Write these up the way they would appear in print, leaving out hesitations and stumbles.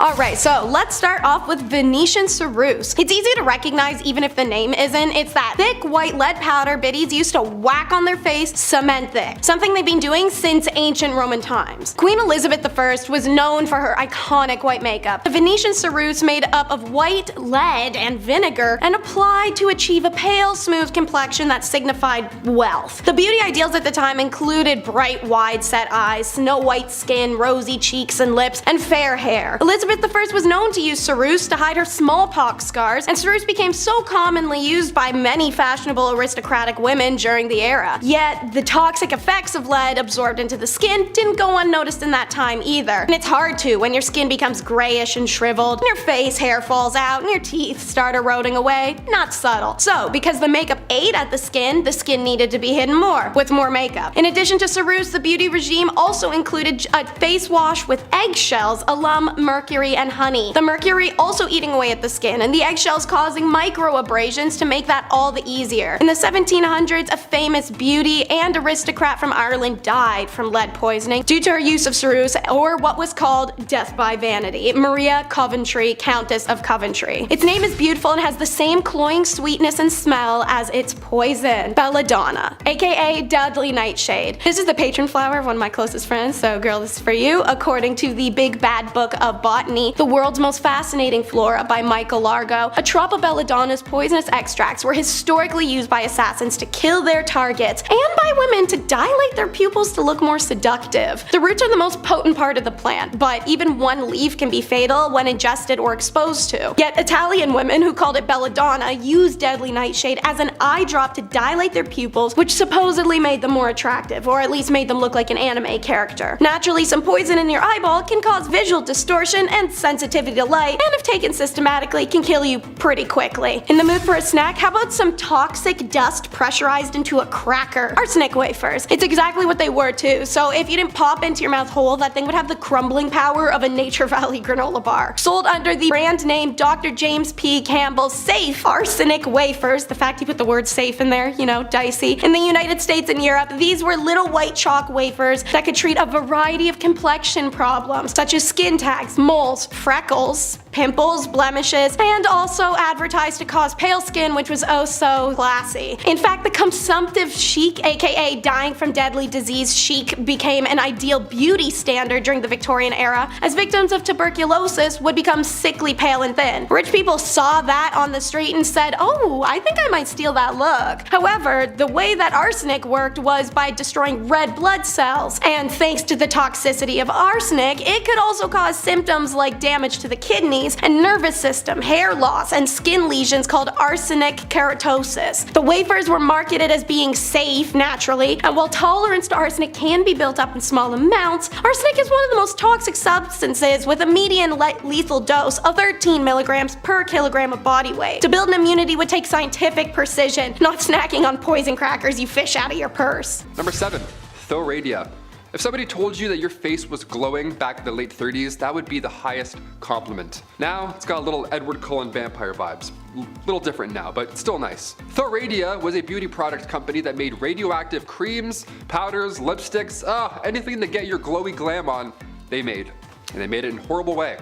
Alright, so let's start off with Venetian ceruse. It's easy to recognize even if the name isn't. It's that thick white lead powder biddies used to whack on their face cement thick, something they've been doing since ancient Roman times. Queen Elizabeth I was known for her iconic white makeup. The Venetian ceruse made up of white lead and vinegar and applied to achieve a pale, smooth complexion that signified wealth. The beauty ideals at the time included bright, wide-set eyes, snow white skin, rosy cheeks and lips, and fair hair. Elizabeth I was known to use ceruse to hide her smallpox scars, and ceruse became so commonly used by many fashionable aristocratic women during the era. Yet, the toxic effects of lead absorbed into the skin didn't go unnoticed in that time either. And it's hard to when your skin becomes grayish and shriveled, and your face hair falls out, and your teeth start eroding away. Not subtle. So, because the makeup ate at the skin needed to be hidden more, with more makeup. In addition to ceruse, the beauty regime also included a face wash with eggshells, alum, mercury, and honey. The mercury also eating away at the skin, and the eggshells causing micro abrasions to make that all the easier. In the 1700s, a famous beauty and aristocrat from Ireland died from lead poisoning due to her use of ceruse, or what was called death by vanity. Maria Coventry, Countess of Coventry. Its name is beautiful and has the same cloying sweetness and smell as its poison. Belladonna, aka Dudley Nightshade. This is the patron flower of one of my closest friends, so girl, this is for you. According to the Big Bad Book of Botany, The World's Most Fascinating Flora by Michael Largo, a drop of belladonna's poisonous extracts were historically used by assassins to kill their targets and by women to dilate their pupils to look more seductive. The roots are the most potent part of the plant, but even one leaf can be fatal when ingested or exposed to. Yet Italian women who called it belladonna used deadly nightshade as an eye drop to dilate their pupils, which supposedly made them more attractive, or at least made them look like an anime character. Naturally, some poison in your eyeball can cause visual distortion and sensitivity to light, and if taken systematically can kill you pretty quickly. In the mood for a snack, how about some toxic dust pressurized into a cracker? Arsenic wafers. It's exactly what they were too, so if you didn't pop into your mouth whole, that thing would have the crumbling power of a Nature Valley granola bar. Sold under the brand name Dr. James P. Campbell's Safe Arsenic Wafers, the fact he put the word safe in there, you know, dicey. In the United States and Europe, these were little white chalk wafers that could treat a variety of complexion problems, such as skin tags, moles, freckles, pimples, blemishes, and also advertised to cause pale skin, which was oh so classy. In fact, the consumptive chic, aka dying from deadly disease chic, became an ideal beauty standard during the Victorian era, as victims of tuberculosis would become sickly pale and thin. Rich people saw that on the street and said, oh, I think I might steal that look. However, the way that arsenic worked was by destroying red blood cells, and thanks to the toxicity of arsenic, it could also cause symptoms like damage to the kidneys and nervous system, hair loss, and skin lesions called arsenic keratosis. The wafers were marketed as being safe naturally, and while tolerance to arsenic can be built up in small amounts, arsenic is one of the most toxic substances with a median lethal dose of 13 milligrams per kilogram of body weight. To build an immunity would take scientific precision, not snacking on poison crackers you fish out of your purse. Number 7. Thoradia. If somebody told you that your face was glowing back in the late 30s, that would be the highest compliment. Now, it's got a little Edward Cullen vampire vibes. Little different now, but still nice. Thoradia was a beauty product company that made radioactive creams, powders, lipsticks, anything to get your glowy glam on, they made. And they made it in a horrible way.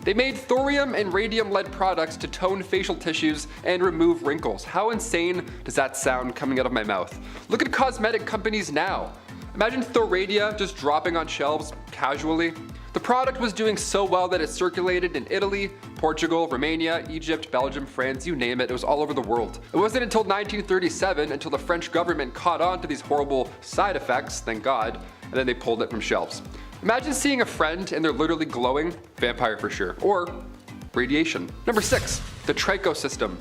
They made thorium and radium-lead products to tone facial tissues and remove wrinkles. How insane does that sound coming out of my mouth? Look at cosmetic companies now. Imagine Thoradia just dropping on shelves casually. The product was doing so well that it circulated in Italy, Portugal, Romania, Egypt, Belgium, France, you name it, it was all over the world. It wasn't until 1937 until the French government caught on to these horrible side effects, thank God, and then they pulled it from shelves. Imagine seeing a friend and they're literally glowing, vampire for sure, or radiation. Number 6, the tricho system.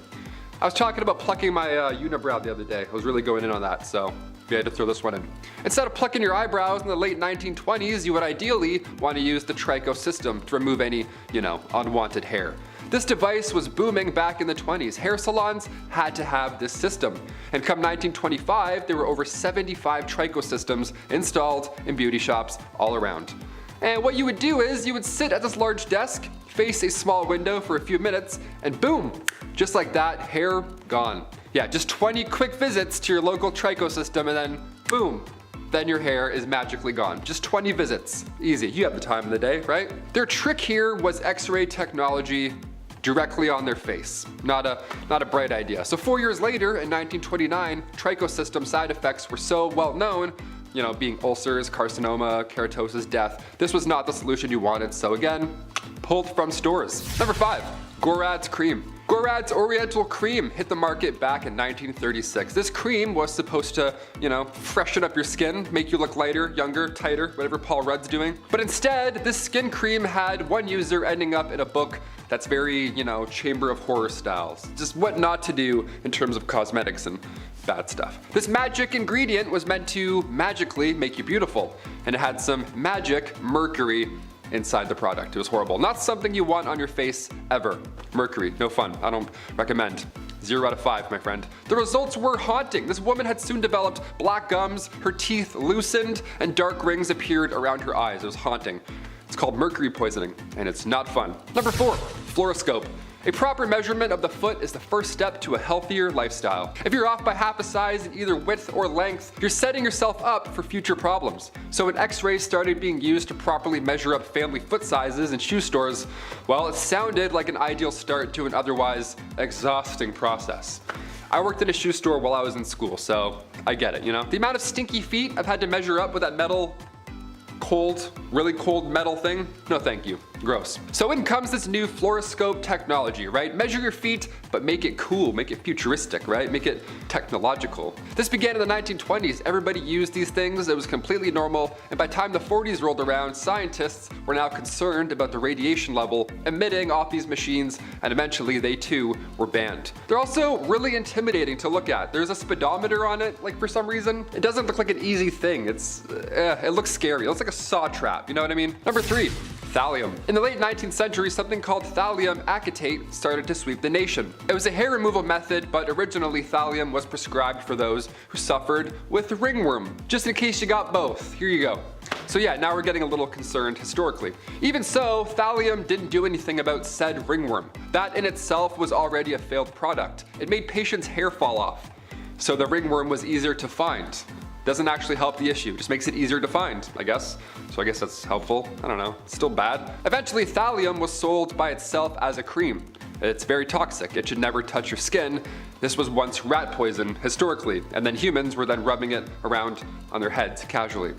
I was talking about plucking my unibrow the other day. I was really going in on that, so we had to throw this one in. Instead of plucking your eyebrows in the late 1920s, you would ideally want to use the tricho system to remove any, unwanted hair. This device was booming back in the 20s. Hair salons had to have this system. And come 1925, there were over 75 tricho systems installed in beauty shops all around. And what you would do is you would sit at this large desk, face a small window for a few minutes, and boom, just like that, hair gone. Yeah, just 20 quick visits to your local tricho system and then boom, then your hair is magically gone. Just 20 visits. Easy. You have the time of the day, right? Their trick here was X-ray technology directly on their face. Not a bright idea. So 4 years later, in 1929, trichosystem side effects were so well known, being ulcers, carcinoma, keratosis, death. This was not the solution you wanted, so again, pulled from stores. Number 5, Gorad's cream. Gorad's Oriental Cream hit the market back in 1936. This cream was supposed to, freshen up your skin, make you look lighter, younger, tighter, whatever Paul Rudd's doing. But instead, this skin cream had one user ending up in a book that's very, Chamber of Horror styles. Just what not to do in terms of cosmetics and bad stuff. This magic ingredient was meant to magically make you beautiful, and it had some magic mercury inside the product. It was horrible. Not something you want on your face ever. Mercury, no fun. I don't recommend. 0 out of 5, my friend. The results were haunting. This woman had soon developed black gums, her teeth loosened, and dark rings appeared around her eyes. It was haunting. It's called mercury poisoning, and it's not fun. Number 4, fluoroscope. A proper measurement of the foot is the first step to a healthier lifestyle. If you're off by half a size in either width or length, you're setting yourself up for future problems. So when X-rays started being used to properly measure up family foot sizes in shoe stores, well, it sounded like an ideal start to an otherwise exhausting process. I worked in a shoe store while I was in school, so I get it, The amount of stinky feet I've had to measure up with that really cold metal thing, no thank you. Gross. So in comes this new fluoroscope technology, right? Measure your feet, but make it cool, make it futuristic, right? Make it technological. This began in the 1920s. Everybody used these things. It was completely normal. And by the time the 40s rolled around, scientists were now concerned about the radiation level emitting off these machines, and eventually they too were banned. They're also really intimidating to look at. There's a speedometer on it, for some reason. It doesn't look like an easy thing. It looks scary. It looks like a saw trap, you know what I mean? Number 3, thallium. In the late 19th century, something called thallium acetate started to sweep the nation. It was a hair removal method, but originally thallium was prescribed for those who suffered with ringworm. Just in case you got both, here you go. So yeah, now we're getting a little concerned historically. Even so, thallium didn't do anything about said ringworm. That in itself was already a failed product. It made patients' hair fall off. So the ringworm was easier to find. Doesn't actually help the issue, just makes it easier to find, I guess. So I guess that's helpful. I don't know, it's still bad. Eventually, thallium was sold by itself as a cream. It's very toxic, it should never touch your skin. This was once rat poison, historically, and then humans were then rubbing it around on their heads casually.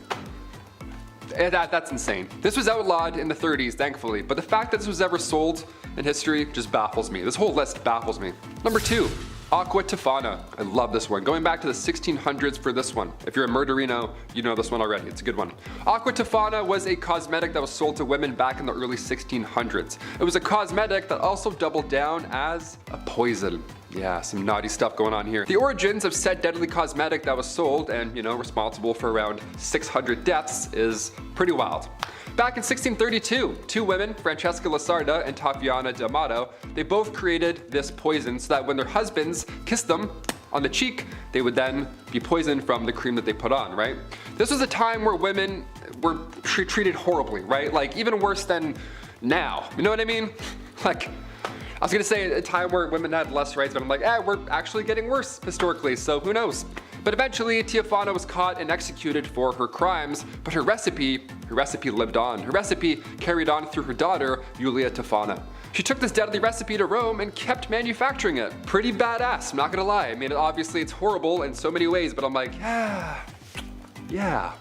That's insane. This was outlawed in the 30s, thankfully, but the fact that this was ever sold in history just baffles me. This whole list baffles me. Number 2. Aqua Tofana. I love this one. Going back to the 1600s for this one. If you're a murderino, you know this one already. It's a good one. Aqua Tofana was a cosmetic that was sold to women back in the early 1600s. It was a cosmetic that also doubled down as a poison. Yeah, some naughty stuff going on here. The origins of said deadly cosmetic that was sold and, responsible for around 600 deaths is pretty wild. Back in 1632, 2 women, Francesca Lasarda and Tafiana D'Amato, they both created this poison so that when their husbands kissed them on the cheek, they would then be poisoned from the cream that they put on, right? This was a time where women were treated horribly, right? Even worse than now. You know what I mean? I was gonna say a time where women had less rights, but I'm like, we're actually getting worse historically, so who knows? But eventually, Teofana was caught and executed for her crimes, but her recipe lived on. Her recipe carried on through her daughter, Julia Tofana. She took this deadly recipe to Rome and kept manufacturing it. Pretty badass, I'm not gonna lie. I mean, obviously it's horrible in so many ways, but I'm like, yeah.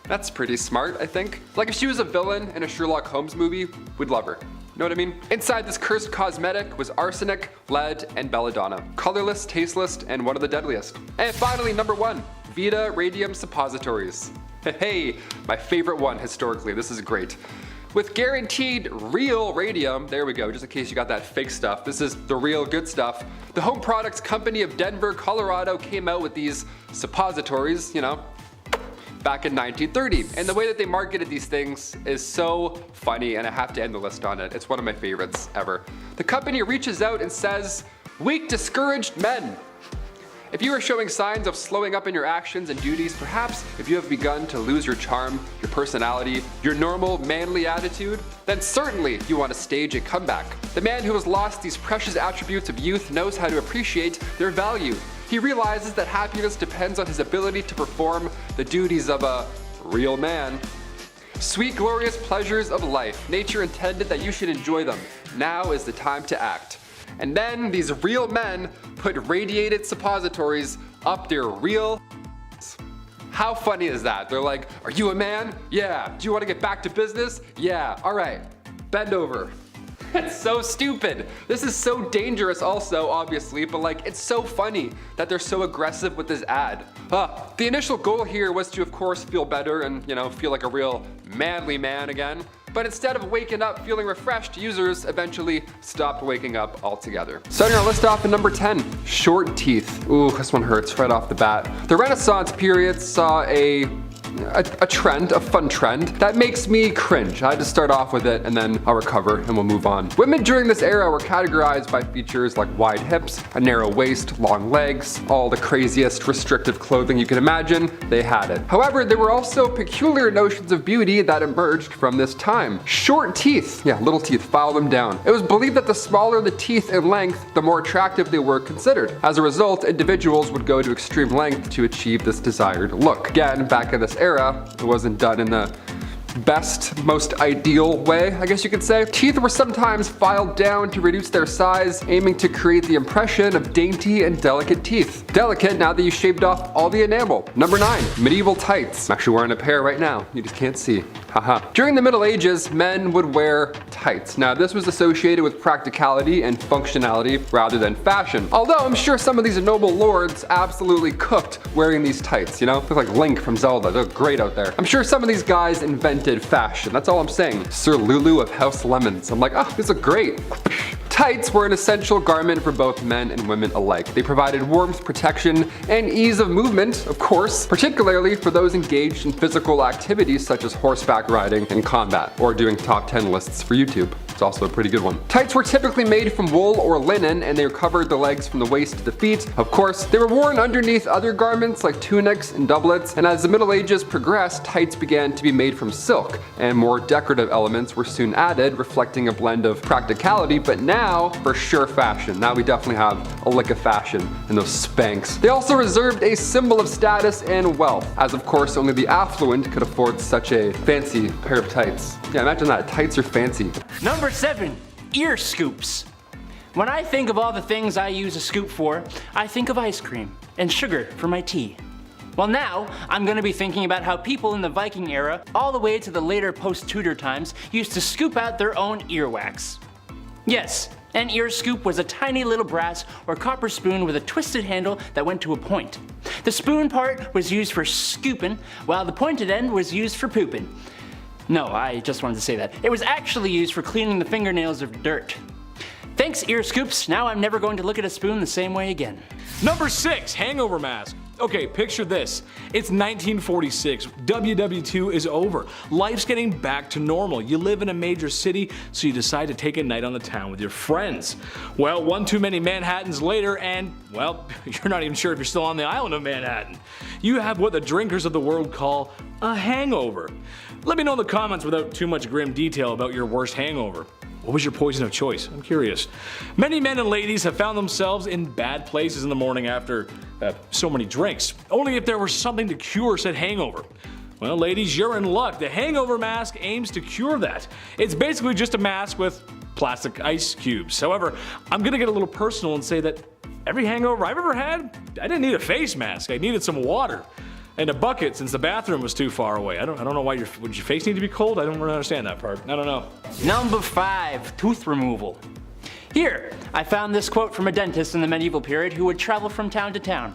That's pretty smart, I think. If she was a villain in a Sherlock Holmes movie, we'd love her. Know what I mean? Inside this cursed cosmetic was arsenic, lead, and belladonna. Colorless, tasteless, and one of the deadliest. And finally, number 1, Vita Radium Suppositories. Hey, my favorite one historically. This is great. With guaranteed real radium, there we go, just in case you got that fake stuff. This is the real good stuff. The Home Products Company of Denver, Colorado came out with these suppositories, back in 1930. And the way that they marketed these things is so funny, and I have to end the list on it. It's one of my favorites ever. The company reaches out and says, "Weak, discouraged men. If you are showing signs of slowing up in your actions and duties, perhaps if you have begun to lose your charm, your personality, your normal manly attitude, then certainly you want to stage a comeback. The man who has lost these precious attributes of youth knows how to appreciate their value. he realizes that happiness depends on his ability to perform the duties of a real man. Sweet, glorious pleasures of life. Nature intended that you should enjoy them. Now is the time to act. And then these real men put radiated suppositories up their real. How funny is that? They're like, are you a man? Yeah. Do you want to get back to business? Yeah. All right. Bend over. It's so stupid. This is so dangerous also, obviously, but like, it's so funny that they're so aggressive with this ad. The initial goal here was to, of course, feel better and, feel like a real manly man again. But instead of waking up feeling refreshed, users eventually stopped waking up altogether. Starting our list off at number 10, short teeth. Ooh, this one hurts right off the bat. The Renaissance period saw a fun trend that makes me cringe. I had to start off with it and then I'll recover and we'll move on. Women during this era were categorized by features like wide hips, a narrow waist, long legs, all the craziest restrictive clothing you can imagine, they had it. However, there were also peculiar notions of beauty that emerged from this time. Short teeth, yeah, little teeth, file them down. It was believed that the smaller the teeth in length, the more attractive they were considered. As a result, individuals would go to extreme length to achieve this desired look. Again, back in this era, it wasn't done in the best, most ideal way, I guess you could say. Teeth were sometimes filed down to reduce their size, aiming to create the impression of dainty and delicate teeth. Delicate now that you shaved off all the enamel. Number 9, medieval tights. I'm actually wearing a pair right now. You just can't see. Haha. During the Middle Ages, men would wear tights. Now, this was associated with practicality and functionality rather than fashion. Although I'm sure some of these noble lords absolutely cooked wearing these tights, Look like Link from Zelda. They look great out there. I'm sure some of these guys invented fashion. That's all I'm saying. Sir Lulu of House Lemons. I'm like, oh, these look great. Tights were an essential garment for both men and women alike. They provided warmth, protection, and ease of movement, of course, particularly for those engaged in physical activities such as horseback riding and combat, or doing top 10 lists for YouTube. It's also a pretty good one. Tights were typically made from wool or linen, and they covered the legs from the waist to the feet. Of course, they were worn underneath other garments like tunics and doublets, and as the Middle Ages progressed, tights began to be made from silk, and more decorative elements were soon added, reflecting a blend of practicality, but now, for sure fashion. Now we definitely have a lick of fashion in those Spanx. They also reserved a symbol of status and wealth, as of course only the affluent could afford such a fancy pair of tights. Yeah, imagine that, tights are fancy. Number 7, ear scoops. When I think of all the things I use a scoop for, I think of ice cream and sugar for my tea. Well, now I'm going to be thinking about how people in the Viking era, all the way to the later post-Tudor times, used to scoop out their own earwax. Yes, an ear scoop was a tiny little brass or copper spoon with a twisted handle that went to a point. The spoon part was used for scooping, while the pointed end was used for pooping. No, I just wanted to say that. It was actually used for cleaning the fingernails of dirt. Thanks, ear scoops. Now I'm never going to look at a spoon the same way again. Number 6, hangover mask. Okay, picture this. It's 1946. WW2 is over. Life's getting back to normal. You live in a major city, so you decide to take a night on the town with your friends. Well, one too many Manhattans later, and, well, you're not even sure if you're still on the island of Manhattan. You have what the drinkers of the world call a hangover. Let me know in the comments without too much grim detail about your worst hangover. What was your poison of choice? I'm curious. Many men and ladies have found themselves in bad places in the morning after so many drinks, only if there was something to cure said hangover. Well, ladies, you're in luck. The hangover mask aims to cure that. It's basically just a mask with plastic ice cubes. However, I'm gonna get a little personal and say that every hangover I've ever had, I didn't need a face mask. I needed some water. And a bucket since the bathroom was too far away. I don't know why would your face need to be cold? I don't really understand that part. I don't know. Number 5, tooth removal. Here, I found this quote from a dentist in the medieval period who would travel from town to town.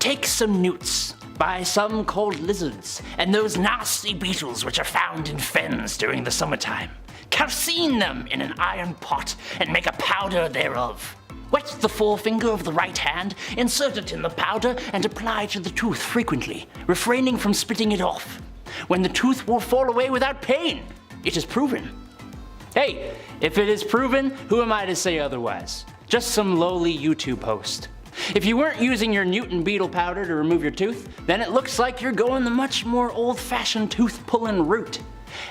Take some newts, by some called lizards, and those nasty beetles which are found in fens during the summertime. Calcine them in an iron pot, and make a powder thereof. Wet the forefinger of the right hand, insert it in the powder, and apply to the tooth frequently, refraining from spitting it off. When the tooth will fall away without pain, it is proven. Hey, if it is proven, who am I to say otherwise? Just some lowly YouTube host. If you weren't using your Newton beetle powder to remove your tooth, then it looks like you're going the much more old-fashioned tooth-pulling route.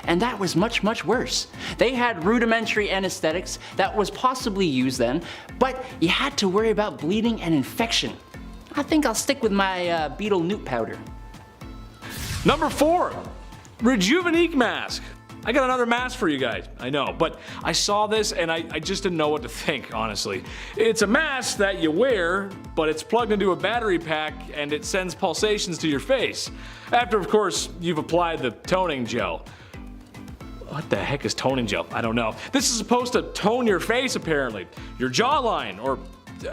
and that was much, much worse. They had rudimentary anesthetics that was possibly used then, but you had to worry about bleeding and infection. I think I'll stick with my beetle newt powder. Number 4, Rejuvenate mask. I got another mask for you guys, I know, but I saw this and I just didn't know what to think, honestly. It's a mask that you wear, but it's plugged into a battery pack and it sends pulsations to your face. After, of course, you've applied the toning gel. What the heck is toning gel? I don't know. This is supposed to tone your face, apparently. Your jawline, or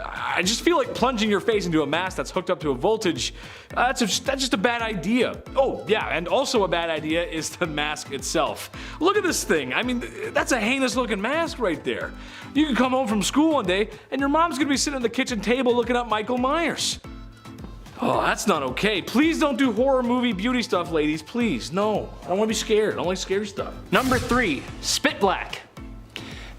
I just feel like plunging your face into a mask that's hooked up to a voltage, that's just a bad idea. Oh yeah, and also a bad idea is the mask itself. Look at this thing. I mean, that's a heinous looking mask right there. You can come home from school one day and your mom's gonna be sitting at the kitchen table looking up Michael Myers. Oh, that's not okay. Please don't do horror movie beauty stuff, ladies, please. No, I don't wanna be scared. I don't like scary stuff. Number 3, Spit Black.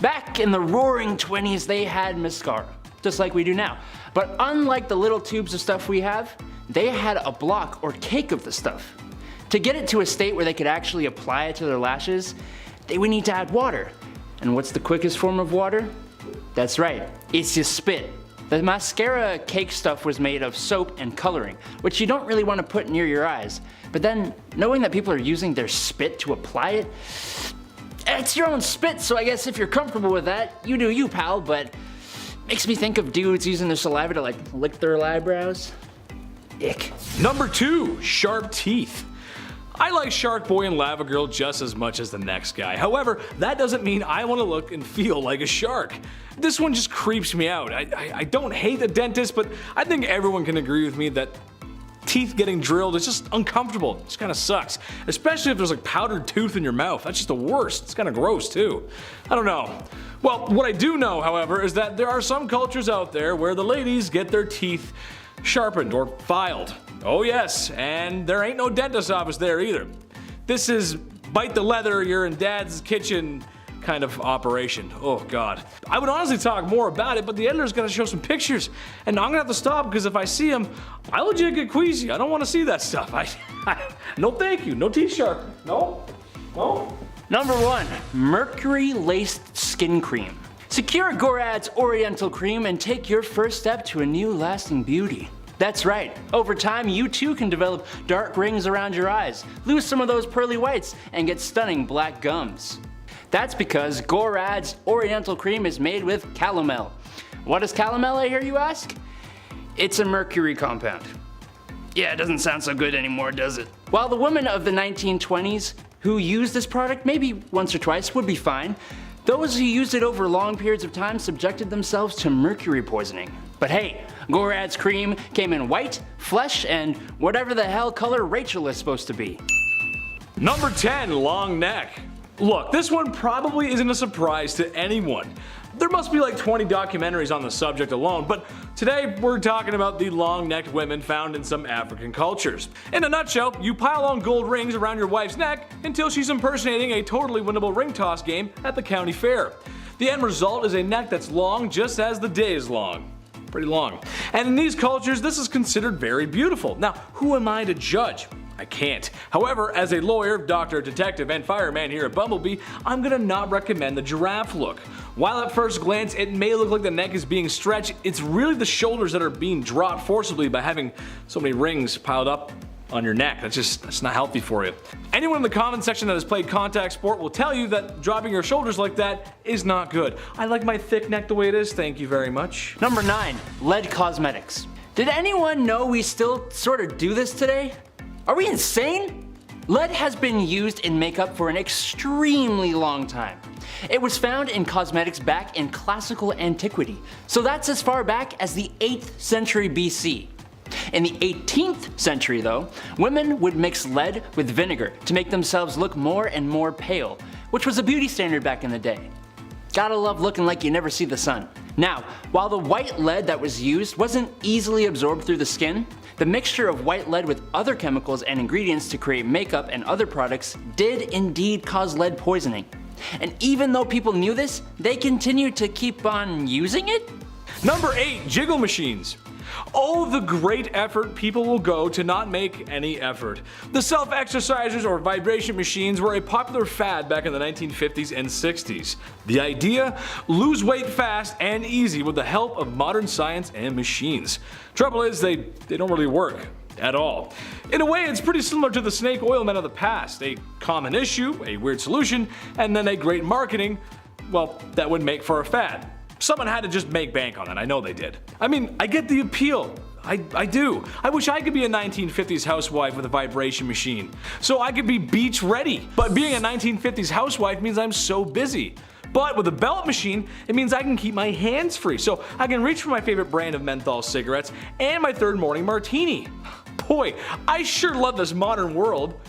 Back in the roaring 20s, they had mascara, just like we do now. But unlike the little tubes of stuff we have, they had a block or cake of the stuff. To get it to a state where they could actually apply it to their lashes, they would need to add water. And what's the quickest form of water? That's right, it's just spit. The mascara cake stuff was made of soap and coloring, which you don't really want to put near your eyes. But then, knowing that people are using their spit to apply it, it's your own spit, so I guess if you're comfortable with that, you do you, pal, but makes me think of dudes using their saliva to like lick their eyebrows. Ick. Number 2, sharp teeth. I like Shark Boy and Lava Girl just as much as the next guy. However, that doesn't mean I want to look and feel like a shark. This one just creeps me out. I don't hate the dentist, but I think everyone can agree with me that teeth getting drilled is just uncomfortable. It just kind of sucks. Especially if there's like powdered tooth in your mouth. That's just the worst. It's kind of gross too. I don't know. Well, what I do know, however, is that there are some cultures out there where the ladies get their teeth sharpened or filed. Oh yes, and there ain't no dentist office there either. This is bite the leather, you're in dad's kitchen kind of operation. Oh god. I would honestly talk more about it, but the editor's gonna show some pictures, and I'm gonna have to stop because if I see them, I legit get queasy. I don't want to see that stuff. No thank you, no teeth sharpening. No. Number 1, mercury laced skin cream. Secure Gorad's Oriental Cream and take your first step to a new lasting beauty. That's right, over time you too can develop dark rings around your eyes, lose some of those pearly whites, and get stunning black gums. That's because Gorad's Oriental Cream is made with calomel. What is calomel, I hear you ask? It's a mercury compound. Yeah, it doesn't sound so good anymore, does it? While the women of the 1920s who used this product maybe once or twice would be fine, those who used it over long periods of time subjected themselves to mercury poisoning. But hey, Gorad's cream came in white, flesh, and whatever the hell color Rachel is supposed to be. Number 10, long neck. Look, this one probably isn't a surprise to anyone. There must be like 20 documentaries on the subject alone, but today we're talking about the long-necked women found in some African cultures. In a nutshell, you pile on gold rings around your wife's neck until she's impersonating a totally winnable ring toss game at the county fair. The end result is a neck that's long just as the day is long. Pretty long. And in these cultures, this is considered very beautiful. Now, who am I to judge? I can't. However, as a lawyer, doctor, detective, and fireman here at Bumblebee, I'm gonna not recommend the giraffe look. While at first glance it may look like the neck is being stretched, it's really the shoulders that are being dropped forcibly by having so many rings piled up on your neck. That's not healthy for you. Anyone in the comment section that has played contact sport will tell you that dropping your shoulders like that is not good. I like my thick neck the way it is, thank you very much. Number 9, lead cosmetics. Did anyone know we still sort of do this today? Are we insane? Lead has been used in makeup for an extremely long time. It was found in cosmetics back in classical antiquity, so that's as far back as the 8th century BC. In the 18th century though, women would mix lead with vinegar to make themselves look more and more pale, which was a beauty standard back in the day. Gotta love looking like you never see the sun. Now, while the white lead that was used wasn't easily absorbed through the skin, the mixture of white lead with other chemicals and ingredients to create makeup and other products did indeed cause lead poisoning. And even though people knew this, they continued to keep on using it? Number 8, jiggle machines. Oh, the great effort people will go to not make any effort. The self-exercisers or vibration machines were a popular fad back in the 1950s and 60s. The idea? Lose weight fast and easy with the help of modern science and machines. Trouble is, they don't really work. At all. In a way, it's pretty similar to the snake oil men of the past. A common issue, a weird solution, and then a great marketing, well, that would make for a fad. Someone had to just make bank on it, I know they did. I mean, I get the appeal. I do. I wish I could be a 1950s housewife with a vibration machine, so I could be beach ready. But being a 1950s housewife means I'm so busy. But with a belt machine, it means I can keep my hands free, so I can reach for my favorite brand of menthol cigarettes and my third morning martini. Boy, I sure love this modern world.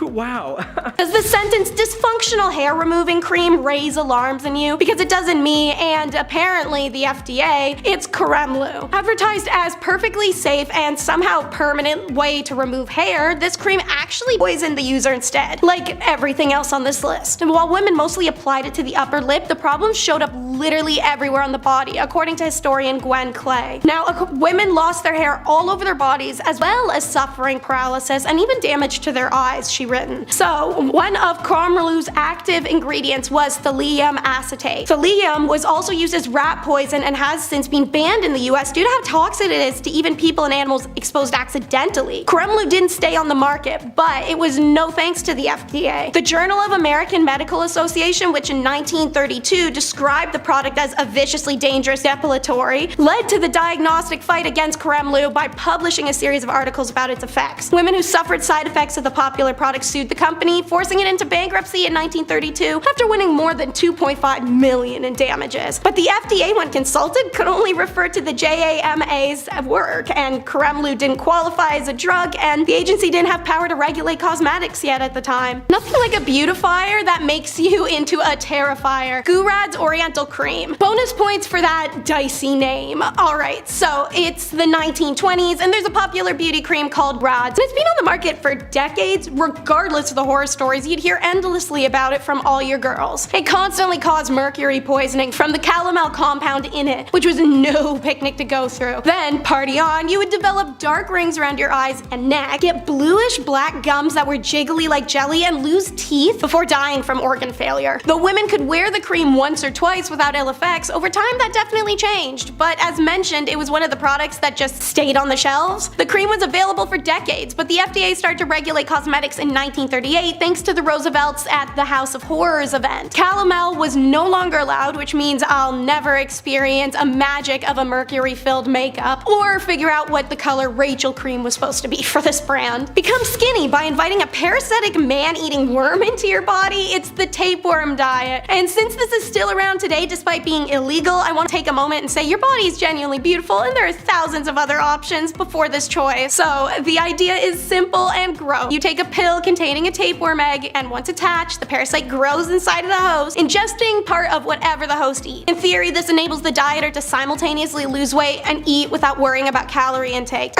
Wow. Does the sentence dysfunctional hair removing cream raise alarms in you? Because it does in me, and apparently the FDA. It's Cremlu. Advertised as perfectly safe and somehow permanent way to remove hair, this cream actually poisoned the user instead, like everything else on this list. And while women mostly applied it to the upper lip, the problem showed up literally everywhere on the body, according to historian Gwen Clay. Now, women lost their hair all over their bodies, as well as suffering paralysis and even damage to their eyes, she written. So, one of Cremlu's active ingredients was thallium acetate. Thallium was also used as rat poison and has since been banned in the US due to how toxic it is to even people and animals exposed accidentally. Cremlu didn't stay on the market, but it was no thanks to the FDA. The Journal of American Medical Association, which in 1932 described the product as a viciously dangerous depilatory, led to the diagnostic fight against Cremlu by publishing a series of articles about its effects. Women who suffered side effects of the popular product sued the company, forcing it into bankruptcy in 1932 after winning more than $2.5 million in damages. But the FDA, when consulted, could only refer to the JAMA's work, and Cremlu didn't qualify as a drug, and the agency didn't have power to regulate cosmetics yet at the time. Nothing like a beautifier that makes you into a terrifier. Gurad's Oriental Cream. Bonus points for that dicey name. Alright, so it's the 1920s, and there's a popular beauty cream called Grad's, and it's been on the market for decades, regardless of the horror stories you'd hear endlessly about it from all your girls. It constantly caused mercury poisoning from the calomel compound in it, which was no picnic to go through. Then, party on, you would develop dark rings around your eyes and neck, get bluish black gums that were jiggly like jelly, and lose teeth before dying from organ failure. Though women could wear the cream once or twice without ill effects, over time that definitely changed, but as mentioned, it was one of the products that just stayed on the shelves. The cream was available for decades, but the FDA started to regulate cosmetics in 1938 thanks to the Roosevelts at the House of Horrors event. Calomel was no longer allowed, which means I'll never experience a magic of a mercury-filled makeup or figure out what the color Rachel cream was supposed to be for this brand. Become skinny by inviting a parasitic man-eating worm into your body. It's the tapeworm diet. And since this is still around today despite being illegal, I want to take a moment and say your body is genuinely beautiful and there are thousands of other options before this choice. So the idea is simple and gross. You take a pill containing a tapeworm egg, and once attached, the parasite grows inside of the host, ingesting part of whatever the host eats. In theory, this enables the dieter to simultaneously lose weight and eat without worrying about calorie intake.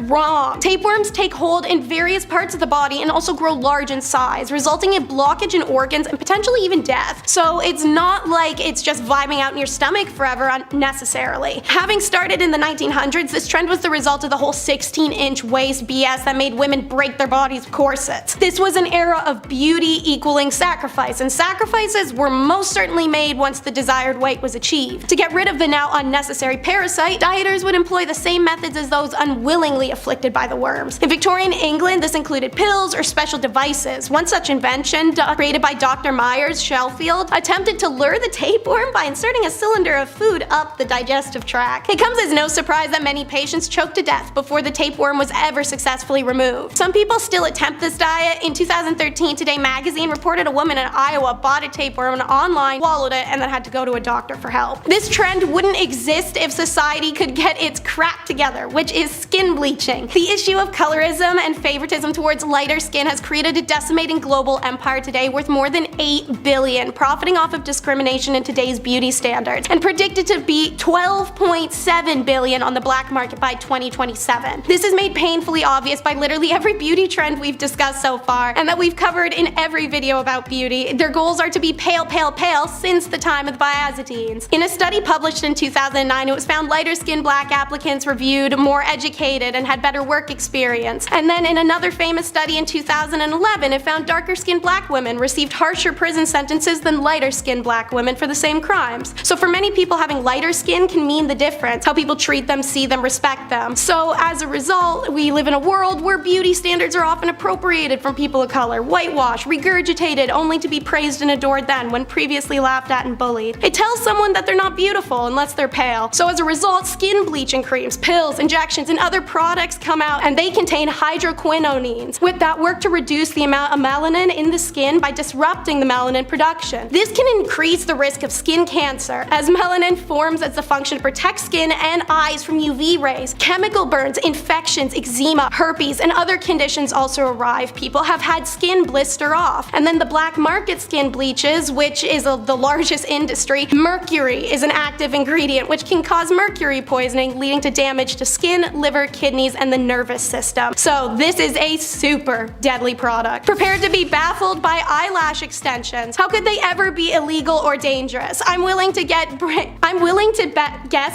Wrong. Tapeworms take hold in various parts of the body and also grow large in size, resulting in blockage in organs and potentially even death. So it's not like it's just vibing out in your stomach forever unnecessarily. Having started in the 1900s, this trend was the result of the whole 16-inch waist BS that made women break their bodies with corsets. This was an era of beauty equaling sacrifice, and sacrifices were most certainly made once the desired weight was achieved. To get rid of the now unnecessary parasite, dieters would employ the same methods as those unwillingly afflicted by the worms. In Victorian England, this included pills or special devices. One such invention, created by Dr. Myers Sheffield, attempted to lure the tapeworm by inserting a cylinder of food up the digestive tract. It comes as no surprise that many patients choked to death before the tapeworm was ever successfully removed. Some people still attempt this diet. In 2013, Today magazine reported a woman in Iowa bought a tapeworm online, swallowed it, and then had to go to a doctor for help. This trend wouldn't exist if society could get its crap together, which is skin bleaching. The issue of colorism and favoritism towards lighter skin has created a decimating global empire today worth more than $8 billion, profiting off of discrimination in today's beauty standards, and predicted to be $12.7 billion on the black market by 2027. This is made painfully obvious by literally every beauty trend we've discussed so far, and that we've covered in every video about beauty. Their goals are to be pale, pale, pale since the time of the Byzantines. In a study published in 2009, it was found lighter-skinned black applicants reviewed more educated and had better work experience. And then in another famous study in 2011, it found darker-skinned black women received harsher prison sentences than lighter-skinned black women for the same crimes. So for many people, having lighter skin can mean the difference, how people treat them, see them, respect them. So as a result, we live in a world where beauty standards are often appropriated from people of color, whitewashed, regurgitated, only to be praised and adored then when previously laughed at and bullied. It tells someone that they're not beautiful unless they're pale. So as a result, skin bleaching creams, pills, injections, and other products come out, and they contain hydroquinones, that work to reduce the amount of melanin in the skin by disrupting the melanin production. This can increase the risk of skin cancer, as melanin forms as a function to protect skin and eyes from UV rays. Chemical burns, infections, eczema, herpes, and other conditions also arrive. People have had skin blister off. And then the black market skin bleaches, which is the largest industry. Mercury is an active ingredient which can cause mercury poisoning, leading to damage to skin, liver, kidneys, and the nervous system. So this is a super deadly product. Prepare to be baffled by eyelash extensions. How could they ever be illegal or dangerous? I'm willing to guess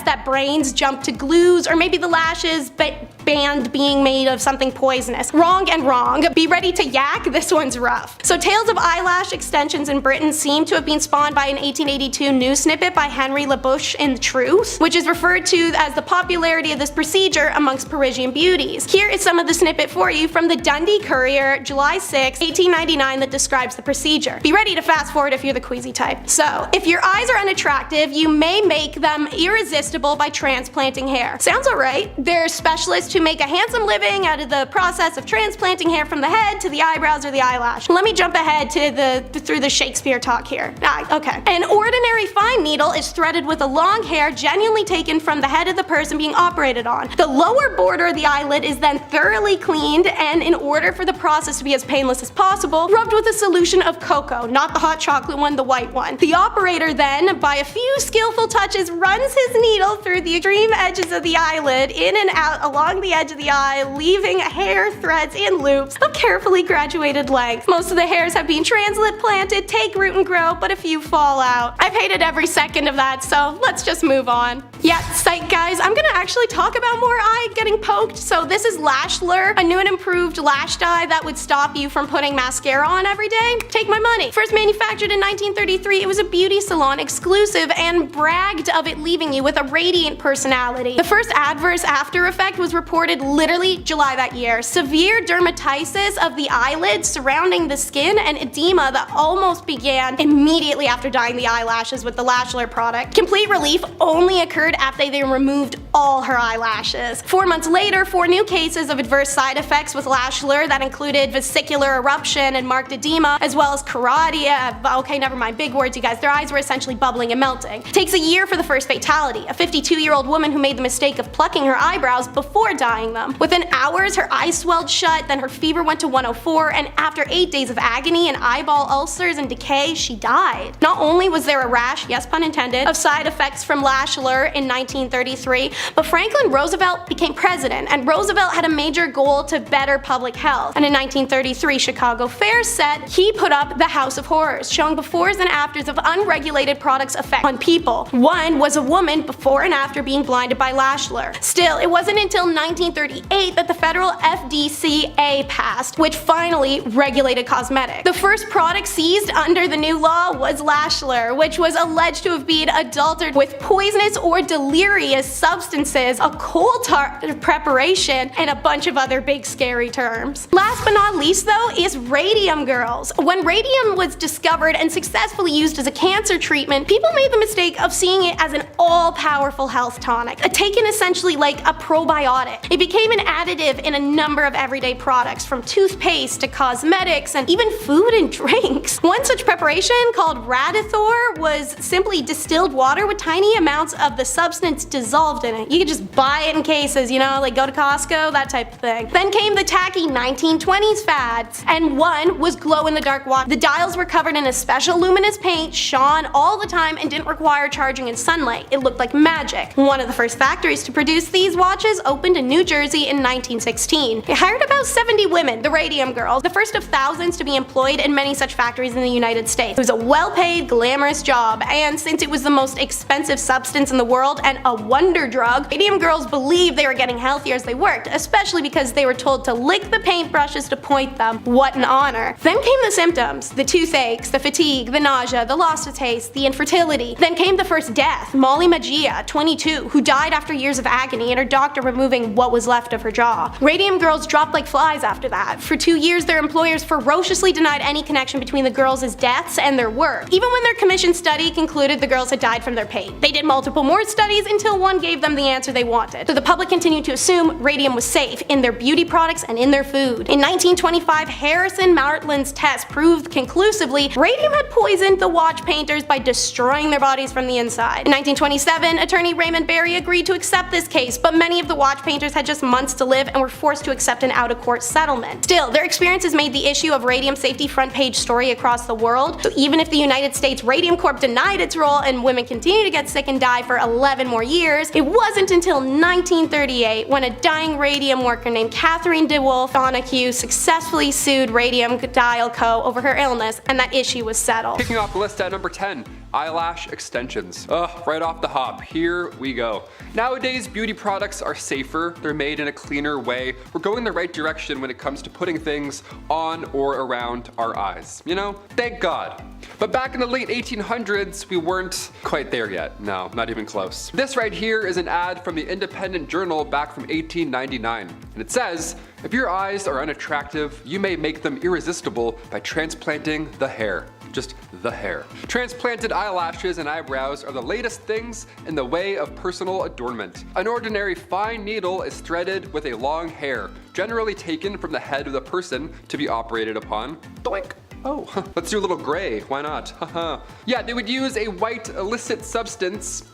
that brains jump to glues, or maybe the lashes banned being made of something poisonous. Wrong and wrong. Be ready to yak, this one's rough. So tales of eyelash extensions in Britain seem to have been spawned by an 1882 news snippet by Henry Labuche in The Truth, which is referred to as the popularity of this procedure amongst Parisian beauties. Here is some of the snippet for you from the Dundee Courier, July 6, 1899, that describes the procedure. Be ready to fast forward if you're the queasy type. So, if your eyes are unattractive, you may make them irresistible by transplanting hair. Sounds alright. There's specialists who make a handsome living out of the process of transplanting hair from the head to the eyebrows or the eyelash. Let me jump ahead to through the Shakespeare talk here. Okay. An ordinary fine needle is threaded with a long hair genuinely taken from the head of the person being operated on. The lower border of the eyelid is then thoroughly cleaned, and in order for the process to be as painless as possible, rubbed with a solution of cocoa, not the hot chocolate one, the white one. The operator then, by a few skillful touches, runs his needle through the extreme edges of the eyelid, in and out along the edge of the eye, leaving hair threads in loops of carefully graduated length. Most of the hairs have been transplanted, take root and grow, but a few fall out. I've hated every second of that, so let's just move on. Yeah, psych guys, I'm gonna actually talk about more eye getting poked. So this is Lash Lure, a new and improved lash dye that would stop you from putting mascara on every day. Take my money. First manufactured in 1933, it was a beauty salon exclusive and bragged of it leaving you with a radiant personality. The first adverse after effect was reported literally July that year. Severe dermatitis of the eyelids surrounding the skin and edema that almost began immediately after dyeing the eyelashes with the Lash Lure product. Complete relief only occurred after they removed all her eyelashes. 4 months later, 4 new cases of adverse side effects with Lash Lure that included vesicular eruption and marked edema, as well as choroidea. Okay, never mind, big words you guys. Their eyes were essentially bubbling and melting. It takes a year for the first fatality, a 52-year-old woman who made the mistake of plucking her eyebrows before dyeing them. Within hours, her eyes swelled shut, then her fever went to 104, and after 8 days of agony and eyeball ulcers and decay, she died. Not only was there a rash, yes pun intended, of side effects from Lash Lure in 1933, but Franklin Roosevelt became president, and Roosevelt had a major goal to better public health. And in 1933, Chicago Fair set, he put up the House of Horrors, showing befores and afters of unregulated products' effect on people. One was a woman before and after being blinded by Lash Lure. Still, it wasn't until 1938 that the federal FDCA passed, which finally regulated cosmetics. The first product seized under the new law was Lash Lure, which was alleged to have been adulterated with poisonous or delirious substances, a coal tar preparation, and a bunch of other big scary terms. Last but not least though is radium girls. When radium was discovered and successfully used as a cancer treatment, people made the mistake of seeing it as an all-powerful health tonic, taken essentially like a probiotic. It became an additive in a number of everyday products, from toothpaste to cosmetics and even food and drinks. One such preparation, called Radithor, was simply distilled water with tiny amounts of the substance dissolved in You could just buy it in cases, you know, like go to Costco, that type of thing. Then came the tacky 1920s fads, and one was glow-in-the-dark watch. The dials were covered in a special luminous paint, shone all the time, and didn't require charging in sunlight. It looked like magic. One of the first factories to produce these watches opened in New Jersey in 1916. It hired about 70 women, the Radium Girls, the first of thousands to be employed in many such factories in the United States. It was a well-paid, glamorous job, and since it was the most expensive substance in the world and a wonder drug, Radium Girls believed they were getting healthier as they worked, especially because they were told to lick the paintbrushes to point them. What an honor. Then came the symptoms: the toothaches, the fatigue, the nausea, the loss of taste, the infertility. Then came the first death, Molly Magia, 22, who died after years of agony and her doctor removing what was left of her jaw. Radium Girls dropped like flies after that. For 2 years, their employers ferociously denied any connection between the girls' deaths and their work, even when their commissioned study concluded the girls had died from their pain. They did multiple more studies until one gave them the answer they wanted. So the public continued to assume radium was safe in their beauty products and in their food. In 1925, Harrison Martlin's test proved conclusively radium had poisoned the watch painters by destroying their bodies from the inside. In 1927, attorney Raymond Barry agreed to accept this case, but many of the watch painters had just months to live and were forced to accept an out-of-court settlement. Still, their experiences made the issue of radium safety front page story across the world, so even if the United States Radium Corp denied its role and women continued to get sick and die for 11 more years, it wasn't until 1938 when a dying radium worker named Catherine DeWolf Donahue successfully sued Radium Dial Co. over her illness, and that issue was settled. Kicking off the list at number 10, eyelash extensions. Ugh, right off the hop, here we go. Nowadays, beauty products are safer, they're made in a cleaner way. We're going the right direction when it comes to putting things on or around our eyes. You know, thank God. But back in the late 1800s, we weren't quite there yet. No, not even close. This right here is an ad from the Independent Journal back from 1899. And it says, if your eyes are unattractive, you may make them irresistible by transplanting the hair. Just the hair. Transplanted eyelashes and eyebrows are the latest things in the way of personal adornment. An ordinary fine needle is threaded with a long hair, generally taken from the head of the person to be operated upon. Doink. Oh, let's do a little gray, why not? Haha. Yeah, they would use a white illicit substance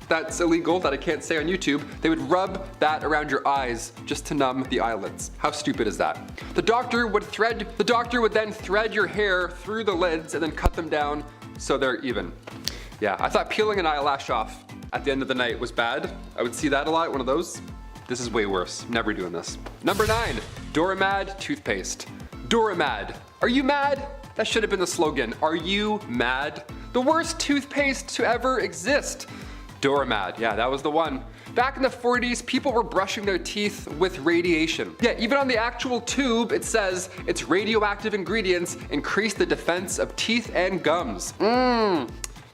that's illegal that I can't say on YouTube. They would rub that around your eyes just to numb the eyelids. How stupid is that? The doctor would then thread your hair through the lids and then cut them down so they're even. Yeah, I thought peeling an eyelash off at the end of the night was bad. I would see that a lot, one of those. This is way worse. Never doing this. Number 9, Doramad toothpaste. Doramad. Are you mad? That should have been the slogan. Are you mad? The worst toothpaste to ever exist. Doramad, yeah, that was the one. Back in the 40s, people were brushing their teeth with radiation. Yeah, even on the actual tube, it says its radioactive ingredients increase the defense of teeth and gums.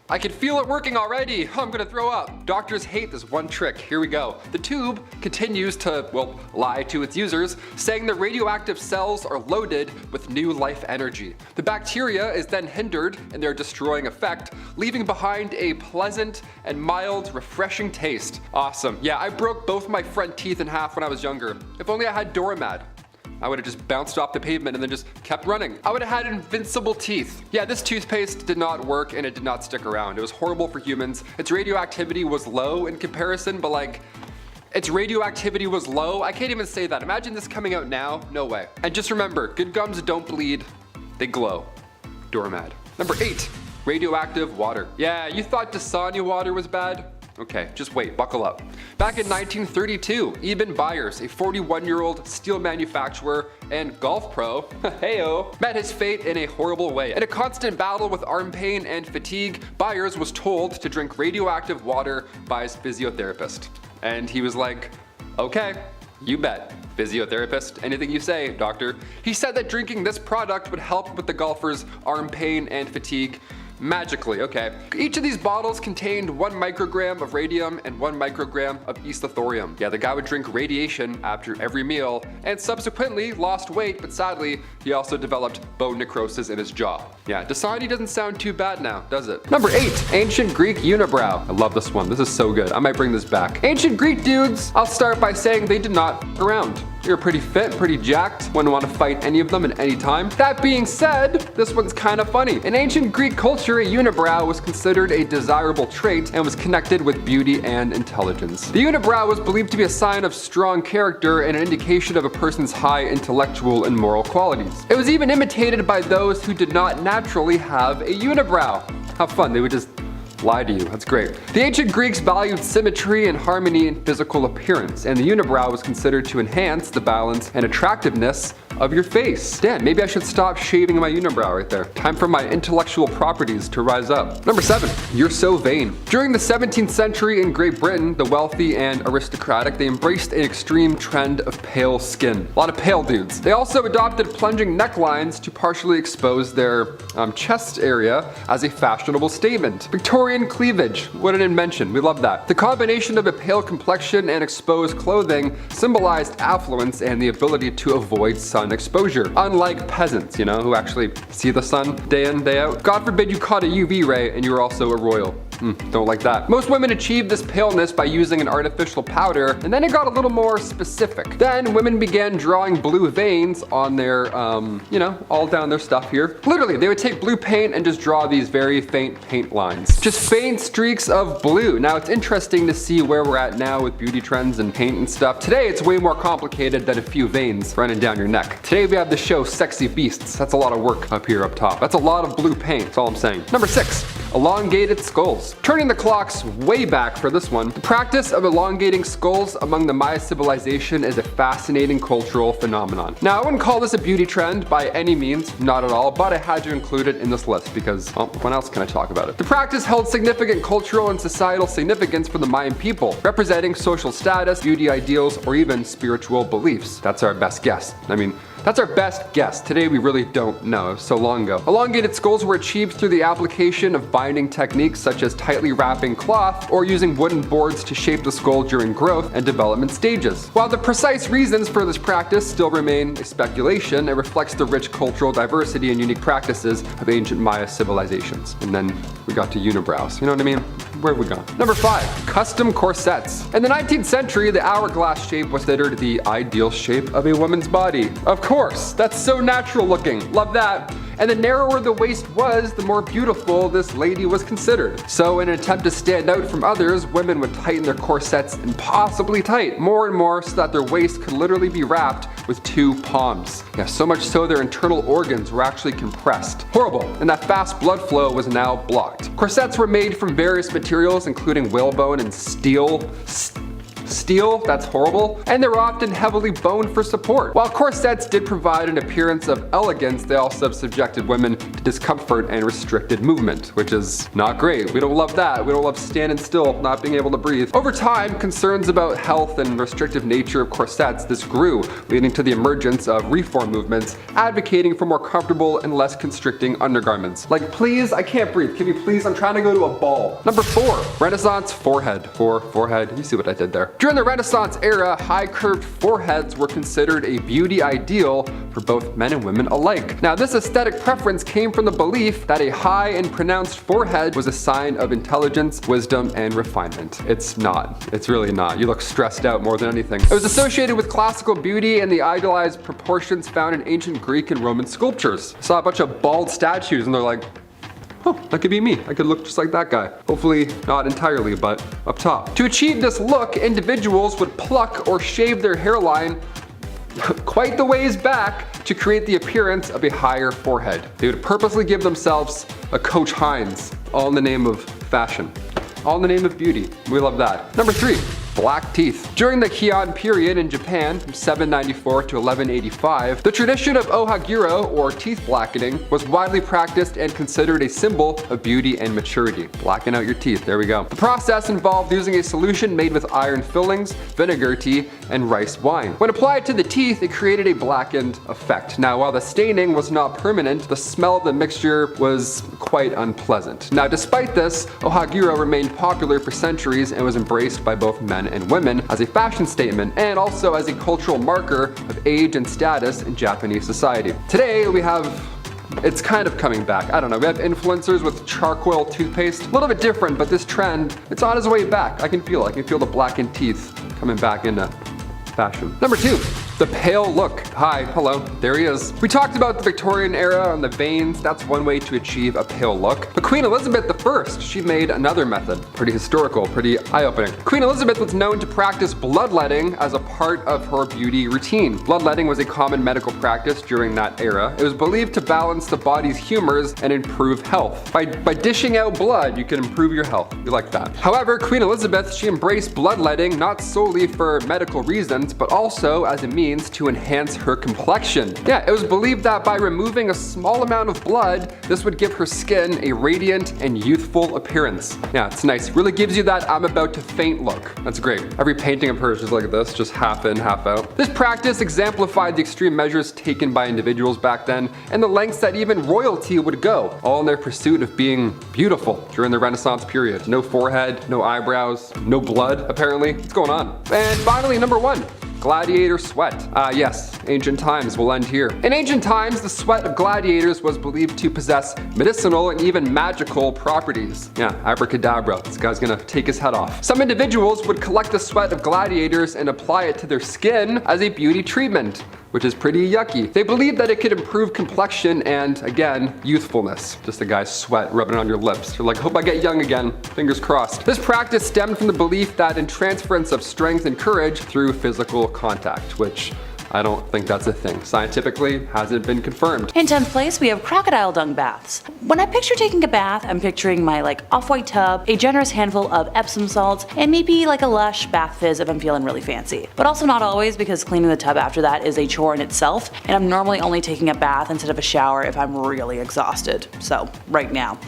I can feel it working already. I'm gonna throw up. Doctors hate this one trick. Here we go. The tube continues to, well, lie to its users, saying the radioactive cells are loaded with new life energy. The bacteria is then hindered in their destroying effect, leaving behind a pleasant and mild, refreshing taste. Awesome. Yeah, I broke both my front teeth in half when I was younger. If only I had Doramad. I would have just bounced off the pavement and then just kept running. I would have had invincible teeth. Yeah, this toothpaste did not work and it did not stick around. It was horrible for humans. Its radioactivity was low in comparison, but like, its radioactivity was low. I can't even say that. Imagine this coming out now. No way. And just remember, good gums don't bleed, they glow. Doramad. Number 8, radioactive water. Yeah, you thought Dasani water was bad? Okay, just wait, buckle up. Back in 1932, Eben Byers, a 41-year-old steel manufacturer and golf pro, heyo, met his fate in a horrible way. In a constant battle with arm pain and fatigue, Byers was told to drink radioactive water by his physiotherapist. And he was like, okay, you bet. Physiotherapist, anything you say, doctor. He said that drinking this product would help with the golfer's arm pain and fatigue. Magically, okay. Each of these bottles contained 1 microgram of radium and 1 microgram of ethothorium. Yeah, the guy would drink radiation after every meal and subsequently lost weight, but sadly, he also developed bone necrosis in his jaw. Yeah, Dasani doesn't sound too bad now, does it? Number 8, ancient Greek unibrow. I love this one. This is so good. I might bring this back. Ancient Greek dudes, I'll start by saying they did not around. you're pretty fit, pretty jacked, wouldn't want to fight any of them at any time. That being said, this one's kind of funny. In ancient Greek culture, a unibrow was considered a desirable trait and was connected with beauty and intelligence. The unibrow was believed to be a sign of strong character and an indication of a person's high intellectual and moral qualities. It was even imitated by those who did not naturally have a unibrow. How fun, they would just lie to you. That's great. The ancient Greeks valued symmetry and harmony in physical appearance, and the unibrow was considered to enhance the balance and attractiveness of your face. Damn, maybe I should stop shaving my unibrow right there. Time for my intellectual properties to rise up. Number 7, you're so vain. During the 17th century in Great Britain, the wealthy and aristocratic, they embraced an extreme trend of pale skin. A lot of pale dudes. They also adopted plunging necklines to partially expose their chest area as a fashionable statement. Victorian cleavage, what an invention. We love that. The combination of a pale complexion and exposed clothing symbolized affluence and the ability to avoid sun exposure, unlike peasants, who actually see the sun day in, day out. God forbid you caught a UV ray and you were also a royal. Don't like that. Most women achieved this paleness by using an artificial powder, and then it got a little more specific. Then women began drawing blue veins on their, all down their stuff here. Literally, they would take blue paint and just draw these very faint paint lines. Just faint streaks of blue. Now, it's interesting to see where we're at now with beauty trends and paint and stuff. Today, it's way more complicated than a few veins running down your neck. Today, we have the show Sexy Beasts. That's a lot of work up here up top. That's a lot of blue paint, that's all I'm saying. Number 6, elongated skulls. Turning the clocks way back for this one, the practice of elongating skulls among the Maya civilization is a fascinating cultural phenomenon. Now, I wouldn't call this a beauty trend by any means, not at all, but I had to include it in this list because, well, when else can I talk about it? The practice held significant cultural and societal significance for the Mayan people, representing social status, beauty ideals, or even spiritual beliefs. That's our best guess. That's our best guess. Today we really don't know, so long ago. Elongated skulls were achieved through the application of binding techniques such as tightly wrapping cloth or using wooden boards to shape the skull during growth and development stages. While the precise reasons for this practice still remain a speculation, it reflects the rich cultural diversity and unique practices of ancient Maya civilizations. And then we got to unibrows, you know what I mean? Where have we gone? Number 5, custom corsets. In the 19th century, the hourglass shape was considered the ideal shape of a woman's body. Of course, that's so natural looking. Love that. And the narrower the waist was, the more beautiful this lady was considered. So in an attempt to stand out from others, women would tighten their corsets impossibly tight, more and more, so that their waist could literally be wrapped with 2 palms. Yeah, so much so their internal organs were actually compressed. Horrible, and that fast blood flow was now blocked. Corsets were made from various materials, including whalebone and steel, that's horrible, and they were often heavily boned for support. While corsets did provide an appearance of elegance, they also subjected women to discomfort and restricted movement, which is not great. We don't love that. We don't love standing still, not being able to breathe. Over time, concerns about health and restrictive nature of corsets, this grew, leading to the emergence of reform movements advocating for more comfortable and less constricting undergarments. Like, please, I can't breathe. Can you please? I'm trying to go to a ball. Number 4, Renaissance forehead. Forehead. You see what I did there. During the Renaissance era, high curved foreheads were considered a beauty ideal for both men and women alike. Now, this aesthetic preference came from the belief that a high and pronounced forehead was a sign of intelligence, wisdom, and refinement. It's not. It's really not. You look stressed out more than anything. It was associated with classical beauty and the idealized proportions found in ancient Greek and Roman sculptures. I saw a bunch of bald statues and they're like, oh, that could be me. I could look just like that guy. Hopefully not entirely, but up top. To achieve this look, individuals would pluck or shave their hairline quite the ways back to create the appearance of a higher forehead. They would purposely give themselves a Coach Hines, all in the name of fashion, all in the name of beauty. We love that. Number 3, black teeth. During the Heian period in Japan from 794 to 1185, the tradition of ohagiro, or teeth blackening, was widely practiced and considered a symbol of beauty and maturity. Blacken out your teeth, there we go. The process involved using a solution made with iron fillings, vinegar tea, and rice wine. When applied to the teeth, it created a blackened effect. Now, while the staining was not permanent, the smell of the mixture was quite unpleasant. Now, despite this, ohagiro remained popular for centuries and was embraced by both men and women as a fashion statement and also as a cultural marker of age and status in Japanese society. Today we have, it's kind of coming back. I don't know, we have influencers with charcoal toothpaste. A little bit different, but this trend, it's on its way back. I can feel the blackened teeth coming back into fashion. Number 2, The pale look. Hi, hello, there he is. We talked about the Victorian era and the veins. That's one way to achieve a pale look. But Queen Elizabeth I, she made another method. Pretty historical, pretty eye-opening. Queen Elizabeth was known to practice bloodletting as a part of her beauty routine. Bloodletting was a common medical practice during that era. It was believed to balance the body's humors and improve health. By dishing out blood, you can improve your health. You like that. However, Queen Elizabeth, she embraced bloodletting not solely for medical reasons, but also as a means to enhance her complexion. Yeah, it was believed that by removing a small amount of blood, this would give her skin a radiant and youthful appearance. Yeah, it's nice. It really gives you that I'm about to faint look. That's great. Every painting of hers is like this, just half in, half out. This practice exemplified the extreme measures taken by individuals back then and the lengths that even royalty would go, all in their pursuit of being beautiful during the Renaissance period. No forehead, no eyebrows, no blood, apparently. What's going on? And finally, number 1. Gladiator sweat. Yes, ancient times will end here. In ancient times, the sweat of gladiators was believed to possess medicinal and even magical properties. Yeah, abracadabra, this guy's gonna take his head off. Some individuals would collect the sweat of gladiators and apply it to their skin as a beauty treatment, which is pretty yucky. They believed that it could improve complexion and, again, youthfulness. Just a guy's sweat rubbing on your lips. You're like, hope I get young again. Fingers crossed. This practice stemmed from the belief that in transference of strength and courage through physical contact, which I don't think that's a thing. Scientifically, hasn't been confirmed. In 10th place, we have crocodile dung baths. When I picture taking a bath, I'm picturing my off-white tub, a generous handful of Epsom salts, and maybe a lush bath fizz if I'm feeling really fancy. But also not always, because cleaning the tub after that is a chore in itself, and I'm normally only taking a bath instead of a shower if I'm really exhausted. So, right now.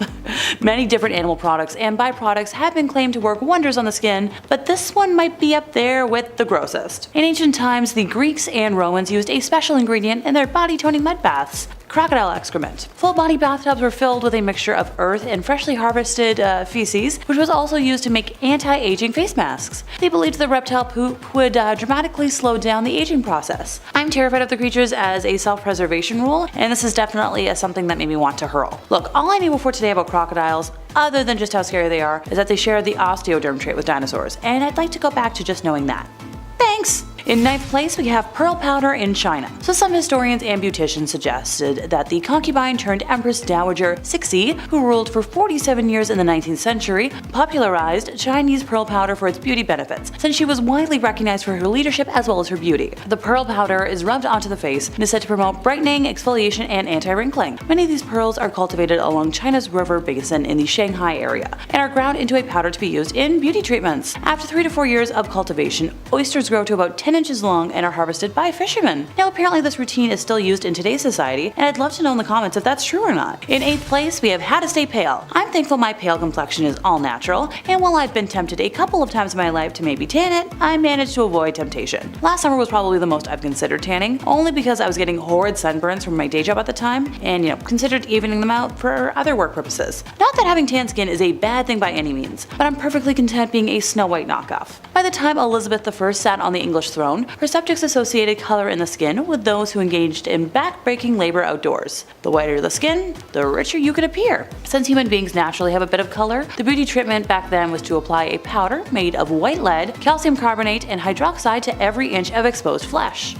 Many different animal products and byproducts have been claimed to work wonders on the skin, but this one might be up there with the grossest. In ancient times, the Greeks and Romans used a special ingredient in their body toning mud baths: crocodile excrement. Full body bathtubs were filled with a mixture of earth and freshly harvested feces, which was also used to make anti-aging face masks. They believed the reptile poop would dramatically slow down the aging process. I'm terrified of the creatures as a self-preservation rule, and this is definitely something that made me want to hurl. Look, all I knew before today about crocodiles, other than just how scary they are, is that they share the osteoderm trait with dinosaurs, and I'd like to go back to just knowing that. Thanks! In 9th place, we have pearl powder in China. So some historians and beauticians suggested that the concubine turned Empress Dowager Cixi, who ruled for 47 years in the 19th century, popularized Chinese pearl powder for its beauty benefits, since she was widely recognized for her leadership as well as her beauty. The pearl powder is rubbed onto the face and is said to promote brightening, exfoliation, and anti-wrinkling. Many of these pearls are cultivated along China's river basin in the Shanghai area, and are ground into a powder to be used in beauty treatments. After 3 to 4 years of cultivation, oysters grow to about 10 inches long and are harvested by fishermen. Now apparently this routine is still used in today's society, and I'd love to know in the comments if that's true or not. In 8th place, we have how to stay pale. I'm thankful my pale complexion is all natural, and while I've been tempted a couple of times in my life to maybe tan it, I managed to avoid temptation. Last summer was probably the most I've considered tanning, only because I was getting horrid sunburns from my day job at the time, and considered evening them out for other work purposes. Not that having tan skin is a bad thing by any means, but I'm perfectly content being a Snow White knockoff. By the time Elizabeth I sat on the English throne, her subjects associated color in the skin with those who engaged in back-breaking labor outdoors. The whiter the skin, the richer you could appear. Since human beings naturally have a bit of color, the beauty treatment back then was to apply a powder made of white lead, calcium carbonate, and hydroxide to every inch of exposed flesh.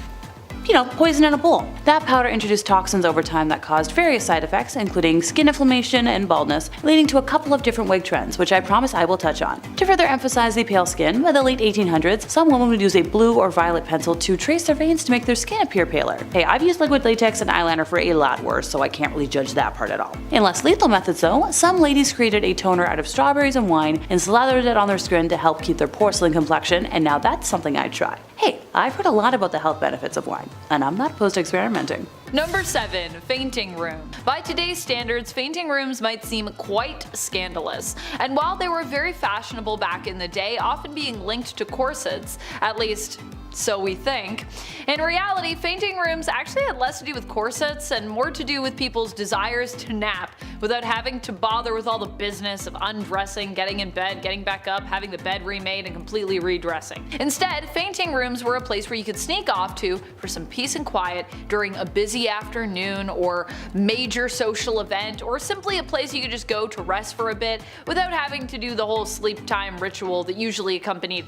Poison in a bowl. That powder introduced toxins over time that caused various side effects, including skin inflammation and baldness, leading to a couple of different wig trends, which I promise I will touch on. To further emphasize the pale skin, by the late 1800s, some women would use a blue or violet pencil to trace their veins to make their skin appear paler. Hey, I've used liquid latex and eyeliner for a lot worse, so I can't really judge that part at all. In less lethal methods though, some ladies created a toner out of strawberries and wine and slathered it on their skin to help keep their porcelain complexion, and now that's something I'd try. Hey, I've heard a lot about the health benefits of wine, and I'm not opposed to experimenting. Number 7. Fainting room. By today's standards, fainting rooms might seem quite scandalous, and while they were very fashionable back in the day, often being linked to corsets, at least so we think. In reality, fainting rooms actually had less to do with corsets and more to do with people's desires to nap without having to bother with all the business of undressing, getting in bed, getting back up, having the bed remade, and completely redressing. Instead, fainting rooms were a place where you could sneak off to for some peace and quiet during a busy afternoon or major social event, or simply a place you could just go to rest for a bit without having to do the whole sleep time ritual that usually accompanied,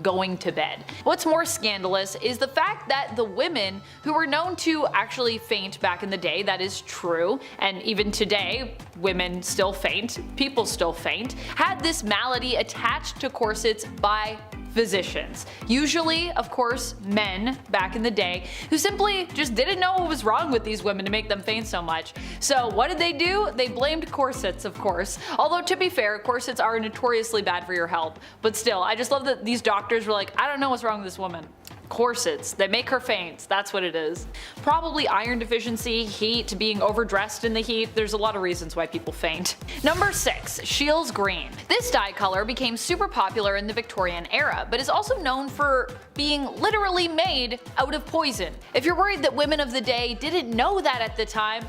going to bed. What's more scandalous is the fact that the women who were known to actually faint back in the day, that is true, and even today women still faint, people still faint, had this malady attached to corsets by physicians. Usually, of course, men back in the day who simply just didn't know what was wrong with these women to make them faint so much. So what did they do? They blamed corsets, of course. Although to be fair, corsets are notoriously bad for your health. But still, I just love that these doctors were like, I don't know what's wrong with this woman. Corsets, they make her faint, that's what it is. Probably iron deficiency, heat, being overdressed in the heat, there's a lot of reasons why people faint. Number 6. Scheele's green. This dye color became super popular in the Victorian era, but is also known for being literally made out of poison. If you're worried that women of the day didn't know that at the time,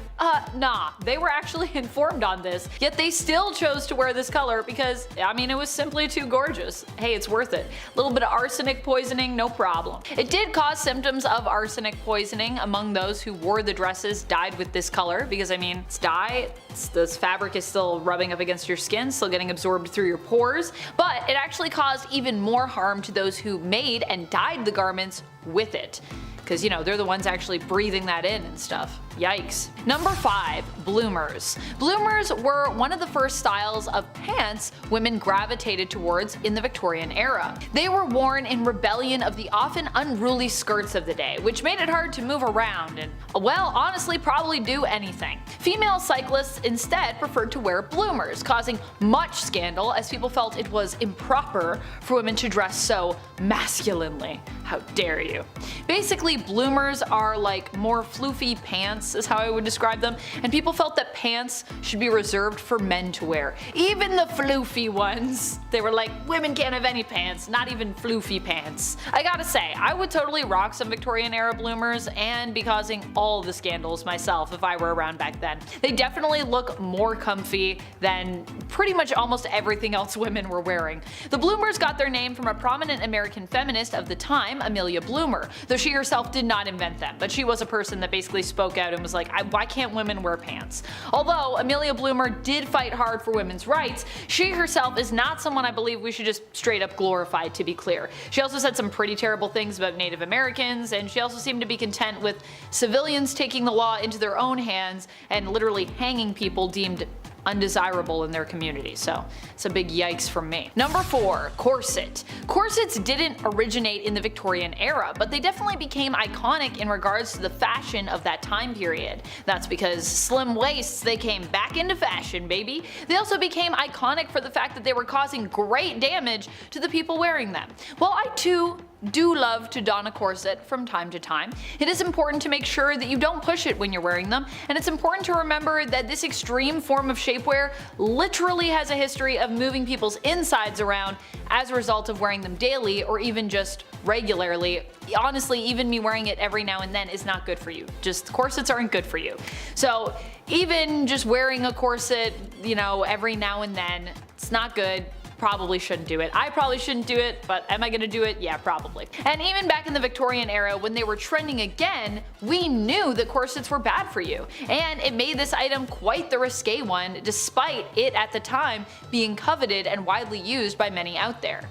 nah, they were actually informed on this, yet they still chose to wear this color because, I mean, it was simply too gorgeous. Hey, it's worth it. A little bit of arsenic poisoning, no problem. It did cause symptoms of arsenic poisoning among those who wore the dresses dyed with this color because, I mean, it's dye, this fabric is still rubbing up against your skin, still getting absorbed through your pores, but it actually caused even more harm to those who made and dyed the garments with it. Because, you know, they're the ones actually breathing that in and stuff. Yikes. Number 5. Bloomers. Bloomers were one of the first styles of pants women gravitated towards in the Victorian era. They were worn in rebellion of the often unruly skirts of the day, which made it hard to move around and, well, honestly probably do anything. Female cyclists instead preferred to wear bloomers, causing much scandal as people felt it was improper for women to dress so masculinely. How dare you. Basically, bloomers are like more floofy pants is how I would describe them, and people felt that pants should be reserved for men to wear. Even the floofy ones. They were like, women can't have any pants, not even floofy pants. I gotta say, I would totally rock some Victorian era bloomers and be causing all the scandals myself if I were around back then. They definitely look more comfy than pretty much almost everything else women were wearing. The bloomers got their name from a prominent American feminist of the time, Amelia Bloomer, though she herself did not invent them, but she was a person that basically spoke out and was like, why can't women wear pants? Although Amelia Bloomer did fight hard for women's rights, she herself is not someone I believe we should just straight up glorify, to be clear. She also said some pretty terrible things about Native Americans, and she also seemed to be content with civilians taking the law into their own hands and literally hanging people deemed undesirable in their community, so it's a big yikes from me. Number 4. Corset. Corsets didn't originate in the Victorian era, but they definitely became iconic in regards to the fashion of that time period. That's because slim waists, they came back into fashion, baby. They also became iconic for the fact that they were causing great damage to the people wearing them. While I too do love to don a corset from time to time, it is important to make sure that you don't push it when you're wearing them, and it's important to remember that this extreme form of shapewear literally has a history of moving people's insides around as a result of wearing them daily or even just regularly. Honestly, even me wearing it every now and then is not good for you. Just corsets aren't good for you. So even just wearing a corset, you know, every now and then, it's not good. Probably shouldn't do it. I probably shouldn't do it, but am I gonna do it? Yeah, probably. And even back in the Victorian era, when they were trending again, we knew that corsets were bad for you. And it made this item quite the risque one, despite it at the time being coveted and widely used by many out there.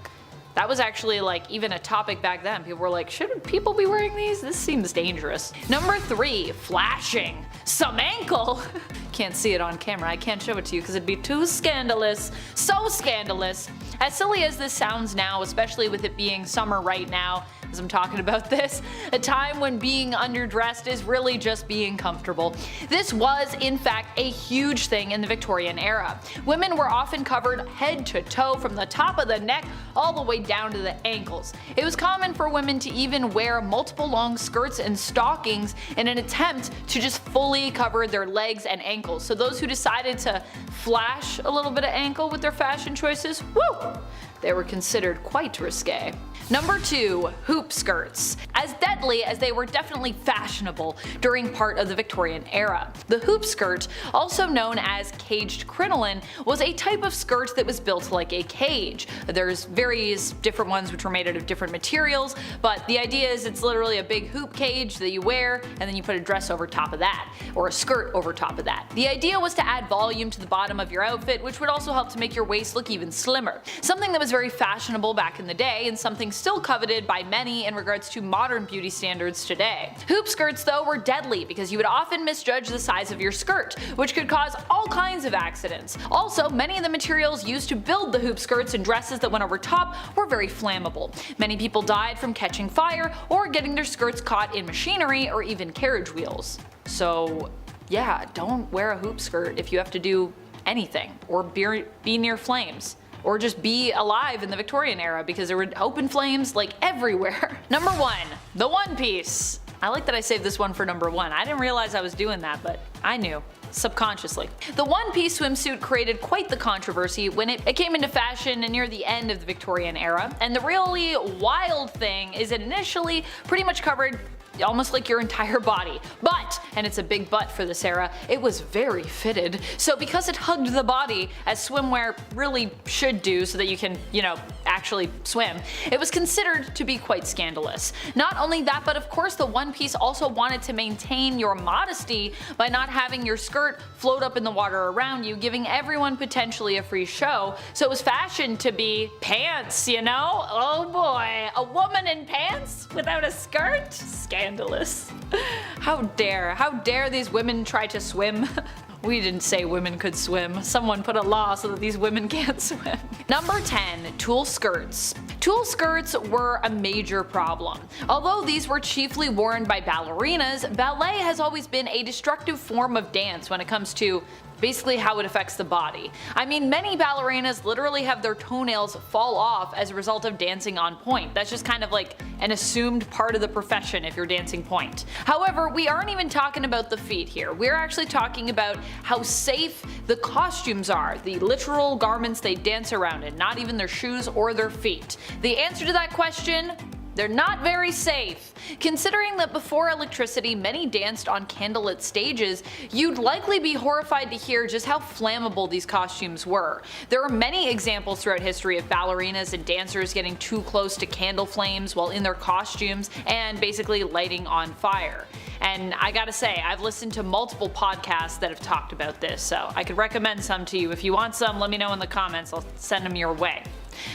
That was actually like even a topic back then. People were like, should people be wearing these? This seems dangerous. Number 3, flashing. Some ankle. Can't see it on camera, I can't show it to you because it'd be too scandalous. So scandalous. As silly as this sounds now, especially with it being summer right now, as I'm talking about this, a time when being underdressed is really just being comfortable. This was, in fact, a huge thing in the Victorian era. Women were often covered head to toe from the top of the neck all the way down to the ankles. It was common for women to even wear multiple long skirts and stockings in an attempt to just fully cover their legs and ankles. So those who decided to flash a little bit of ankle with their fashion choices, woo! They were considered quite risque. Number 2, hoop skirts. As deadly as they were definitely fashionable during part of the Victorian era. The hoop skirt, also known as caged crinoline, was a type of skirt that was built like a cage. There's various different ones which were made out of different materials, but the idea is it's literally a big hoop cage that you wear and then you put a dress over top of that, or a skirt over top of that. The idea was to add volume to the bottom of your outfit, which would also help to make your waist look even slimmer. Something that was very fashionable back in the day and something still coveted by many many in regards to modern beauty standards today. Hoop skirts though were deadly because you would often misjudge the size of your skirt, which could cause all kinds of accidents. Also, many of the materials used to build the hoop skirts and dresses that went over top were very flammable. Many people died from catching fire or getting their skirts caught in machinery or even carriage wheels. So yeah, don't wear a hoop skirt if you have to do anything or be near flames. Or just be alive in the Victorian era because there were open flames like everywhere. Number 1. The One Piece. I like that I saved this one for number 1. I didn't realize I was doing that, but I knew. Subconsciously. The One Piece swimsuit created quite the controversy when it came into fashion near the end of the Victorian era, and the really wild thing is it initially pretty much covered almost like your entire body. But, and it's a big but for this era, it was very fitted. So because it hugged the body, as swimwear really should do so that you can, actually swim, it was considered to be quite scandalous. Not only that, but of course the One Piece also wanted to maintain your modesty by not having your skirt float up in the water around you, giving everyone potentially a free show. So it was fashioned to be pants, Oh boy, a woman in pants without a skirt? Scandalous. How dare these women try to swim? We didn't say women could swim. Someone put a law so that these women can't swim. Number 10. Tulle skirts. Tulle skirts were a major problem. Although these were chiefly worn by ballerinas, ballet has always been a destructive form of dance when it comes to basically how it affects the body. I mean, many ballerinas literally have their toenails fall off as a result of dancing on point. That's just kind of like an assumed part of the profession if you're dancing point. However, we aren't even talking about the feet here. We're actually talking about how safe the costumes are, the literal garments they dance around in, not even their shoes or their feet. The answer to that question? They're not very safe. Considering that before electricity many danced on candlelit stages, you'd likely be horrified to hear just how flammable these costumes were. There are many examples throughout history of ballerinas and dancers getting too close to candle flames while in their costumes and basically lighting on fire. And I gotta say, I've listened to multiple podcasts that have talked about this, so I could recommend some to you. If you want some, let me know in the comments, I'll send them your way.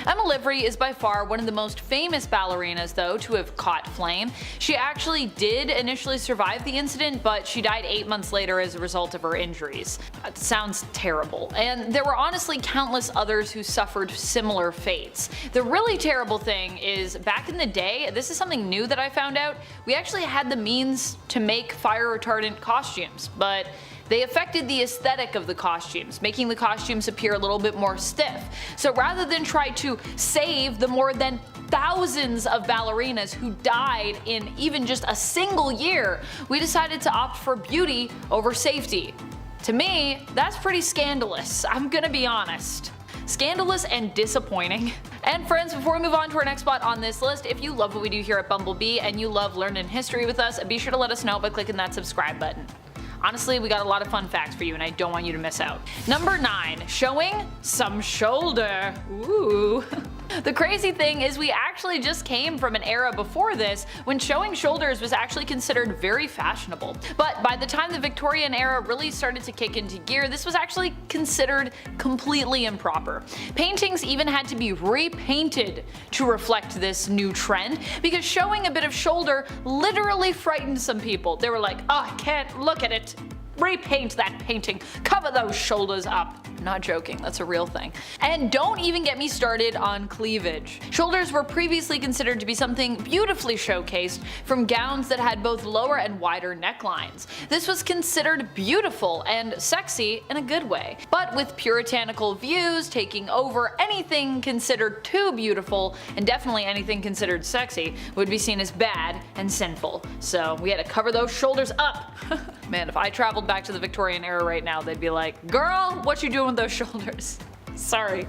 Emma Livery is by far one of the most famous ballerinas though to have caught flame. She actually did initially survive the incident, but she died 8 months later as a result of her injuries. That sounds terrible. And there were honestly countless others who suffered similar fates. The really terrible thing is, back in the day, this is something new that I found out, we actually had the means to make fire retardant costumes, but they affected the aesthetic of the costumes, making the costumes appear a little bit more stiff. So rather than try to save the more than thousands of ballerinas who died in even just a single year, we decided to opt for beauty over safety. To me, that's pretty scandalous, I'm gonna be honest. Scandalous and disappointing. And friends, before we move on to our next spot on this list, if you love what we do here at Bumblebee and you love learning history with us, be sure to let us know by clicking that subscribe button. Honestly, we got a lot of fun facts for you and I don't want you to miss out. Number 9. Showing some shoulder. Ooh. The crazy thing is we actually just came from an era before this when showing shoulders was actually considered very fashionable. But by the time the Victorian era really started to kick into gear, this was actually considered completely improper. Paintings even had to be repainted to reflect this new trend because showing a bit of shoulder literally frightened some people. They were like, oh, I can't look at it. Repaint that painting. Cover those shoulders up. I'm not joking, that's a real thing. And don't even get me started on cleavage. Shoulders were previously considered to be something beautifully showcased from gowns that had both lower and wider necklines. This was considered beautiful and sexy in a good way. But with puritanical views taking over, anything considered too beautiful, and definitely anything considered sexy, would be seen as bad and sinful. So we had to cover those shoulders up. Man, if I traveled back to the Victorian era right now, they'd be like, girl, what you doing with those shoulders? Sorry.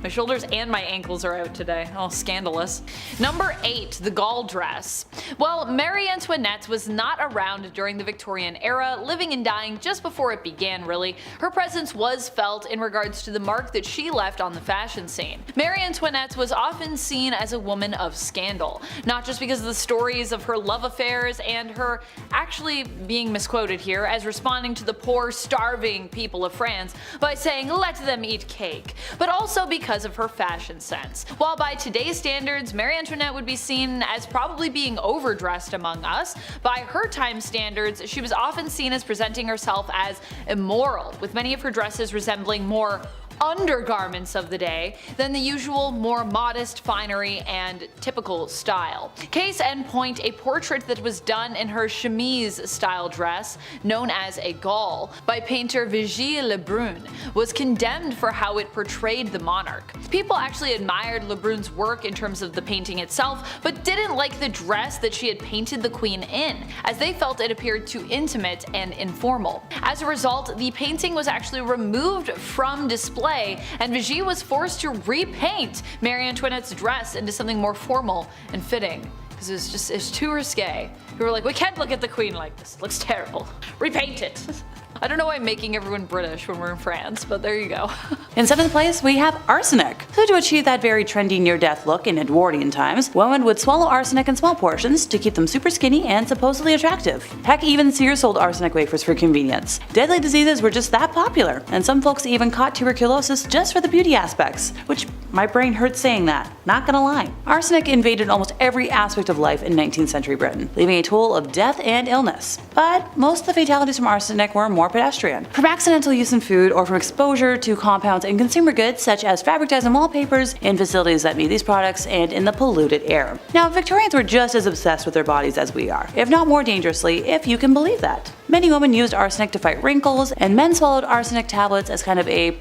My shoulders and my ankles are out today. Oh, scandalous. Number 8. The gall dress. Well, Marie Antoinette was not around during the Victorian era, living and dying just before it began really. Her presence was felt in regards to the mark that she left on the fashion scene. Marie Antoinette was often seen as a woman of scandal, not just because of the stories of her love affairs and her actually being misquoted here as responding to the poor, starving people of France by saying, let them eat cake. unique, but also because of her fashion sense. While by today's standards, Marie Antoinette would be seen as probably being overdressed among us, by her time standards, she was often seen as presenting herself as immoral, with many of her dresses resembling more undergarments of the day than the usual more modest finery and typical style. Case in point, a portrait that was done in her chemise style dress, known as a gaulle, by painter Vigée Lebrun, was condemned for how it portrayed the monarch. People actually admired Lebrun's work in terms of the painting itself, but didn't like the dress that she had painted the queen in, as they felt it appeared too intimate and informal. As a result, the painting was actually removed from display, and Vigée was forced to repaint Marie Antoinette's dress into something more formal and fitting, because it's too risque. We were like, we can't look at the queen like this, it looks terrible, repaint it. I don't know why I'm making everyone British when we're in France, but there you go. In 7th place, we have arsenic. So to achieve that very trendy near-death look in Edwardian times, women would swallow arsenic in small portions to keep them super skinny and supposedly attractive. Heck, even Sears sold arsenic wafers for convenience. Deadly diseases were just that popular, and some folks even caught tuberculosis just for the beauty aspects, which my brain hurts saying that, not gonna lie. Arsenic invaded almost every aspect of life in 19th century Britain, leaving a toll of death and illness. But most of the fatalities from arsenic were more pedestrian, from accidental use in food or from exposure to compounds in consumer goods such as fabric dyes and wallpapers, in facilities that made these products, and in the polluted air. Now, Victorians were just as obsessed with their bodies as we are, if not more dangerously, if you can believe that. Many women used arsenic to fight wrinkles, and men swallowed arsenic tablets as kind of a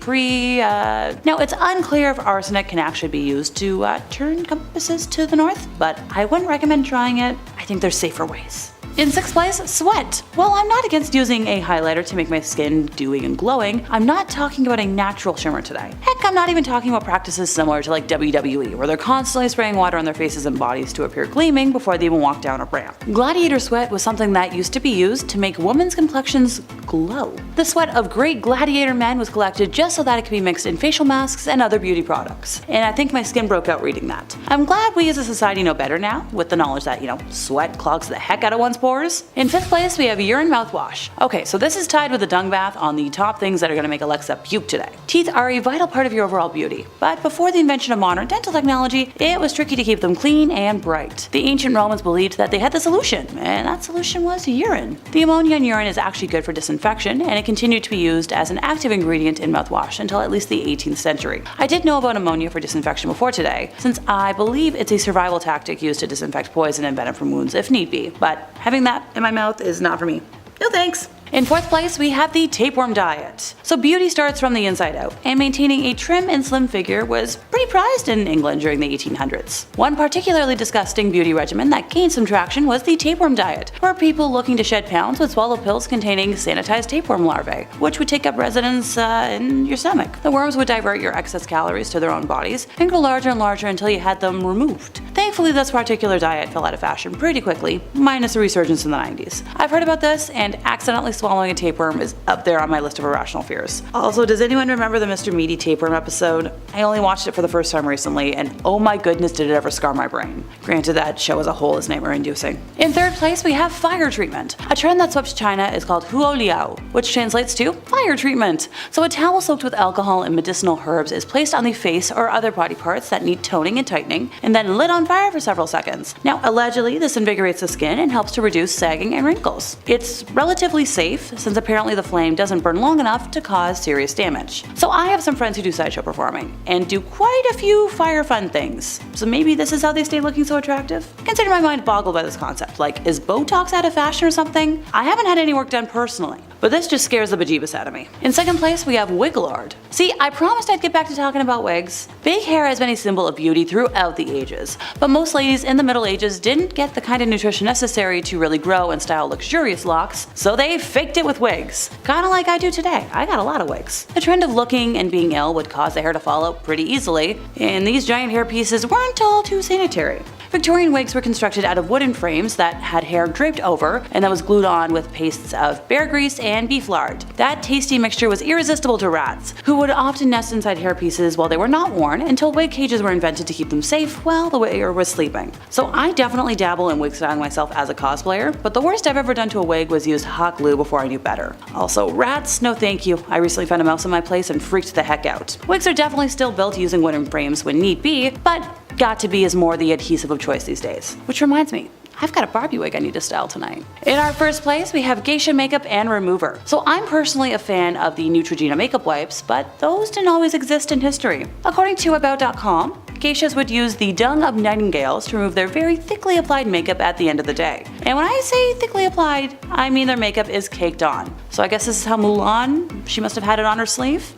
Now, it's unclear if arsenic can actually be used to turn compasses to the north, but I wouldn't recommend trying it. I think there's safer ways. In 6th place, sweat. Well, I'm not against using a highlighter to make my skin dewy and glowing. I'm not talking about a natural shimmer today. Heck, I'm not even talking about practices similar to like WWE, where they're constantly spraying water on their faces and bodies to appear gleaming before they even walk down a ramp. Gladiator sweat was something that used to be used to make women's complexions glow. The sweat of great gladiator men was collected just so that it could be mixed in facial masks and other beauty products. And I think my skin broke out reading that. I'm glad we as a society know better now, with the knowledge that, sweat clogs the heck out of one's pores. In 5th place, we have urine mouthwash. Okay, so this is tied with a dung bath on the top things that are going to make Alexa puke today. Teeth are a vital part of your overall beauty, but before the invention of modern dental technology, it was tricky to keep them clean and bright. The ancient Romans believed that they had the solution, and that solution was urine. The ammonia in urine is actually good for disinfection, and it continued to be used as an active ingredient in mouthwash until at least the 18th century. I did know about ammonia for disinfection before today, since I believe it's a survival tactic used to disinfect poison and venom from wounds if need be, but having that in my mouth is not for me. No thanks. In 4th place, we have the tapeworm diet. So beauty starts from the inside out, and maintaining a trim and slim figure was pretty prized in England during the 1800s. One particularly disgusting beauty regimen that gained some traction was the tapeworm diet, where people looking to shed pounds would swallow pills containing sanitized tapeworm larvae, which would take up residence in your stomach. The worms would divert your excess calories to their own bodies and grow larger and larger until you had them removed. Thankfully, this particular diet fell out of fashion pretty quickly, minus a resurgence in the 90s. I've heard about this, and accidentally swallowing a tapeworm is up there on my list of irrational fears. Also, does anyone remember the Mr. Meaty tapeworm episode? I only watched it for the first time recently, and oh my goodness did it ever scar my brain. Granted, that show as a whole is nightmare-inducing. In 3rd place, we have fire treatment. A trend that swept China is called huo liao, which translates to fire treatment. So a towel soaked with alcohol and medicinal herbs is placed on the face or other body parts that need toning and tightening, and then lit on fire for several seconds. Now, allegedly, this invigorates the skin and helps to reduce sagging and wrinkles. It's relatively safe, since apparently the flame doesn't burn long enough to cause serious damage. So I have some friends who do sideshow performing, and do quite a few fire fun things. So maybe this is how they stay looking so attractive? Consider my mind boggled by this concept. Like, is Botox out of fashion or something? I haven't had any work done personally, but this just scares the bejeebus out of me. In 2nd place, we have wig lord. See, I promised I'd get back to talking about wigs. Big hair has been a symbol of beauty throughout the ages, but most ladies in the Middle Ages didn't get the kind of nutrition necessary to really grow and style luxurious locks, so they faked it with wigs. Kinda like I do today. I got a lot of wigs. The trend of looking and being ill would cause the hair to fall out pretty easily, and these giant hair pieces weren't all too sanitary. Victorian wigs were constructed out of wooden frames that had hair draped over and that was glued on with pastes of bear grease and beef lard. That tasty mixture was irresistible to rats, who would often nest inside hair pieces while they were not worn until wig cages were invented to keep them safe while the wearer was sleeping. So I definitely dabble in wig styling myself as a cosplayer, but the worst I've ever done to a wig was use hot glue before I knew better. Also, rats, no thank you. I recently found a mouse in my place and freaked the heck out. Wigs are definitely still built using wooden frames when need be, but got to be is more the adhesive of choice these days. Which reminds me, I've got a Barbie wig I need to style tonight. In our first place, we have geisha makeup and remover. So I'm personally a fan of the Neutrogena makeup wipes, but those didn't always exist in history. According to About.com, geishas would use the dung of nightingales to remove their very thickly applied makeup at the end of the day. And when I say thickly applied, I mean their makeup is caked on. So I guess this is how Mulan, she must have had it on her sleeve?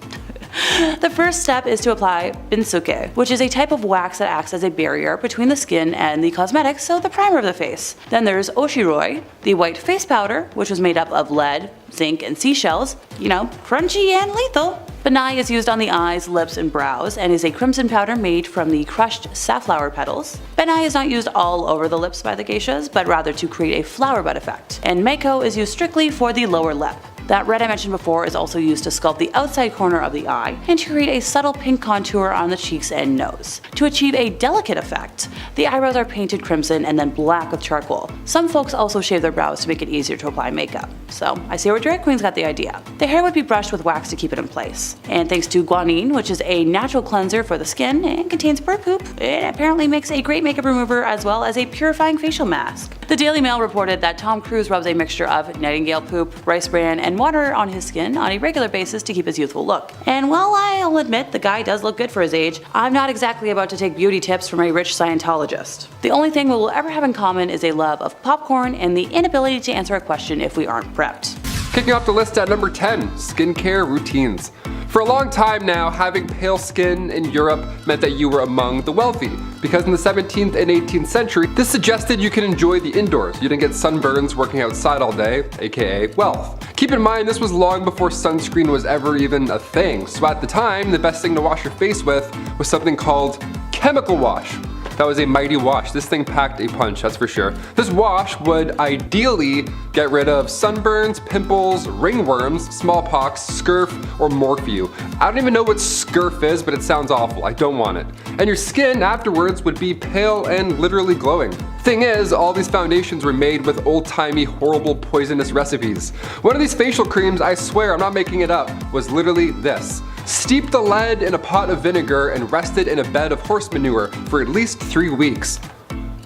The first step is to apply binsuke, which is a type of wax that acts as a barrier between the skin and the cosmetics, so the primer of the face. Then there's oshiroi, the white face powder, which was made up of lead, zinc, and seashells. You know, crunchy and lethal. Benai is used on the eyes, lips, and brows, and is a crimson powder made from the crushed safflower petals. Benai is not used all over the lips by the geishas, but rather to create a flower bud effect. And Meiko is used strictly for the lower lip. That red I mentioned before is also used to sculpt the outside corner of the eye and to create a subtle pink contour on the cheeks and nose. To achieve a delicate effect, the eyebrows are painted crimson and then black with charcoal. Some folks also shave their brows to make it easier to apply makeup. So I see where drag queens got the idea. The hair would be brushed with wax to keep it in place. And thanks to guanine, which is a natural cleanser for the skin and contains bird poop, it apparently makes a great makeup remover as well as a purifying facial mask. The Daily Mail reported that Tom Cruise rubs a mixture of nightingale poop, rice bran, and water on his skin on a regular basis to keep his youthful look. And while I'll admit the guy does look good for his age, I'm not exactly about to take beauty tips from a rich Scientologist. The only thing we will ever have in common is a love of popcorn and the inability to answer a question if we aren't prepped. Kicking off the list at number 10, skincare routines. For a long time now, having pale skin in Europe meant that you were among the wealthy, because in the 17th and 18th century, this suggested you can enjoy the indoors. You didn't get sunburns working outside all day, aka wealth. Keep in mind, this was long before sunscreen was ever even a thing, so at the time, the best thing to wash your face with was something called chemical wash. That was a mighty wash. This thing packed a punch, that's for sure. This wash would ideally get rid of sunburns, pimples, ringworms, smallpox, scurf, or morphew. I don't even know what scurf is, but it sounds awful. I don't want it. And your skin afterwards would be pale and literally glowing. Thing is, all these foundations were made with old-timey, horrible, poisonous recipes. One of these facial creams, I swear, I'm not making it up, was literally this. Steep the lead in a pot of vinegar and rest it in a bed of horse manure for at least 3 weeks.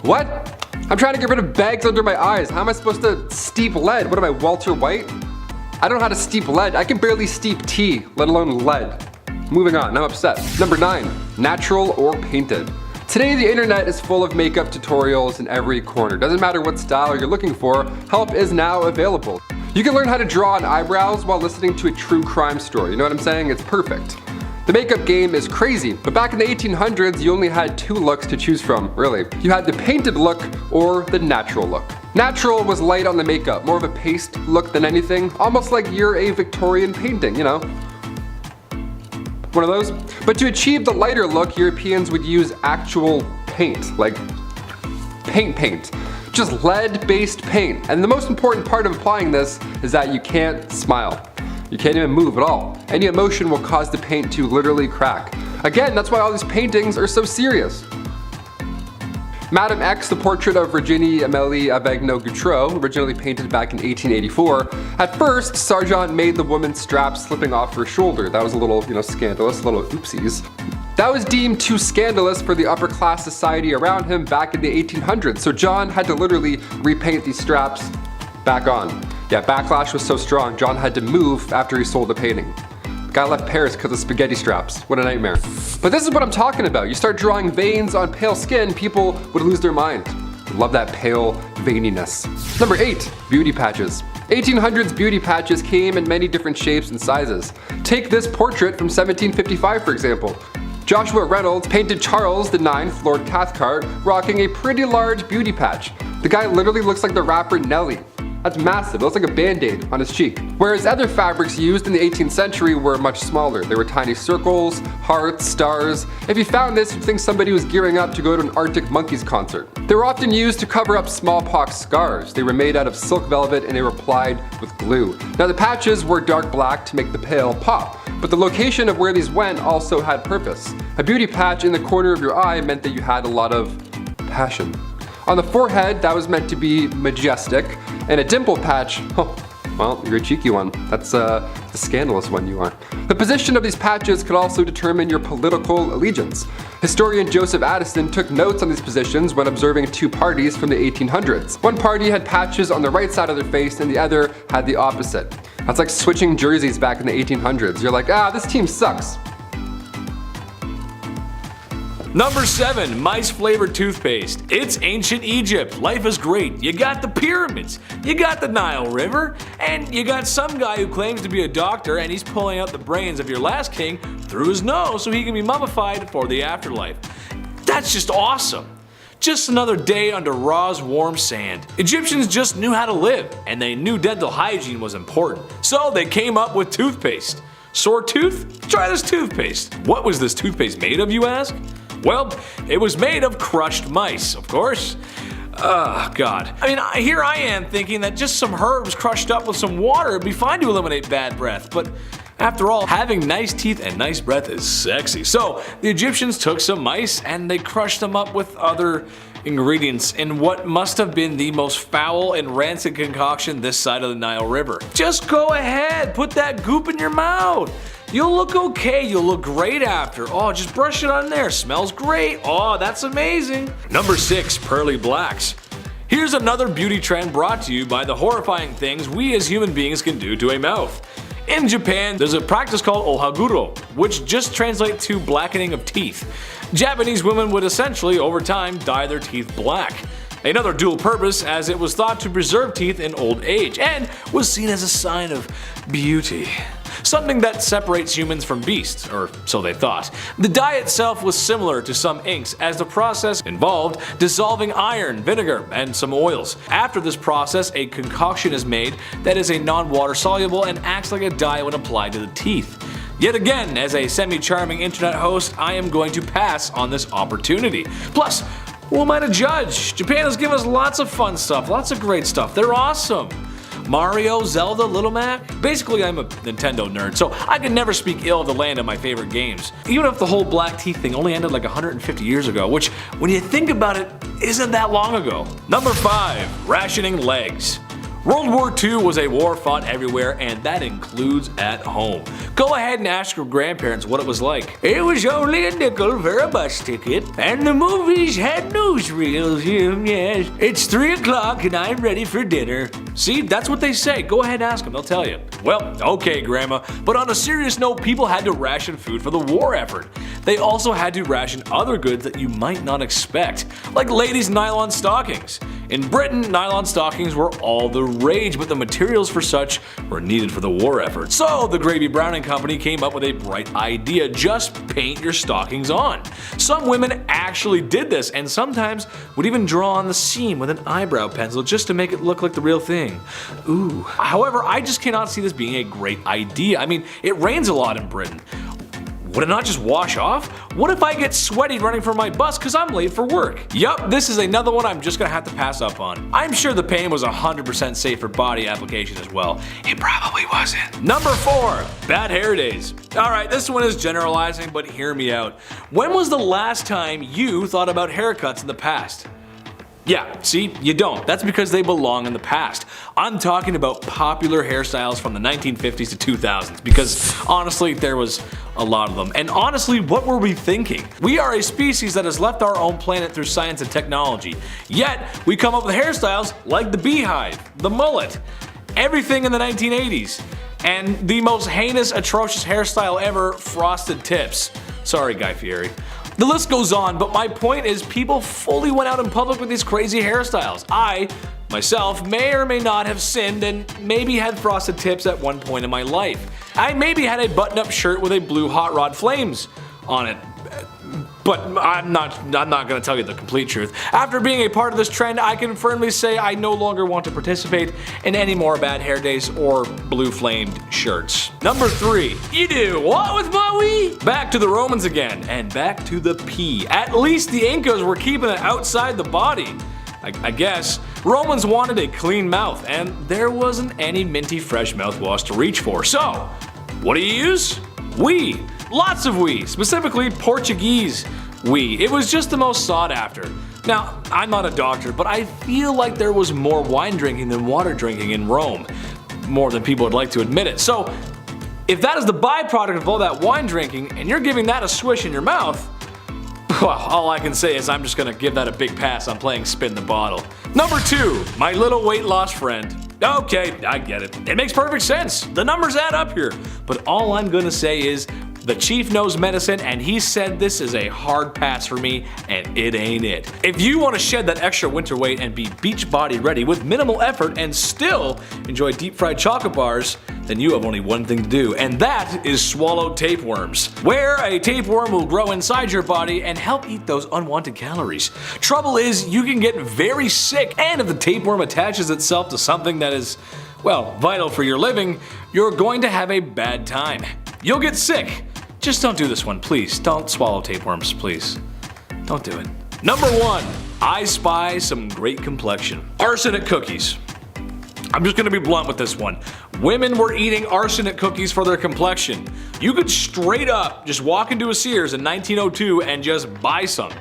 What? I'm trying to get rid of bags under my eyes. How am I supposed to steep lead? What am I, Walter White? I don't know how to steep lead. I can barely steep tea, let alone lead. Moving on, I'm upset. Number 9, natural or painted. Today the internet is full of makeup tutorials in every corner. Doesn't matter what style you're looking for, help is now available. You can learn how to draw on eyebrows while listening to a true crime story. You know what I'm saying? It's perfect. The makeup game is crazy, but back in the 1800s, you only had 2 looks to choose from, really. You had the painted look or the natural look. Natural was light on the makeup, more of a paste look than anything, almost like you're a Victorian painting, you know? One of those. But to achieve the lighter look, Europeans would use actual paint, like paint. Just lead-based paint. And the most important part of applying this is that you can't smile. You can't even move at all. Any emotion will cause the paint to literally crack. Again, that's why all these paintings are so serious. Madame X, the portrait of Virginie Amélie Avegno-Gautreau, originally painted back in 1884. At first, Sargent made the woman's strap slipping off her shoulder. That was a little, scandalous, little oopsies. That was deemed too scandalous for the upper class society around him back in the 1800s, so John had to literally repaint these straps back on. Yeah, backlash was so strong, John had to move after he sold the painting. The guy left Paris because of spaghetti straps. What a nightmare. But this is what I'm talking about. You start drawing veins on pale skin, people would lose their mind. Love that pale veininess. Number 8, beauty patches. 1800s beauty patches came in many different shapes and sizes. Take this portrait from 1755, for example. Joshua Reynolds painted Charles IX, Lord Cathcart, rocking a pretty large beauty patch. The guy literally looks like the rapper Nelly. That's massive. It looks like a band-aid on his cheek. Whereas other fabrics used in the 18th century were much smaller. They were tiny circles, hearts, stars. If you found this, you'd think somebody was gearing up to go to an Arctic Monkeys concert. They were often used to cover up smallpox scars. They were made out of silk velvet and they were applied with glue. Now the patches were dark black to make the pale pop, but the location of where these went also had purpose. A beauty patch in the corner of your eye meant that you had a lot of passion. On the forehead, that was meant to be majestic, and a dimple patch, oh, well, you're a cheeky one. That's the scandalous one you are. The position of these patches could also determine your political allegiance. Historian Joseph Addison took notes on these positions when observing two parties from the 1800s. One party had patches on the right side of their face and the other had the opposite. That's like switching jerseys back in the 1800s. You're like, this team sucks. Number 7, mice-flavored toothpaste. It's ancient Egypt. Life is great. You got the pyramids, you got the Nile River, and you got some guy who claims to be a doctor and he's pulling out the brains of your last king through his nose so he can be mummified for the afterlife. That's just awesome. Just another day under Ra's warm sand. Egyptians just knew how to live, and they knew dental hygiene was important. So they came up with toothpaste. Sore tooth? Try this toothpaste. What was this toothpaste made of, you ask? Well, it was made of crushed mice, of course. God. I mean, here I am thinking that just some herbs crushed up with some water would be fine to eliminate bad breath, but after all, having nice teeth and nice breath is sexy. So, the Egyptians took some mice and they crushed them up with other ingredients in what must have been the most foul and rancid concoction this side of the Nile River. Just go ahead, put that goop in your mouth. You'll look okay, you'll look great after. Oh, just brush it on there, smells great. Oh, that's amazing. Number 6, pearly blacks. Here's another beauty trend brought to you by the horrifying things we as human beings can do to a mouth. In Japan, there's a practice called ohaguro, which just translates to blackening of teeth. Japanese women would essentially, over time, dye their teeth black. Another dual purpose, as it was thought to preserve teeth in old age and was seen as a sign of beauty. Something that separates humans from beasts, or so they thought. The dye itself was similar to some inks, as the process involved dissolving iron, vinegar, and some oils. After this process, a concoction is made that is a non-water soluble and acts like a dye when applied to the teeth. Yet again, as a semi-charming internet host, I am going to pass on this opportunity. Plus, who am I to judge? Japan has given us lots of fun stuff, lots of great stuff. They're awesome. Mario, Zelda, Little Mac? Basically, I'm a Nintendo nerd, so I can never speak ill of the land of my favorite games. Even if the whole black teeth thing only ended like 150 years ago, which, when you think about it, isn't that long ago. Number 5, rationing legs. World War II was a war fought everywhere, and that includes at home. Go ahead and ask your grandparents what it was like. It was only a nickel for a bus ticket, and the movies had newsreels. Yes, it's 3 o'clock and I'm ready for dinner. See, that's what they say. Go ahead and ask them, they'll tell you. Well, okay, Grandma, but on a serious note, people had to ration food for the war effort. They also had to ration other goods that you might not expect, like ladies' nylon stockings. In Britain, nylon stockings were all the rage, but the materials for such were needed for the war effort. So the Gravy Browning Company came up with a bright idea: just paint your stockings on. Some women actually did this, and sometimes would even draw on the seam with an eyebrow pencil just to make it look like the real thing. Ooh. However, I just cannot see this being a great idea. I mean, it rains a lot in Britain. Would it not just wash off? What if I get sweaty running for my bus because I'm late for work? Yup, this is another one I'm just gonna have to pass up on. I'm sure the pain was 100% safe for body application as well. It probably wasn't. Number 4, bad hair days. Alright, this one is generalizing, but hear me out. When was the last time you thought about haircuts in the past? Yeah, see, you don't. That's because they belong in the past. I'm talking about popular hairstyles from the 1950s to 2000s, because honestly, there was a lot of them. And honestly, what were we thinking? We are a species that has left our own planet through science and technology. Yet, we come up with hairstyles like the beehive, the mullet, everything in the 1980s. And the most heinous, atrocious hairstyle ever, frosted tips. Sorry, Guy Fieri. The list goes on, but my point is people fully went out in public with these crazy hairstyles. I, myself, may or may not have sinned and maybe had frosted tips at one point in my life. I maybe had a button-up shirt with a blue hot rod flames on it. But I'm not going to tell you the complete truth. After being a part of this trend, I can firmly say I no longer want to participate in any more bad hair days or blue flamed shirts. Number 3. You do what with my wee? Back to the Romans again, and back to the pee. At least the Incas were keeping it outside the body. I guess. Romans wanted a clean mouth, and there wasn't any minty fresh mouthwash to reach for. So, what do you use? Wee. Lots of wee, specifically Portuguese wee. It was just the most sought after. Now, I'm not a doctor, but I feel like there was more wine drinking than water drinking in Rome. More than people would like to admit it. So, if that is the byproduct of all that wine drinking, and you're giving that a swish in your mouth, well, all I can say is I'm just gonna give that a big pass on playing spin the bottle. Number 2, my little weight loss friend. Okay, I get it. It makes perfect sense. The numbers add up here. But all I'm gonna say is the chief knows medicine, and he said this is a hard pass for me, and it ain't it. If you want to shed that extra winter weight and be beach body ready with minimal effort and still enjoy deep fried chocolate bars, then you have only one thing to do, and that is swallow tapeworms, where a tapeworm will grow inside your body and help eat those unwanted calories. Trouble is, you can get very sick, and if the tapeworm attaches itself to something that is, well, vital for your living, you're going to have a bad time. You'll get sick. Just don't do this one, please. Don't swallow tapeworms, please. Don't do it. Number 1, I spy some great complexion. Arsenic cookies. I'm just gonna be blunt with this one. Women were eating arsenic cookies for their complexion. You could straight up just walk into a Sears in 1902 and just buy some.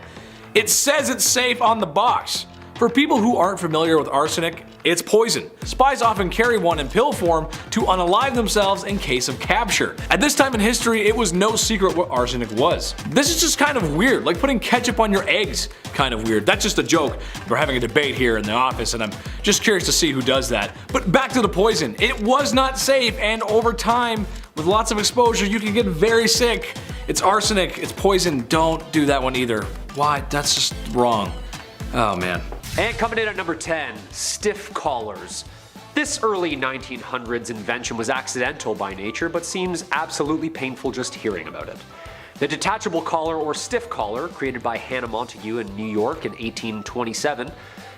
It says it's safe on the box. For people who aren't familiar with arsenic, it's poison. Spies often carry one in pill form to unalive themselves in case of capture. At this time in history, it was no secret what arsenic was. This is just kind of weird, like putting ketchup on your eggs. Kind of weird. That's just a joke. We're having a debate here in the office, and I'm just curious to see who does that. But back to the poison. It was not safe, and over time, with lots of exposure, you can get very sick. It's arsenic, it's poison. Don't do that one either. Why? That's just wrong. Oh man. And coming in at number 10, stiff collars. This early 1900s invention was accidental by nature, but seems absolutely painful just hearing about it. The detachable collar or stiff collar, created by Hannah Montague in New York in 1827,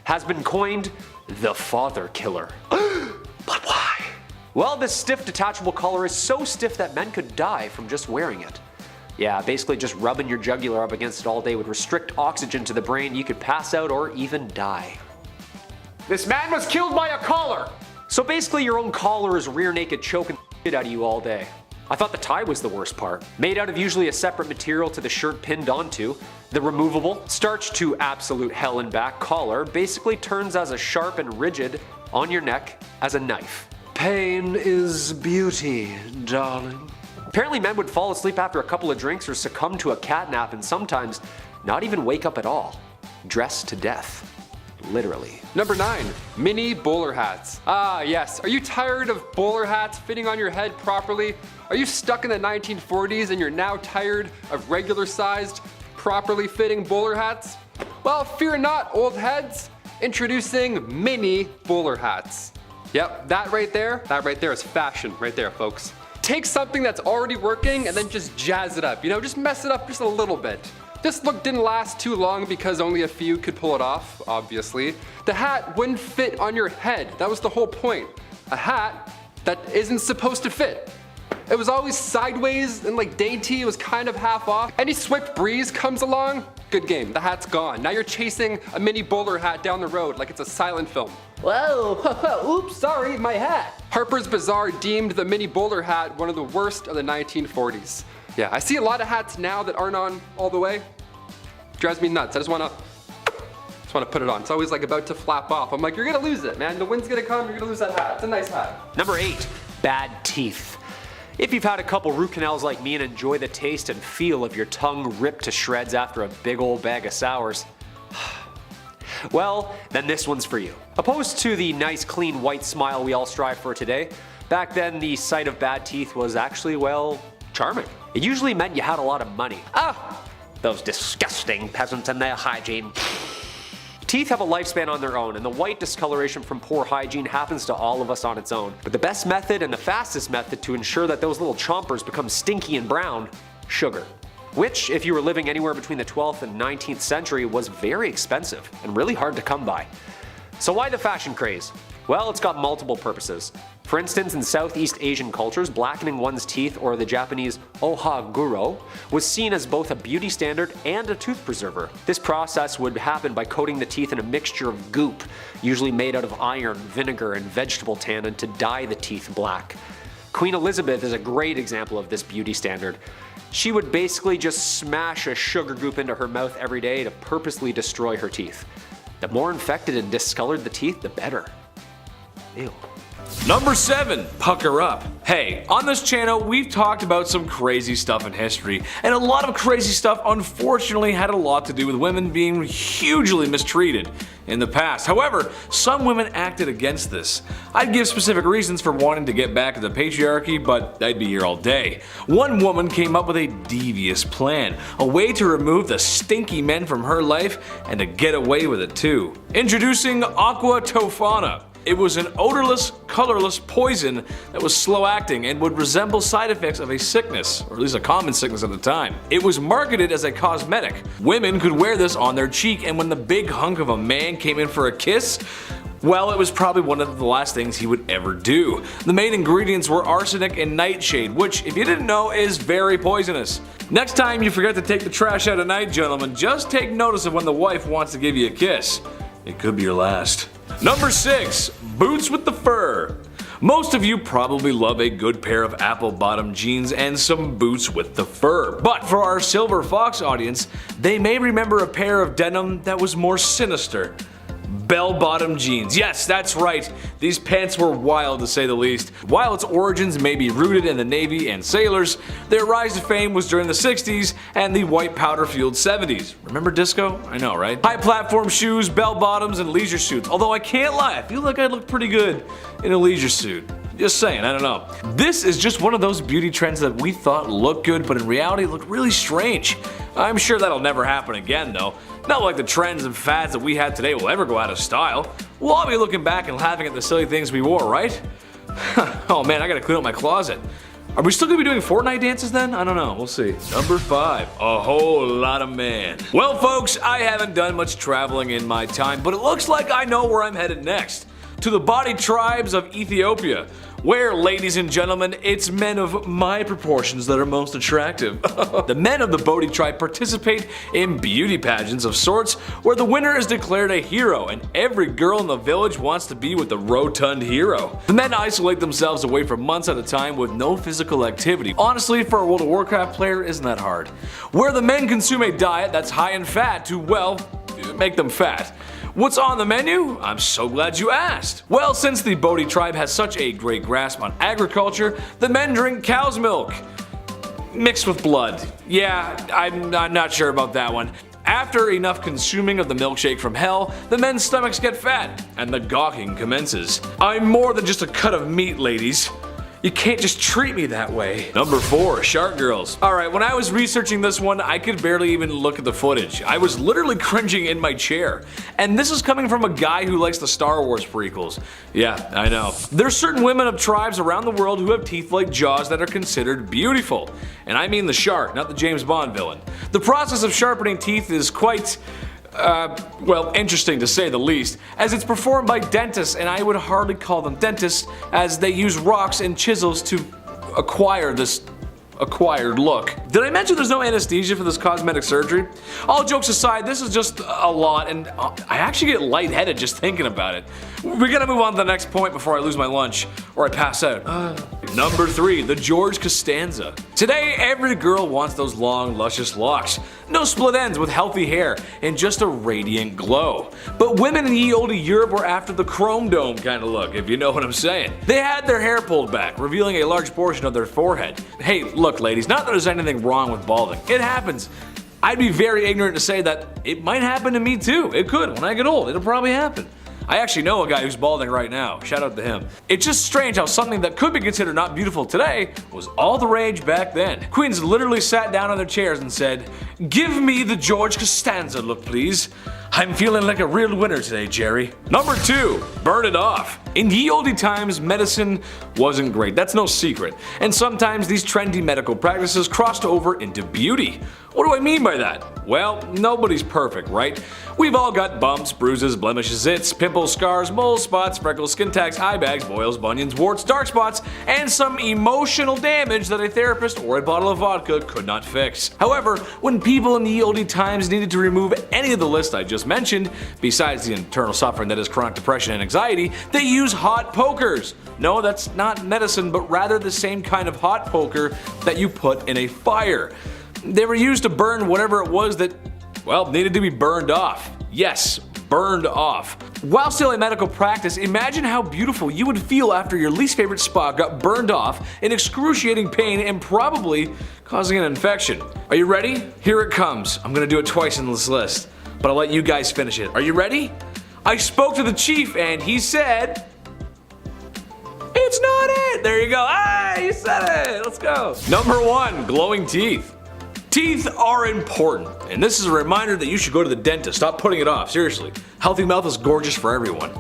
has been coined the father killer. But why? Well, this stiff detachable collar is so stiff that men could die from just wearing it. Yeah, basically just rubbing your jugular up against it all day would restrict oxygen to the brain. You could pass out or even die. This man was killed by a collar! So basically your own collar is rear naked choking shit out of you all day. I thought the tie was the worst part. Made out of usually a separate material to the shirt pinned onto, the removable, starched to absolute hell and back collar basically turns as a sharp and rigid on your neck as a knife. Pain is beauty, darling. Apparently men would fall asleep after a couple of drinks or succumb to a cat nap and sometimes not even wake up at all. Dressed to death. Literally. Number 9, mini bowler hats. Ah yes, are you tired of bowler hats fitting on your head properly? Are you stuck in the 1940s and you're now tired of regular sized, properly fitting bowler hats? Well, fear not, old heads. Introducing mini bowler hats. Yep, that right there is fashion right there, folks. Take something that's already working and then just jazz it up, just mess it up just a little bit. This look didn't last too long because only a few could pull it off, obviously. The hat wouldn't fit on your head, that was the whole point. A hat that isn't supposed to fit. It was always sideways and like dainty, it was kind of half off. Any swift breeze comes along, good game, the hat's gone. Now you're chasing a mini bowler hat down the road like it's a silent film. Whoa, oops, sorry, my hat. Harper's Bazaar deemed the mini bowler hat one of the worst of the 1940s. Yeah, I see a lot of hats now that aren't on all the way. Drives me nuts. I just wanna put it on. It's always like about to flap off. I'm like, you're gonna lose it, man. The wind's gonna come, you're gonna lose that hat. It's a nice hat. Number 8, bad teeth. If you've had a couple root canals like me and enjoy the taste and feel of your tongue ripped to shreds after a big old bag of sours, well, then this one's for you. Opposed to the nice clean white smile we all strive for today, back then the sight of bad teeth was actually, well, charming. It usually meant you had a lot of money. Those disgusting peasants and their hygiene. Teeth have a lifespan on their own, and the white discoloration from poor hygiene happens to all of us on its own. But the best method and the fastest method to ensure that those little chompers become stinky and brown, sugar. which, if you were living anywhere between the 12th and 19th century, was very expensive and really hard to come by. So why the fashion craze? Well, it's got multiple purposes. For instance, in Southeast Asian cultures, blackening one's teeth, or the Japanese ohaguro, was seen as both a beauty standard and a tooth preserver. This process would happen by coating the teeth in a mixture of goop, usually made out of iron, vinegar, and vegetable tannin to dye the teeth black. Queen Elizabeth is a great example of this beauty standard. She would basically just smash a sugar goop into her mouth every day to purposely destroy her teeth. The more infected and discolored the teeth, the better. Ew. Number 7, pucker up. Hey, on this channel we've talked about some crazy stuff in history, and a lot of crazy stuff unfortunately had a lot to do with women being hugely mistreated in the past. However, some women acted against this. I'd give specific reasons for wanting to get back to the patriarchy, but I'd be here all day. One woman came up with a devious plan, a way to remove the stinky men from her life and to get away with it too. Introducing Aqua Tofana. It was an odorless, colorless poison that was slow acting and would resemble side effects of a sickness, or at least a common sickness at the time. It was marketed as a cosmetic. Women could wear this on their cheek, and when the big hunk of a man came in for a kiss, well, it was probably one of the last things he would ever do. The main ingredients were arsenic and nightshade, which, if you didn't know, is very poisonous. Next time you forget to take the trash out at night, gentlemen, just take notice of when the wife wants to give you a kiss. It could be your last. Number 6, boots with the fur. Most of you probably love a good pair of apple-bottom jeans and some boots with the fur. But for our Silver Fox audience, they may remember a pair of denim that was more sinister. Bell-bottom jeans. Yes, that's right. These pants were wild to say the least. While its origins may be rooted in the Navy and sailors, their rise to fame was during the 60s and the white powder-fueled 70s. Remember disco? I know, right? High platform shoes, bell-bottoms, and leisure suits. Although I can't lie, I feel like I'd look pretty good in a leisure suit. Just saying, I don't know. This is just one of those beauty trends that we thought looked good, but in reality looked really strange. I'm sure that'll never happen again though. Not like the trends and fads that we have today will ever go out of style. We'll all be looking back and laughing at the silly things we wore, right? Oh man, I gotta clean up my closet. Are we still gonna be doing Fortnite dances then? I don't know, we'll see. Number 5, a whole lot of man. Well folks, I haven't done much traveling in my time, but it looks like I know where I'm headed next. To the body tribes of Ethiopia, where, ladies and gentlemen, it's men of my proportions that are most attractive. The men of the Bodhi tribe participate in beauty pageants of sorts where the winner is declared a hero and every girl in the village wants to be with the rotund hero. The men isolate themselves away for months at a time with no physical activity. Honestly, for a World of Warcraft player, isn't that hard? Where the men consume a diet that's high in fat to, well, make them fat. What's on the menu? I'm so glad you asked. Well, since the Bodhi tribe has such a great grasp on agriculture, the men drink cow's milk. Mixed with blood. Yeah, I'm not sure about that one. After enough consuming of the milkshake from hell, the men's stomachs get fat, and the gawking commences. I'm more than just a cut of meat, ladies. You can't just treat me that way. Number 4, Shark Girls. Alright, when I was researching this one, I could barely even look at the footage. I was literally cringing in my chair. And this is coming from a guy who likes the Star Wars prequels. Yeah, I know. There's certain women of tribes around the world who have teeth like jaws that are considered beautiful. And I mean the shark, not the James Bond villain. The process of sharpening teeth is quite... well, interesting to say the least, as it's performed by dentists, and I would hardly call them dentists, as they use rocks and chisels to acquire this acquired look. Did I mention there's no anesthesia for this cosmetic surgery? All jokes aside, this is just a lot, and I actually get lightheaded just thinking about it. We gotta move on to the next point before I lose my lunch, or I pass out. Number 3, the George Costanza. Today, every girl wants those long, luscious locks. No split ends with healthy hair, and just a radiant glow. But women in ye olde Europe were after the chrome dome kind of look, if you know what I'm saying. They had their hair pulled back, revealing a large portion of their forehead. Hey, look ladies, not that there's anything wrong with balding. It happens. I'd be very ignorant to say that it might happen to me too. It could. When I get old, it'll probably happen. I actually know a guy who's balding right now. Shout out to him. It's just strange how something that could be considered not beautiful today was all the rage back then. Queens literally sat down on their chairs and said, "Give me the George Costanza look, please. I'm feeling like a real winner today, Jerry." Number 2, burn it off. In ye olde times, medicine wasn't great, that's no secret, and sometimes these trendy medical practices crossed over into beauty. What do I mean by that? Well, nobody's perfect, right? We've all got bumps, bruises, blemishes, zits, pimples, scars, moles, spots, freckles, skin tags, eye bags, boils, bunions, warts, dark spots, and some emotional damage that a therapist or a bottle of vodka could not fix. However, when people in the ye olde times needed to remove any of the list I just mentioned, besides the internal suffering that is chronic depression and anxiety, they use hot pokers. No, that's not medicine, but rather the same kind of hot poker that you put in a fire. They were used to burn whatever it was that, well, needed to be burned off. Yes, burned off. While still a medical practice, imagine how beautiful you would feel after your least favorite spot got burned off in excruciating pain and probably causing an infection. Are you ready? Here it comes. I'm gonna do it twice in this list, but I'll let you guys finish it. Are you ready? I spoke to the chief and he said, it's not it! There you go. Ah, you said it! Let's go. Number 1, glowing teeth. Teeth are important, and this is a reminder that you should go to the dentist. Stop putting it off, seriously. Healthy mouth is gorgeous for everyone.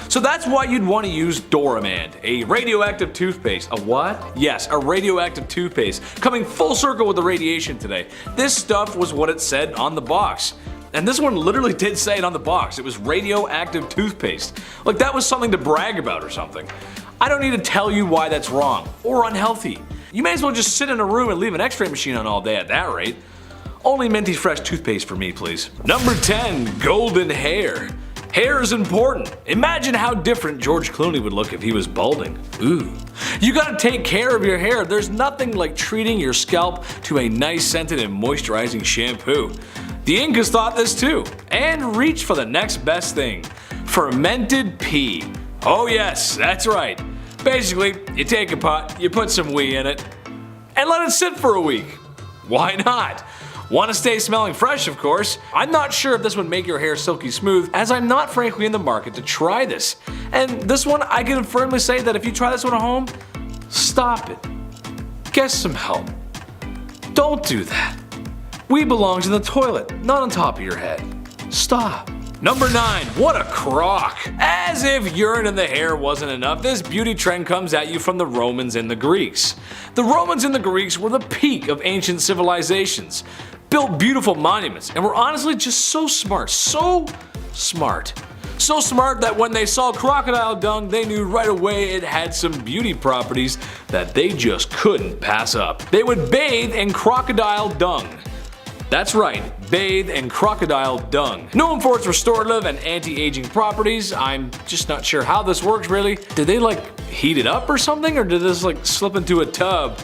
So that's why you'd want to use Doramand, a radioactive toothpaste. A what? Yes, a radioactive toothpaste. Coming full circle with the radiation today. This stuff was what it said on the box. And this one literally did say it on the box. It was radioactive toothpaste. Like that was something to brag about or something. I don't need to tell you why that's wrong or unhealthy. You may as well just sit in a room and leave an x-ray machine on all day at that rate. Only Minty Fresh toothpaste for me, please. Number 10, golden hair. Hair is important. Imagine how different George Clooney would look if he was balding. Ooh. You gotta take care of your hair. There's nothing like treating your scalp to a nice scented and moisturizing shampoo. The Incas thought this too, and reached for the next best thing. Fermented pea. Oh yes, that's right. Basically, you take a pot, you put some wee in it, and let it sit for a week. Why not? Want to stay smelling fresh, of course. I'm not sure if this would make your hair silky smooth, as I'm not frankly in the market to try this. And this one, I can firmly say that if you try this one at home, stop it. Get some help. Don't do that. Wee belongs in the toilet, not on top of your head. Stop. Number 9, what a crock! As if urine in the hair wasn't enough, this beauty trend comes at you from the Romans and the Greeks. The Romans and the Greeks were the peak of ancient civilizations, built beautiful monuments, and were honestly just so smart, so smart. So smart that when they saw crocodile dung, they knew right away it had some beauty properties that they just couldn't pass up. They would bathe in crocodile dung. That's right, bathe in crocodile dung. Known for its restorative and anti-aging properties, I'm just not sure how this works really. Did they like heat it up or something, or did this like slip into a tub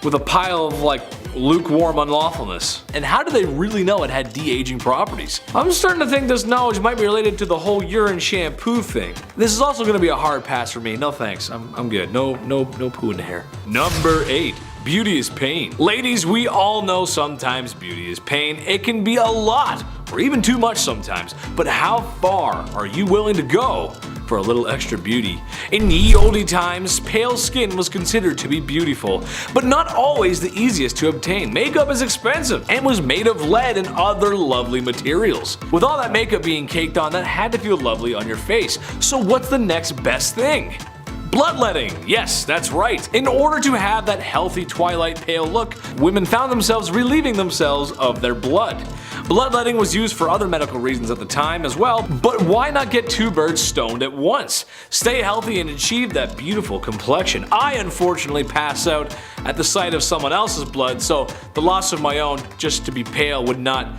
with a pile of like lukewarm unlawfulness? And how do they really know it had de-aging properties? I'm starting to think this knowledge might be related to the whole urine shampoo thing. This is also gonna be a hard pass for me. No thanks, I'm good. No poo in the hair. Number 8. Beauty is pain. Ladies, we all know sometimes beauty is pain. It can be a lot, or even too much sometimes. But how far are you willing to go for a little extra beauty? In ye olde times, pale skin was considered to be beautiful, but not always the easiest to obtain. Makeup is expensive and was made of lead and other lovely materials. With all that makeup being caked on, that had to feel lovely on your face. So what's the next best thing? Bloodletting, yes, that's right. In order to have that healthy twilight pale look, women found themselves relieving themselves of their blood. Bloodletting was used for other medical reasons at the time as well, but why not get 2 birds stoned at once? Stay healthy and achieve that beautiful complexion. I unfortunately pass out at the sight of someone else's blood, so the loss of my own just to be pale would not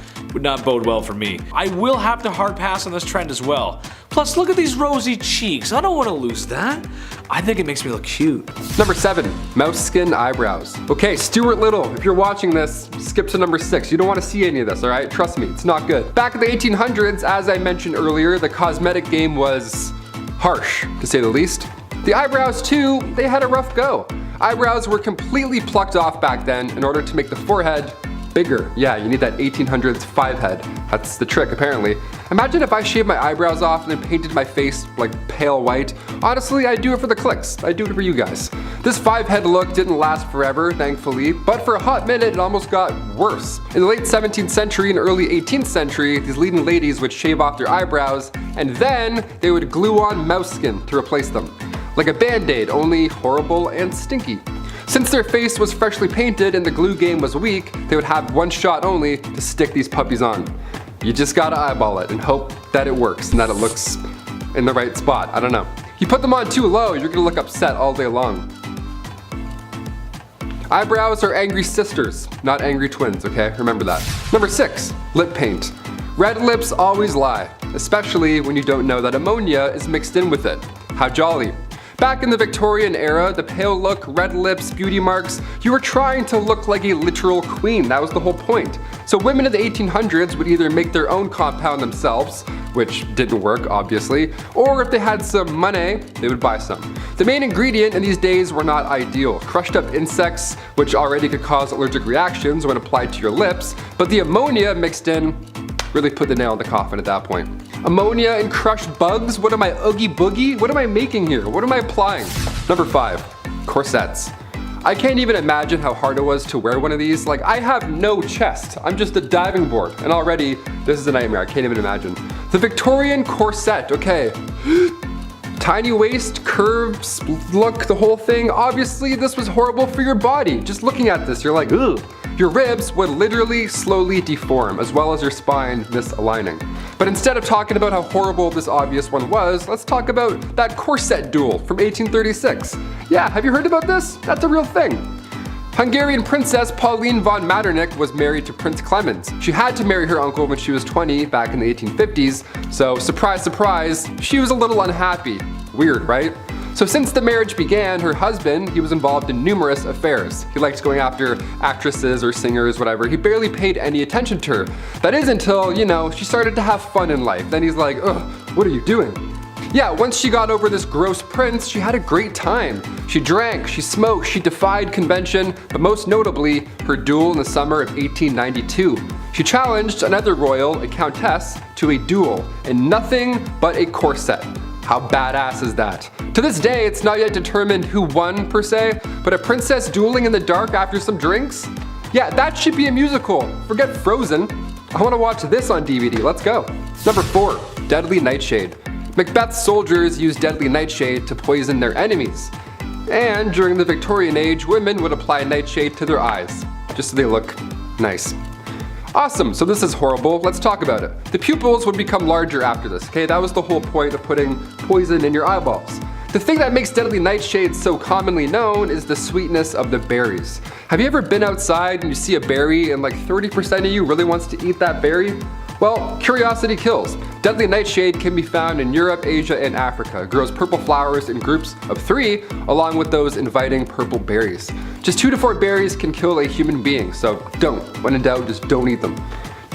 bode well for me. I will have to hard pass on this trend as well. Plus, look at these rosy cheeks. I don't want to lose that. I think it makes me look cute. Number 7, mouse skin eyebrows. Okay, Stuart Little, if you're watching this, skip to number 6. You don't want to see any of this, alright? Trust me, it's not good. Back in the 1800s, as I mentioned earlier, the cosmetic game was harsh, to say the least. The eyebrows too, they had a rough go. Eyebrows were completely plucked off back then in order to make the forehead bigger. Yeah, you need that 1800s 5 head. That's the trick, apparently. Imagine if I shaved my eyebrows off and then painted my face like pale white. Honestly, I'd do it for the clicks. I'd do it for you guys. This 5 head look didn't last forever, thankfully, but for a hot minute it almost got worse. In the late 17th century and early 18th century, these leading ladies would shave off their eyebrows and then they would glue on mouse skin to replace them. Like a band-aid, only horrible and stinky. Since their face was freshly painted and the glue game was weak, they would have one shot only to stick these puppies on. You just gotta eyeball it and hope that it works and that it looks in the right spot. I don't know. You put them on too low, you're gonna look upset all day long. Eyebrows are angry sisters, not angry twins, okay? Remember that. Number 6, lip paint. Red lips always lie, especially when you don't know that ammonia is mixed in with it. How jolly. Back in the Victorian era, the pale look, red lips, beauty marks, you were trying to look like a literal queen. That was the whole point. So women in the 1800s would either make their own compound themselves, which didn't work, obviously, or if they had some money, they would buy some. The main ingredient in these days were not ideal. Crushed up insects, which already could cause allergic reactions when applied to your lips, but the ammonia mixed in really put the nail in the coffin at that point. Ammonia and crushed bugs? What am I, Oogie Boogie? What am I making here? What am I applying? Number 5, corsets. I can't even imagine how hard it was to wear one of these. Like, I have no chest. I'm just a diving board. And already, this is a nightmare. I can't even imagine. The Victorian corset, okay. Tiny waist, curves, look, the whole thing. Obviously, this was horrible for your body. Just looking at this, you're like, ugh. Your ribs would literally slowly deform, as well as your spine misaligning. But instead of talking about how horrible this obvious one was, let's talk about that corset duel from 1836. Yeah, have you heard about this? That's a real thing. Hungarian Princess Pauline von Metternich was married to Prince Clemens. She had to marry her uncle when she was 20 back in the 1850s, so surprise, surprise, she was a little unhappy. Weird, right? So since the marriage began, her husband, he was involved in numerous affairs. He liked going after actresses or singers, whatever. He barely paid any attention to her. That is until, you know, she started to have fun in life. Then he's like, ugh, what are you doing? Yeah, once she got over this gross prince, she had a great time. She drank, she smoked, she defied convention, but most notably, her duel in the summer of 1892. She challenged another royal, a countess, to a duel in nothing but a corset. How badass is that? To this day, it's not yet determined who won per se, but a princess dueling in the dark after some drinks? Yeah, that should be a musical. Forget Frozen. I want to watch this on DVD. Let's go. Number 4, deadly nightshade. Macbeth's soldiers used deadly nightshade to poison their enemies. And during the Victorian age, women would apply nightshade to their eyes, just so they look nice. Awesome, so this is horrible. Let's talk about it. The pupils would become larger after this, okay? That was the whole point of putting poison in your eyeballs. The thing that makes deadly nightshade so commonly known is the sweetness of the berries. Have you ever been outside and you see a berry and like 30% of you really wants to eat that berry? Well, curiosity kills. Deadly nightshade can be found in Europe, Asia, and Africa. It grows purple flowers in groups of 3, along with those inviting purple berries. Just 2 to 4 berries can kill a human being, so don't. When in doubt, just don't eat them.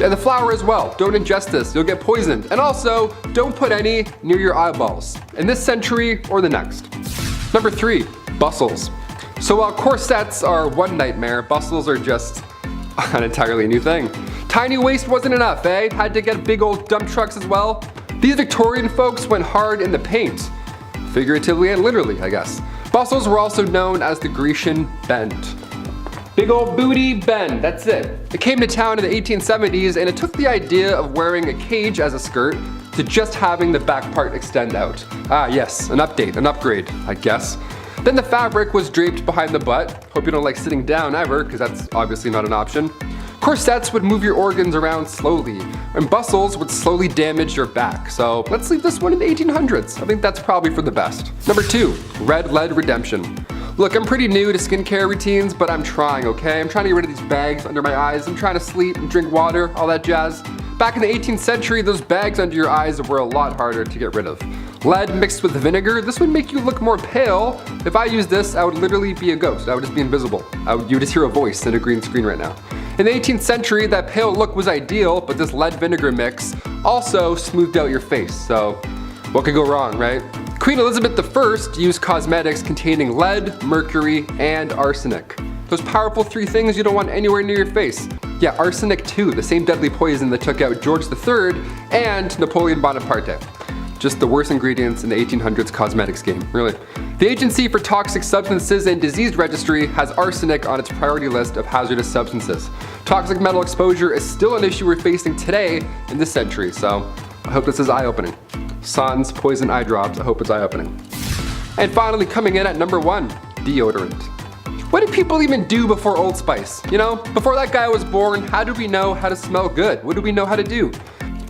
And the flower as well. Don't ingest this, you'll get poisoned. And also, don't put any near your eyeballs, in this century or the next. Number 3, bustles. So while corsets are one nightmare, bustles are just an entirely new thing. Tiny waist wasn't enough, eh? Had to get big old dump trucks as well? These Victorian folks went hard in the paint. Figuratively and literally, I guess. Bustles were also known as the Grecian bend. Big old booty bend, that's it. It came to town in the 1870s and it took the idea of wearing a cage as a skirt to just having the back part extend out. Ah yes, an update, an upgrade, I guess. Then the fabric was draped behind the butt. Hope you don't like sitting down ever, because that's obviously not an option. Corsets would move your organs around slowly, and bustles would slowly damage your back. So let's leave this one in the 1800s. I think that's probably for the best. Number 2, red lead redemption. Look, I'm pretty new to skincare routines, but I'm trying, okay? I'm trying to get rid of these bags under my eyes. I'm trying to sleep and drink water, all that jazz. Back in the 18th century, those bags under your eyes were a lot harder to get rid of. Lead mixed with vinegar, this would make you look more pale. If I used this, I would literally be a ghost. I would just be invisible. You would just hear a voice in a green screen right now. In the 18th century, that pale look was ideal, but this lead vinegar mix also smoothed out your face. So what could go wrong, right? Queen Elizabeth I used cosmetics containing lead, mercury, and arsenic. Those powerful 3 things you don't want anywhere near your face. Yeah, arsenic too, the same deadly poison that took out George III and Napoleon Bonaparte. Just the worst ingredients in the 1800s cosmetics game, really. The Agency for Toxic Substances and Disease Registry has arsenic on its priority list of hazardous substances. Toxic metal exposure is still an issue we're facing today in this century, so I hope this is eye-opening. Sans poison eye drops, I hope it's eye-opening. And finally, coming in at number 1, deodorant. What did people even do before Old Spice? You know, before that guy was born, how did we know how to smell good? What did we know how to do?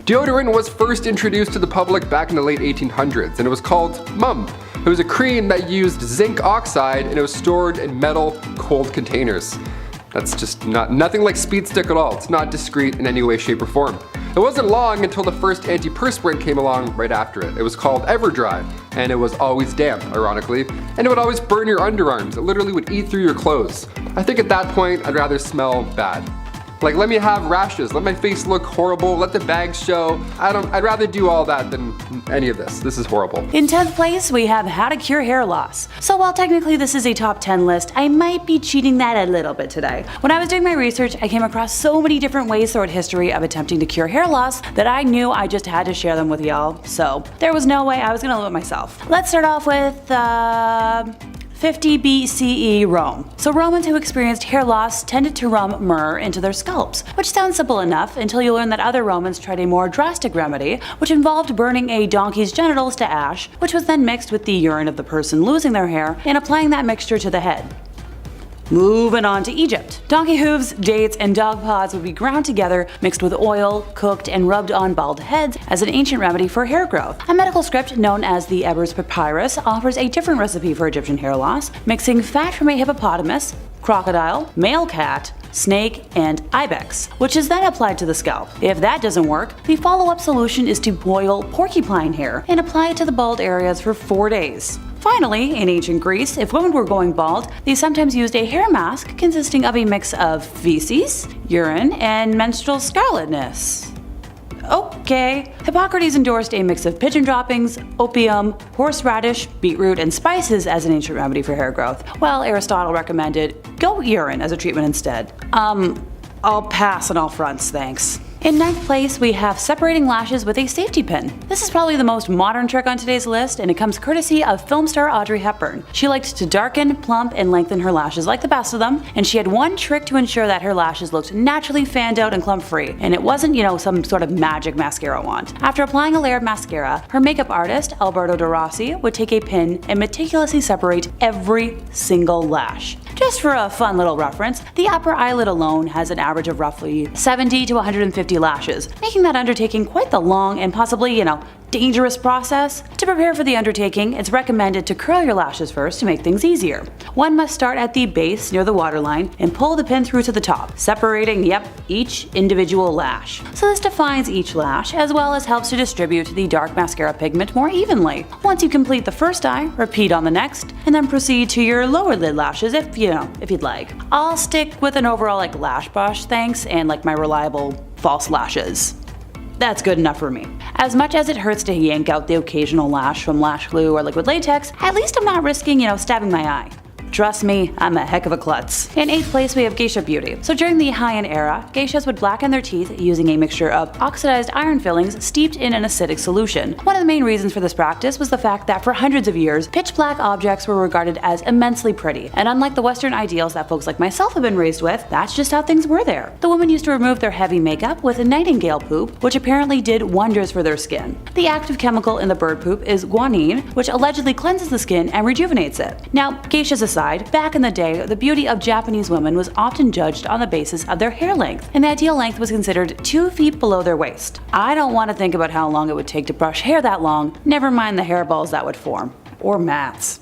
Deodorant was first introduced to the public back in the late 1800s, and it was called Mum. It was a cream that used zinc oxide, and it was stored in metal, cold containers. That's just nothing like Speed Stick at all. It's not discreet in any way, shape, or form. It wasn't long until the first antiperspirant came along right after it. It was called Everdry, and it was always damp, ironically, and it would always burn your underarms. It literally would eat through your clothes. I think at that point, I'd rather smell bad. Like, let me have rashes, let my face look horrible, let the bags show. I'd rather do all that than any of this. This is horrible. In 10th place, we have how to cure hair loss. So while technically this is a top 10 list, I might be cheating that a little bit today. When I was doing my research, I came across so many different ways throughout history of attempting to cure hair loss that I knew I just had to share them with y'all. So there was no way I was gonna limit myself. Let's start off with 50 BCE Rome. So Romans who experienced hair loss tended to rub myrrh into their scalps, which sounds simple enough until you learn that other Romans tried a more drastic remedy, which involved burning a donkey's genitals to ash, which was then mixed with the urine of the person losing their hair and applying that mixture to the head. Moving on to Egypt. Donkey hooves, dates, and dog paws would be ground together, mixed with oil, cooked, and rubbed on bald heads as an ancient remedy for hair growth. A medical script known as the Ebers Papyrus offers a different recipe for Egyptian hair loss, mixing fat from a hippopotamus, crocodile, male cat, snake, and ibex, which is then applied to the scalp. If that doesn't work, the follow-up solution is to boil porcupine hair and apply it to the bald areas for 4 days. Finally, in ancient Greece, if women were going bald, they sometimes used a hair mask consisting of a mix of feces, urine, and menstrual scarletness. Okay. Hippocrates endorsed a mix of pigeon droppings, opium, horseradish, beetroot, and spices as an ancient remedy for hair growth, while Aristotle recommended goat urine as a treatment instead. I'll pass on all fronts, thanks. In 9th place, we have separating lashes with a safety pin. This is probably the most modern trick on today's list, and it comes courtesy of film star Audrey Hepburn. She liked to darken, plump, and lengthen her lashes like the best of them, and she had one trick to ensure that her lashes looked naturally fanned out and clump-free, and it wasn't, some sort of magic mascara wand. After applying a layer of mascara, her makeup artist, Alberto De Rossi, would take a pin and meticulously separate every single lash. Just for a fun little reference, the upper eyelid alone has an average of roughly 70 to 150 lashes, making that undertaking quite the long and possibly, dangerous process. To prepare for the undertaking, it's recommended to curl your lashes first to make things easier. One must start at the base near the waterline and pull the pin through to the top, separating, each individual lash. So this defines each lash, as well as helps to distribute the dark mascara pigment more evenly. Once you complete the first eye, repeat on the next, and then proceed to your lower lid lashes if you'd like. I'll stick with an overall lash brush, thanks, and my reliable false lashes. That's good enough for me. As much as it hurts to yank out the occasional lash from lash glue or liquid latex, at least I'm not risking, stabbing my eye. Trust me, I'm a heck of a klutz. In 8th place, we have geisha beauty. So during the Heian era, geishas would blacken their teeth using a mixture of oxidized iron fillings steeped in an acidic solution. One of the main reasons for this practice was the fact that for hundreds of years, pitch black objects were regarded as immensely pretty, and unlike the Western ideals that folks like myself have been raised with, that's just how things were there. The women used to remove their heavy makeup with a nightingale poop, which apparently did wonders for their skin. The active chemical in the bird poop is guanine, which allegedly cleanses the skin and rejuvenates it. Now, geishas aside, back in the day, the beauty of Japanese women was often judged on the basis of their hair length, and the ideal length was considered 2 feet below their waist. I don't want to think about how long it would take to brush hair that long, never mind the hairballs that would form. Or mats.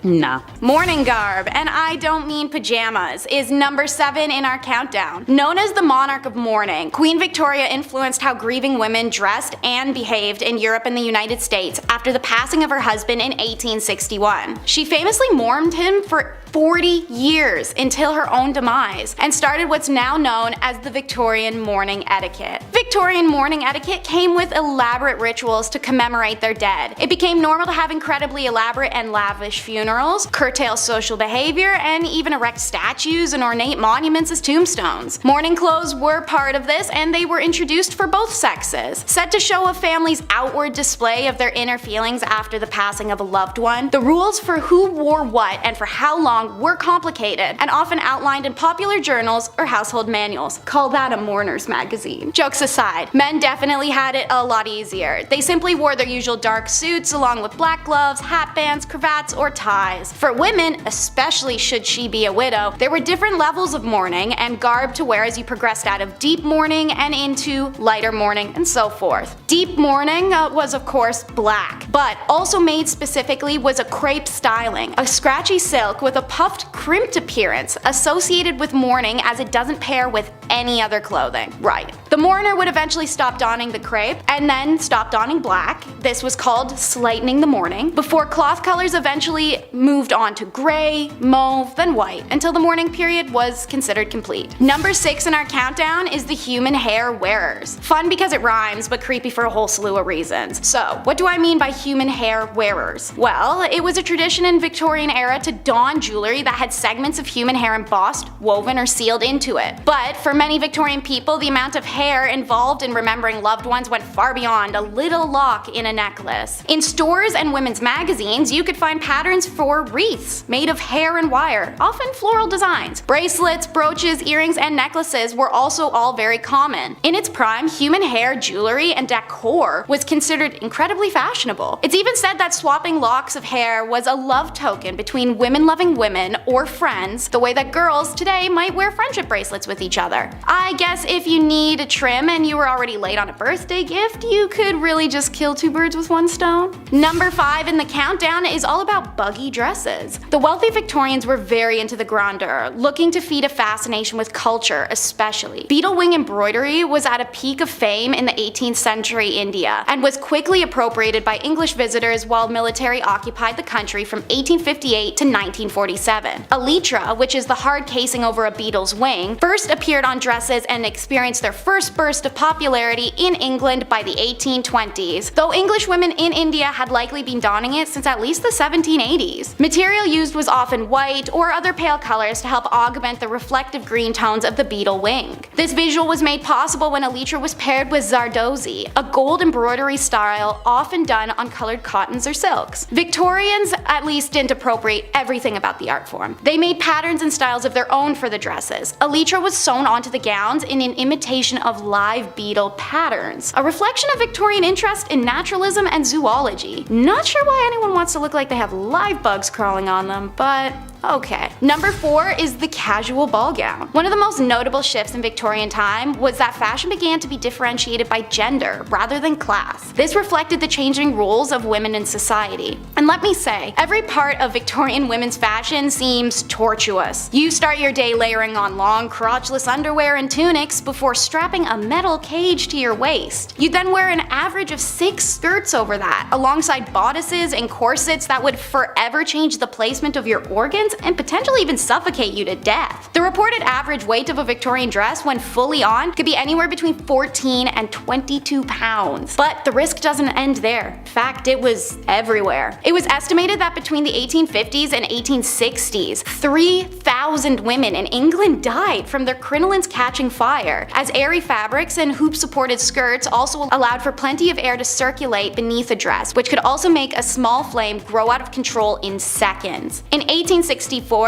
Nah. Morning garb, and I don't mean pajamas, is number 7 in our countdown. Known as the monarch of mourning, Queen Victoria influenced how grieving women dressed and behaved in Europe and the United States after the passing of her husband in 1861. She famously mourned him for 40 years until her own demise, and started what's now known as the Victorian mourning etiquette. Victorian mourning etiquette came with elaborate rituals to commemorate their dead. It became normal to have incredibly elaborate and lavish funerals funerals, curtail social behavior, and even erect statues and ornate monuments as tombstones. Mourning clothes were part of this, and they were introduced for both sexes. Said to show a family's outward display of their inner feelings after the passing of a loved one, the rules for who wore what and for how long were complicated and often outlined in popular journals or household manuals. Call that a mourner's magazine. Jokes aside, men definitely had it a lot easier. They simply wore their usual dark suits along with black gloves, hat bands, cravats, or ties. For women, especially should she be a widow, there were different levels of mourning and garb to wear as you progressed out of deep mourning and into lighter mourning and so forth. Deep mourning was of course black, but also made specifically was a crepe styling, a scratchy silk with a puffed, crimped appearance associated with mourning as it doesn't pair with any other clothing. Right. The mourner would eventually stop donning the crepe and then stop donning black. This was called lightening the mourning, before cloth colors eventually moved on to gray, mauve, then white, until the mourning period was considered complete. Number 6 in our countdown is the human hair wearers. Fun because it rhymes, but creepy for a whole slew of reasons. So, what do I mean by human hair wearers? Well, it was a tradition in Victorian era to don jewelry that had segments of human hair embossed, woven, or sealed into it. But for many Victorian people, the amount of hair involved in remembering loved ones went far beyond a little lock in a necklace. In stores and women's magazines, you could find patterns for wreaths made of hair and wire, often floral designs. Bracelets, brooches, earrings, and necklaces were also all very common. In its prime, human hair jewelry and decor was considered incredibly fashionable. It's even said that swapping locks of hair was a love token between women-loving women or friends, the way that girls today might wear friendship bracelets with each other. I guess if you need a trim and you were already late on a birthday gift, you could really just kill two birds with one stone. Number 5 in the countdown is all about buggy dresses. The wealthy Victorians were very into the grandeur, looking to feed a fascination with culture especially. Beetle wing embroidery was at a peak of fame in the 18th century India and was quickly appropriated by English visitors while military occupied the country from 1858 to 1947. Elytra, which is the hard casing over a beetle's wing, first appeared on dresses and experienced their first burst of popularity in England by the 1820s, though English women in India had likely been donning it since at least the 1780s. Material used was often white or other pale colors to help augment the reflective green tones of the beetle wing. This visual was made possible when elytra was paired with zardozi, a gold embroidery style often done on colored cottons or silks. Victorians at least didn't appropriate everything about the art form. They made patterns and styles of their own for the dresses. Elytra was sewn onto the gowns in an imitation of live beetle patterns, a reflection of Victorian interest in naturalism and zoology. Not sure why anyone wants to look like they have live bugs crawling on them, but okay. Number 4 is the casual ball gown. One of the most notable shifts in Victorian time was that fashion began to be differentiated by gender rather than class. This reflected the changing roles of women in society. And let me say, every part of Victorian women's fashion seems tortuous. You start your day layering on long, crotchless underwear and tunics before strapping a metal cage to your waist. You then wear an average of 6 skirts over that, alongside bodices and corsets that would forever change the placement of your organs and potentially even suffocate you to death. The reported average weight of a Victorian dress when fully on could be anywhere between 14 and 22 pounds. But the risk doesn't end there. In fact, it was everywhere. It was estimated that between the 1850s and 1860s, 3,000 women in England died from their crinolines catching fire, as airy fabrics and hoop-supported skirts also allowed for plenty of air to circulate beneath a dress, which could also make a small flame grow out of control in seconds. In 1864,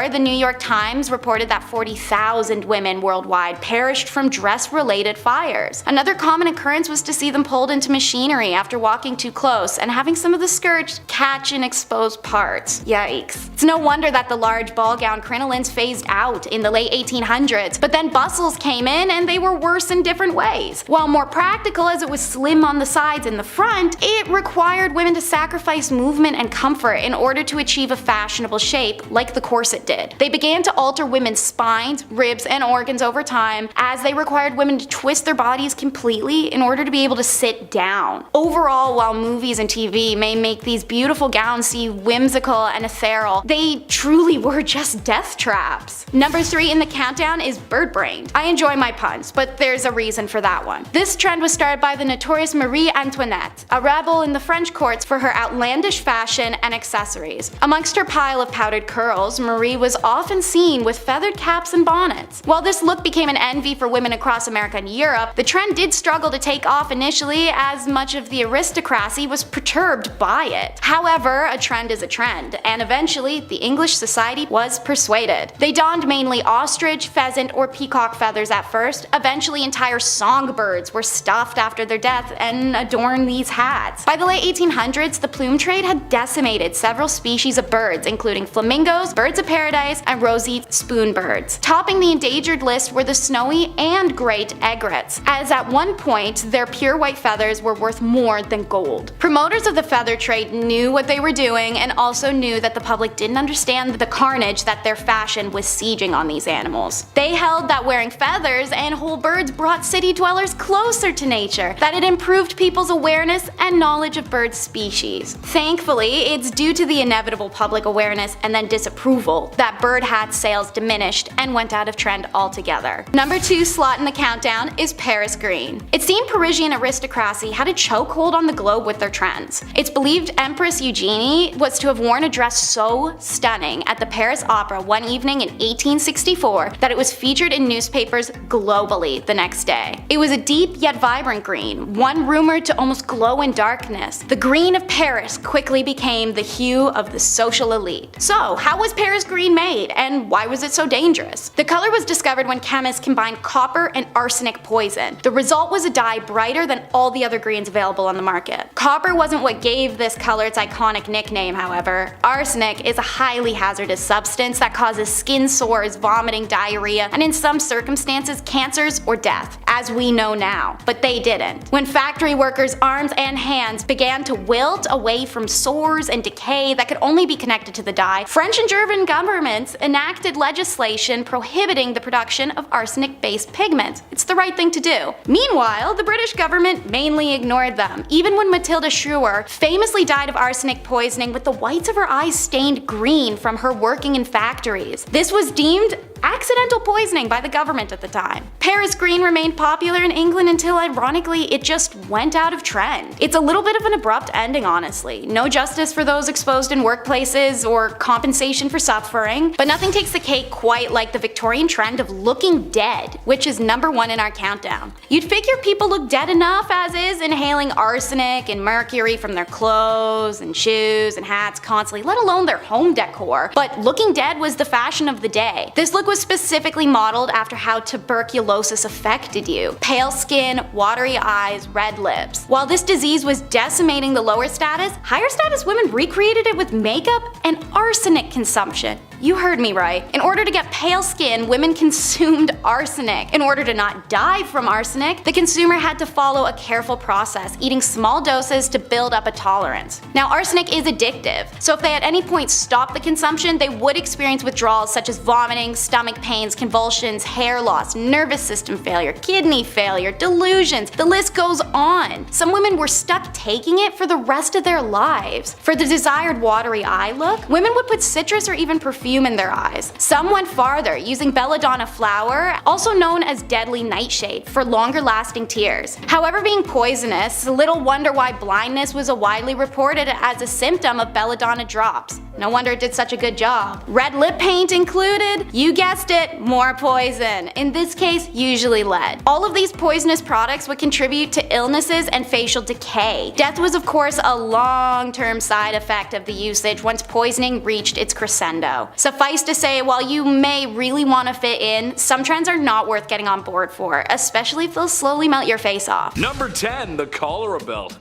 the New York Times reported that 40,000 women worldwide perished from dress-related fires. Another common occurrence was to see them pulled into machinery after walking too close and having some of the skirt catch in exposed parts. Yikes. It's no wonder that the large ball gown crinolines phased out in the late 1800s, but then bustles came in and they were worse in different ways. While more practical as it was slim on the sides and the front, it required women to sacrifice movement and comfort in order to achieve a fashionable shape like the corset did. They began to alter women's spines, ribs, and organs over time as they required women to twist their bodies completely in order to be able to sit down. Overall, while movies and TV may make these beautiful gowns seem whimsical and ethereal, they truly were just death traps. Number 3 in the countdown is bird-brained. I enjoy my puns, but there's a reason for that one. This trend was started by the notorious Marie Antoinette, a rebel in the French courts for her outlandish fashion and accessories. Amongst her pile of powdered curls, Marie was often seen with feathered caps and bonnets. While this look became an envy for women across America and Europe, the trend did struggle to take off initially as much of the aristocracy was perturbed by it. However, a trend is a trend, and eventually the English society was persuaded. They donned mainly ostrich, pheasant, or peacock feathers at first. Eventually entire songbirds were stuffed after their death and adorned these hats. By the late 1800s, the plume trade had decimated several species of birds, including flamingos, birds of paradise, and rosy spoonbirds. Topping the endangered list were the snowy and great egrets, as at one point their pure white feathers were worth more than gold. Promoters of the feather trade knew what they were doing and also knew that the public didn't understand the carnage that their fashion was sieging on these animals. They held that wearing feathers and whole birds brought city dwellers closer to nature, that it improved people's awareness and knowledge of bird species. Thankfully, it's due to the inevitable public awareness and then disapproval that bird hat sales diminished and went out of trend altogether. Number 2 slot in the countdown is Paris green. It seemed Parisian aristocracy had a chokehold on the globe with their trends. It's believed Empress Eugenie was to have worn a dress so stunning at the Paris Opera one evening in 1864 that it was featured in newspapers globally the next day. It was a deep yet vibrant green, one rumored to almost glow in darkness. The green of Paris quickly became the hue of the social elite. So, how was Paris green made, and why was it so dangerous? The color was discovered when chemists combined copper and arsenic poison. The result was a dye brighter than all the other greens available on the market. Copper wasn't what gave this color its iconic nickname, however. Arsenic is a highly hazardous substance that causes skin sores, vomiting, diarrhea, and in some circumstances cancers or death, as we know now. But they didn't. When factory workers' arms and hands began to wilt away from sores and decay that could only be connected to the dye, French and German governments enacted legislation prohibiting the production of arsenic-based pigments. It's the right thing to do. Meanwhile, the British government mainly ignored them, even when Matilda Schrewer famously died of arsenic poisoning with the whites of her eyes stained green from her working in factories. This was deemed accidental poisoning by the government at the time. Paris green remained popular in England until, ironically, it just went out of trend. It's a little bit of an abrupt ending, honestly. No justice for those exposed in workplaces or compensation for suffering, but nothing takes the cake quite like the Victorian trend of looking dead, which is number 1 in our countdown. You'd figure people look dead enough as is, inhaling arsenic and mercury from their clothes and shoes and hats constantly, let alone their home decor, but looking dead was the fashion of the day. This look was specifically modeled after how tuberculosis affected you. Pale skin, watery eyes, red lips. While this disease was decimating the lower status, higher status women recreated it with makeup and arsenic consumption. You heard me right. In order to get pale skin, women consumed arsenic. In order to not die from arsenic, the consumer had to follow a careful process, eating small doses to build up a tolerance. Now, arsenic is addictive, so if they at any point stopped the consumption, they would experience withdrawals such as vomiting, stomach pains, convulsions, hair loss, nervous system failure, kidney failure, delusions. The list goes on. Some women were stuck taking it for the rest of their lives. For the desired watery eye look, women would put citrus or even perfume in their eyes. Some went farther, using belladonna flower, also known as deadly nightshade, for longer lasting tears. However, being poisonous, little wonder why blindness was widely reported as a symptom of belladonna drops. No wonder it did such a good job. Red lip paint included, you guessed it, more poison. In this case, usually lead. All of these poisonous products would contribute to illnesses and facial decay. Death was of course a long-term side effect of the usage once poisoning reached its crescendo. Suffice to say, while you may really want to fit in, some trends are not worth getting on board for, especially if they'll slowly melt your face off. Number 10, the cholera belt.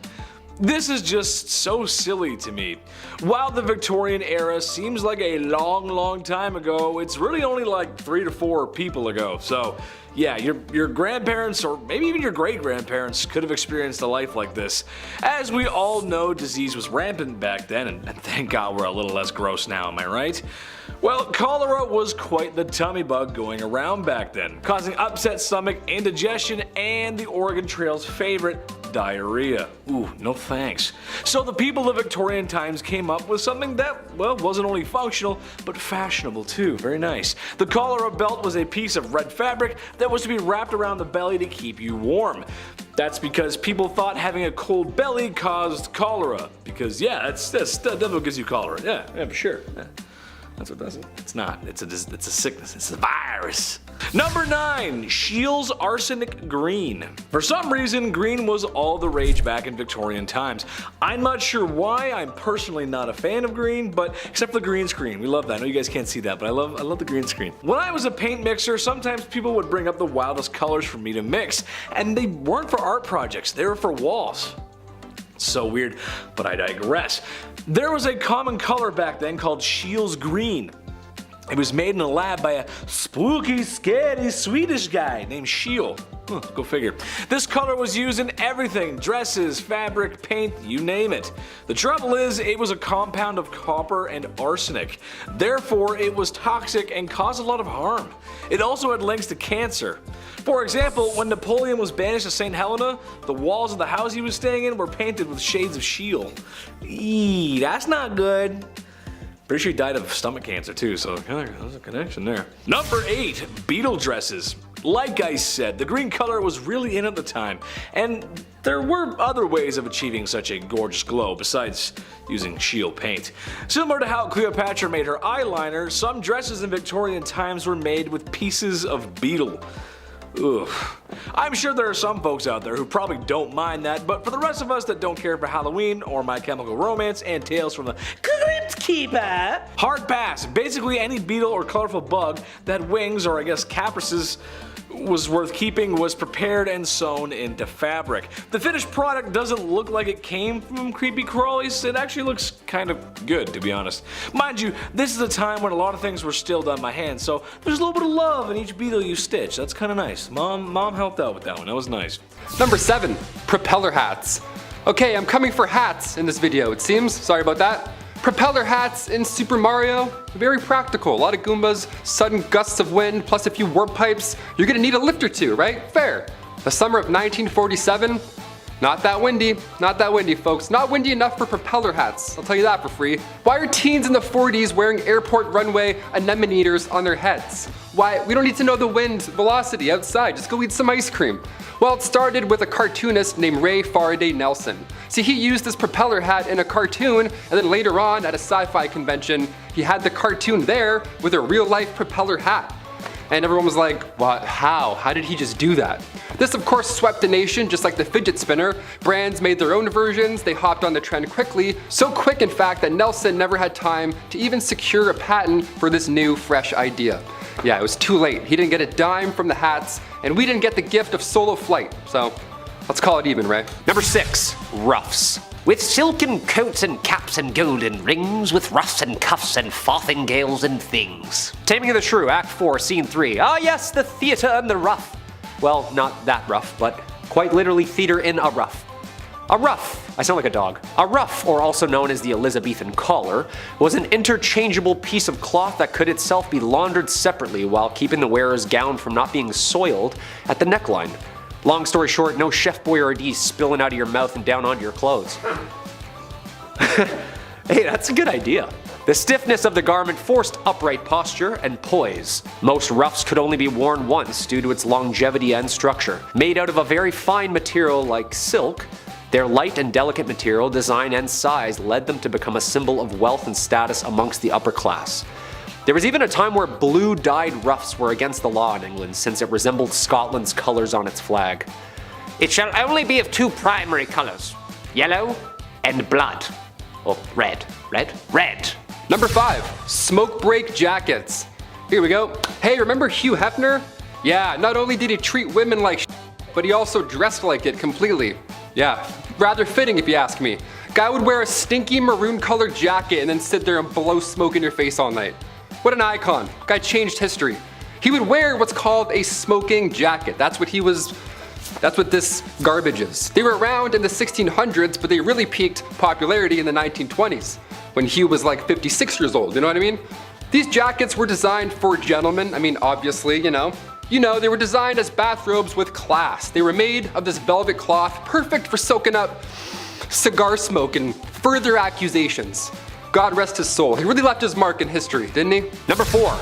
This is just so silly to me. While the Victorian era seems like a long time ago, it's really only like 3 to 4 people ago. So Yeah, your grandparents or maybe even your great-grandparents could have experienced a life like this. As we all know, disease was rampant back then, and thank God we're a little less gross now, am I right? Well, cholera was quite the tummy bug going around back then, causing upset stomach, indigestion, and the Oregon Trail's favorite, diarrhea. Ooh, no thanks. So the people of Victorian times came up with something that, well, wasn't only functional, but fashionable too. Very nice. The cholera belt was a piece of red fabric that was to be wrapped around the belly to keep you warm. That's because people thought having a cold belly caused cholera. Because yeah, that devil gives you cholera. Yeah, for sure. Yeah. That's what does it. It's not. It's a sickness. It's a virus. Number 9. Scheele's Arsenic Green. For some reason, green was all the rage back in Victorian times. I'm not sure why. I'm personally not a fan of green, but except for the green screen. We love that. I know you guys can't see that, but I love the green screen. When I was a paint mixer, sometimes people would bring up the wildest colors for me to mix, and they weren't for art projects. They were for walls. So weird, but I digress. There was a common color back then called Scheele's Green. It was made in a lab by a spooky, scary Swedish guy named Scheele. Go figure. This color was used in everything: dresses, fabric, paint, you name it. The trouble is, it was a compound of copper and arsenic. Therefore, it was toxic and caused a lot of harm. It also had links to cancer. For example, when Napoleon was banished to St. Helena, the walls of the house he was staying in were painted with shades of Scheele. Eee, that's not good. Pretty sure he died of stomach cancer too, so there's a connection there. Number 8. Beetle dresses. Like I said, the green color was really in at the time, and there were other ways of achieving such a gorgeous glow besides using Scheele paint. Similar to how Cleopatra made her eyeliner, some dresses in Victorian times were made with pieces of beetle. Ugh. I'm sure there are some folks out there who probably don't mind that, but for the rest of us that don't care for Halloween or My Chemical Romance and Tales from the Crypt Keeper, hard pass. Basically any beetle or colorful bug that wings, or I guess caprices, was worth keeping was prepared and sewn into fabric. The finished product doesn't look like it came from creepy crawlies. It actually looks kind of good, to be honest. Mind you, this is a time when a lot of things were still done by hand, so there's a little bit of love in each beetle you stitch. That's kind of nice. Mom helped out with that one. That was nice. Number 7. Propeller hats. Okay, I'm coming for hats in this video, it seems. Sorry about that. Propeller hats in Super Mario, very practical. A lot of Goombas, sudden gusts of wind, plus a few warp pipes. You're gonna need a lift or two, right? Fair. The summer of 1947, not that windy folks. Not windy enough for propeller hats, I'll tell you that for free. Why are teens in the 40s wearing airport runway anemometers on their heads? Why? We don't need to know the wind velocity outside, just go eat some ice cream. Well, it started with a cartoonist named Ray Faraday Nelson. See, he used this propeller hat in a cartoon, and then later on at a sci-fi convention, he had the cartoon there with a real-life propeller hat. And everyone was like, what? How? How did he just do that? This of course swept the nation, just like the fidget spinner. Brands made their own versions, they hopped on the trend quickly. So quick in fact that Nelson never had time to even secure a patent for this new, fresh idea. Yeah, it was too late. He didn't get a dime from the hats, and we didn't get the gift of solo flight. So let's call it even, Ray. Number 6. Ruffs. With silken coats and caps and golden rings, with ruffs and cuffs and farthingales and things. Taming of the Shrew, Act 4, Scene 3. Ah yes, the theater and the ruff. Well, not that rough, but quite literally theater in a ruff. A ruff, I sound like a dog. A ruff, or also known as the Elizabethan collar, was an interchangeable piece of cloth that could itself be laundered separately while keeping the wearer's gown from not being soiled at the neckline. Long story short, no Chef Boyardee spilling out of your mouth and down onto your clothes. Hey, that's a good idea. The stiffness of the garment forced upright posture and poise. Most ruffs could only be worn once due to its longevity and structure. Made out of a very fine material like silk, their light and delicate material, design, and size led them to become a symbol of wealth and status amongst the upper class. There was even a time where blue dyed ruffs were against the law in England, since it resembled Scotland's colours on its flag. It shall only be of 2 primary colours, yellow and blood. Or red. Red. Number 5. Smoke break jackets. Here we go. Hey, remember Hugh Hefner? Yeah, not only did he treat women like but he also dressed like it completely. Yeah, rather fitting if you ask me. Guy would wear a stinky maroon colored jacket and then sit there and blow smoke in your face all night. What an icon. Guy changed history. He would wear what's called a smoking jacket. That's what this garbage is. They were around in the 1600s, but they really peaked popularity in the 1920s, when Hugh was like 56 years old, you know what I mean? These jackets were designed for gentlemen, I mean obviously, you know, they were designed as bathrobes with class. They were made of this velvet cloth, perfect for soaking up cigar smoke and further accusations. God rest his soul. He really left his mark in history, didn't he? Number 4,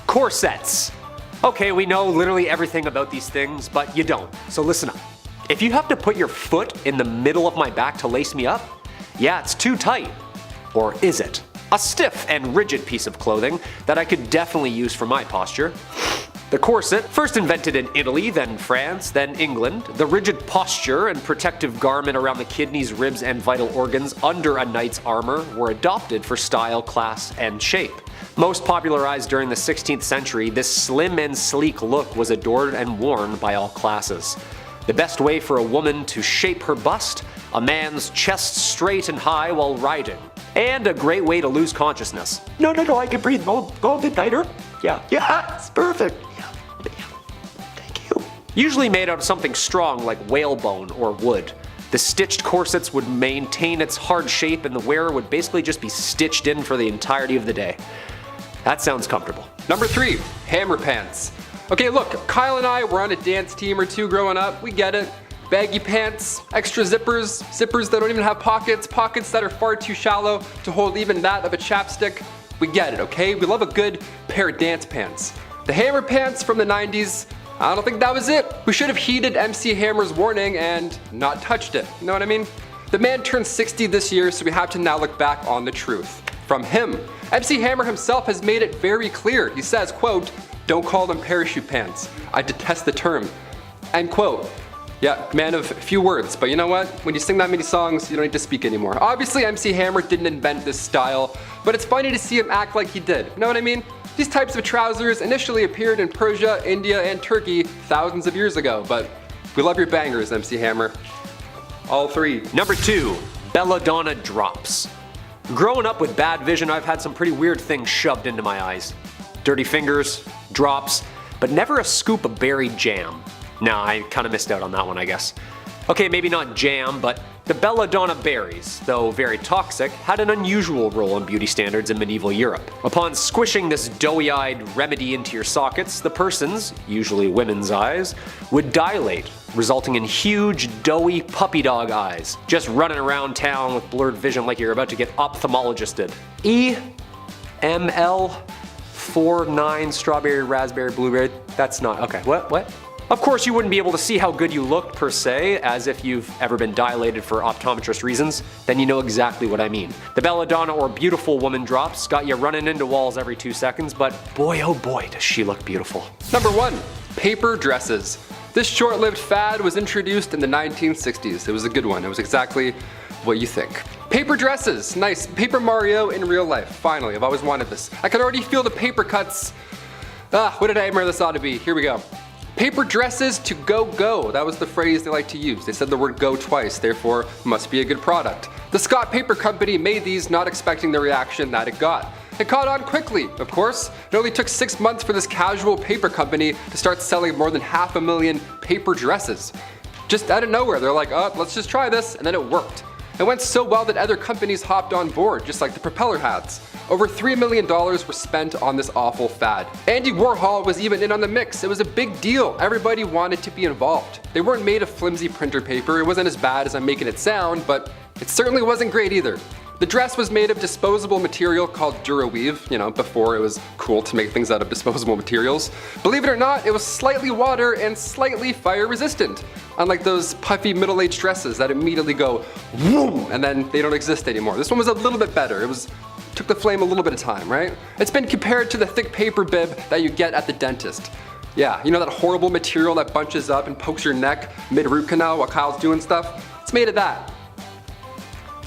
corsets. Okay, we know literally everything about these things, but you don't, so listen up. If you have to put your foot in the middle of my back to lace me up, yeah, it's too tight. Or is it? A stiff and rigid piece of clothing that I could definitely use for my posture. The corset, first invented in Italy, then France, then England, the rigid posture and protective garment around the kidneys, ribs, and vital organs under a knight's armor were adopted for style, class, and shape. Most popularized during the 16th century, this slim and sleek look was adored and worn by all classes. The best way for a woman to shape her bust, a man's chest straight and high while riding, and a great way to lose consciousness. No, I can breathe. Go a bit tighter. Yeah, it's perfect. Thank you. Usually made out of something strong like whalebone or wood. The stitched corsets would maintain its hard shape and the wearer would basically just be stitched in for the entirety of the day. That sounds comfortable. Number 3, hammer pants. Okay, look, Kyle and I were on a dance team or two growing up, we get it. Baggy pants, extra zippers, zippers that don't even have pockets, pockets that are far too shallow to hold even that of a chapstick. We get it, okay? We love a good pair of dance pants. The hammer pants from the 90s, I don't think that was it. We should have heeded MC Hammer's warning and not touched it, you know what I mean? The man turned 60 this year, so we have to now look back on the truth. From him, MC Hammer himself has made it very clear. He says, quote, "Don't call them parachute pants. I detest the term." End quote. Yeah, man of few words, but you know what? When you sing that many songs, you don't need to speak anymore. Obviously, MC Hammer didn't invent this style, but it's funny to see him act like he did. You know what I mean? These types of trousers initially appeared in Persia, India, and Turkey thousands of years ago, but we love your bangers, MC Hammer. All 3. Number 2, belladonna drops. Growing up with bad vision, I've had some pretty weird things shoved into my eyes. Dirty fingers, drops, but never a scoop of berry jam. Nah, I kinda missed out on that one, I guess. Okay, maybe not jam, but the belladonna berries, though very toxic, had an unusual role in beauty standards in medieval Europe. Upon squishing this doughy-eyed remedy into your sockets, the person's, usually women's eyes, would dilate, resulting in huge, doughy puppy dog eyes, just running around town with blurred vision like you're about to get ophthalmologisted. EML49 strawberry, raspberry, blueberry, that's not, okay, what? Of course, you wouldn't be able to see how good you looked per se, as if you've ever been dilated for optometrist reasons, then you know exactly what I mean. The belladonna or beautiful woman drops got you running into walls every 2 seconds, but boy oh boy does she look beautiful. Number 1, paper dresses. This short-lived fad was introduced in the 1960s. It was a good one. It was exactly what you think. Paper dresses, nice. Paper Mario in real life. Finally, I've always wanted this. I could already feel the paper cuts. What did I remember this ought to be? Here we go. Paper dresses to go. That was the phrase they like to use. They said the word go twice, therefore must be a good product. The Scott Paper Company made these not expecting the reaction that it got. It caught on quickly, of course. It only took 6 months for this casual paper company to start selling more than 500,000 paper dresses. Just out of nowhere, they're like, let's just try this, and then it worked. It went so well that other companies hopped on board, just like the propeller hats. Over $3 million were spent on this awful fad. Andy Warhol was even in on the mix. It was a big deal. Everybody wanted to be involved. They weren't made of flimsy printer paper. It wasn't as bad as I'm making it sound, but it certainly wasn't great either. The dress was made of disposable material called Duraweave, before it was cool to make things out of disposable materials. Believe it or not, it was slightly water and slightly fire resistant. Unlike those puffy middle-aged dresses that immediately go whoom, and then they don't exist anymore. This one was a little bit better. Took the flame a little bit of time, right? It's been compared to the thick paper bib that you get at the dentist. Yeah, that horrible material that bunches up and pokes your neck mid-root canal while Kyle's doing stuff? It's made of that.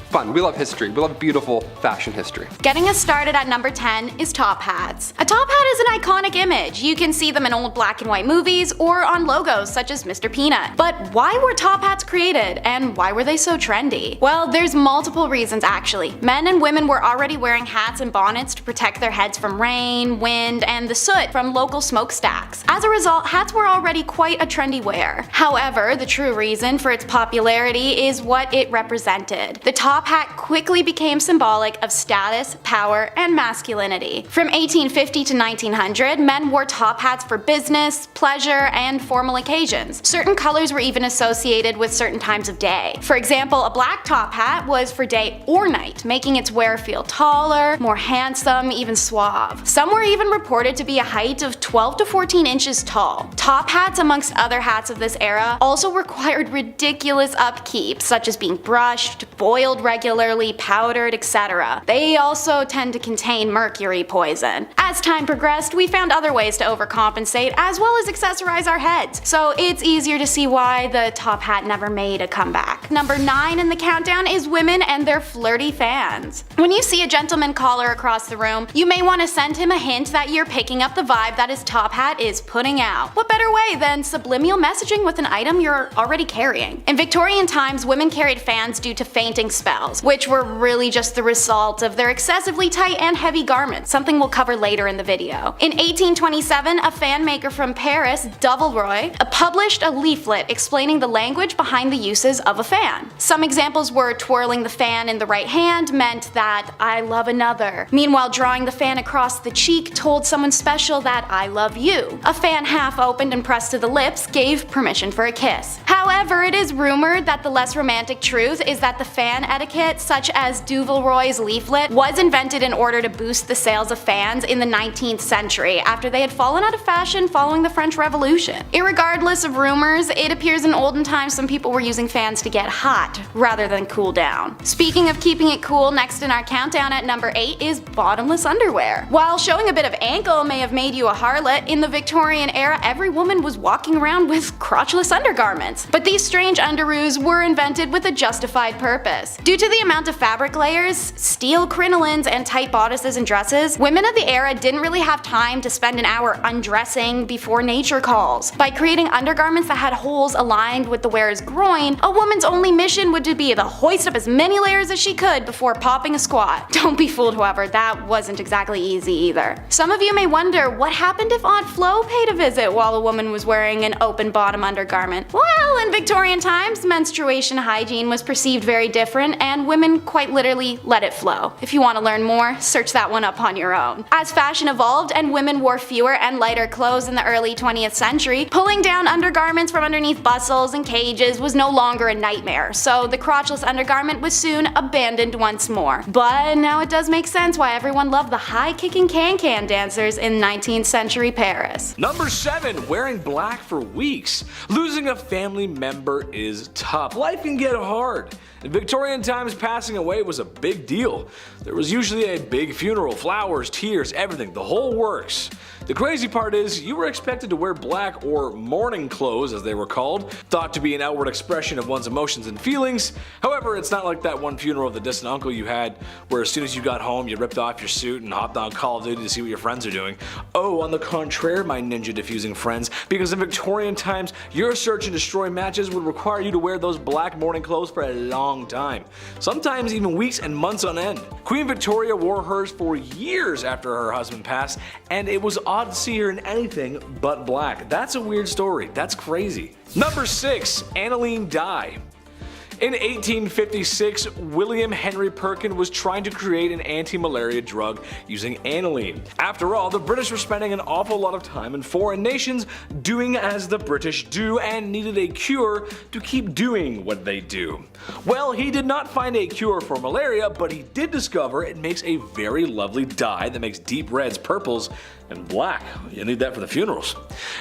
fun. We love history. We love beautiful fashion history. Getting us started at number 10 is top hats. A top hat is an iconic image. You can see them in old black and white movies or on logos such as Mr. Peanut. But why were top hats created, and why were they so trendy? Well, there's multiple reasons actually. Men and women were already wearing hats and bonnets to protect their heads from rain, wind, and the soot from local smokestacks. As a result, hats were already quite a trendy wear. However, the true reason for its popularity is what it represented. The top hat quickly became symbolic of status, power, and masculinity. From 1850 to 1900, men wore top hats for business, pleasure, and formal occasions. Certain colors were even associated with certain times of day. For example, a black top hat was for day or night, making its wearer feel taller, more handsome, even suave. Some were even reported to be a height of 12 to 14 inches tall. Top hats, amongst other hats of this era, also required ridiculous upkeep, such as being brushed, boiled regularly, powdered, etc. They also tend to contain mercury poison. As time progressed, we found other ways to overcompensate as well as accessorize our heads, so it's easier to see why the top hat never made a comeback. Number 9 in the countdown is women and their flirty fans. When you see a gentleman caller across the room, you may want to send him a hint that you're picking up the vibe that his top hat is putting out. What better way than subliminal messaging with an item you're already carrying? In Victorian times, women carried fans due to fainting spells, which were really just the result of their excessively tight and heavy garments, something we'll cover later in the video. In 1827, a fan maker from Paris, Bumblebee, published a leaflet explaining the language behind the uses of a fan. Some examples were twirling the fan in the right hand meant that I love another. Meanwhile, drawing the fan across the cheek told someone special that I love you. A fan half opened and pressed to the lips gave permission for a kiss. However, it is rumored that the less romantic truth is that the fan etiquette, such as Bumblebee leaflet, was invented in order to boost the sales of fans in the 19th century after they had fallen out of fashion following the French Revolution. Irregardless of rumors, it appears in olden times some people were using fans to get hot rather than cool down. Speaking of keeping it cool, next in our countdown at number 8 is bottomless underwear. While showing a bit of ankle may have made you a harlot, in the Victorian era every woman was walking around with crotchless undergarments. But these strange underoos were invented with a justified purpose. Due to the amount of fabric layers, steel crinolines, and tight bodices and dresses, women of the era didn't really have time to spend an hour undressing before nature calls. By creating undergarments that had holes aligned with the wearer's groin, a woman's only mission would be to hoist up as many layers as she could before popping a squat. Don't be fooled, however, that wasn't exactly easy either. Some of you may wonder what happened if Aunt Flo paid a visit while a woman was wearing an open bottom undergarment. Well, in Victorian times, menstruation hygiene was perceived very different, and women quite literally let it flow. If you want to learn more, search that one up on your own. As fashion evolved and women wore fewer and lighter clothes in the early 20th century, pulling down undergarments from underneath bustles and cages was no longer a nightmare, so the crotchless undergarment was soon abandoned once more. But now it does make sense why everyone loved the high-kicking can-can dancers in 19th century Paris. Number 7, wearing black for weeks. Losing a family member is tough. Life can get hard. In Victorian times, passing away was a big deal. There was usually a big funeral, flowers, tears, everything, the whole works. The crazy part is, you were expected to wear black, or mourning clothes as they were called, thought to be an outward expression of one's emotions and feelings. However, it's not like that one funeral of the distant uncle you had, where as soon as you got home you ripped off your suit and hopped on Call of Duty to see what your friends are doing. Oh, on the contrary, my ninja diffusing friends, because in Victorian times, your search and destroy matches would require you to wear those black mourning clothes for a long time. Sometimes even weeks and months on end. Queen Victoria wore hers for years after her husband passed, and it was odd to see her in anything but black. That's a weird story. That's crazy. Number 6, aniline dye. In 1856, William Henry Perkin was trying to create an anti-malaria drug using aniline. After all, the British were spending an awful lot of time in foreign nations doing as the British do and needed a cure to keep doing what they do. Well, he did not find a cure for malaria, but he did discover it makes a very lovely dye that makes deep reds purples And black, you need that for the funerals.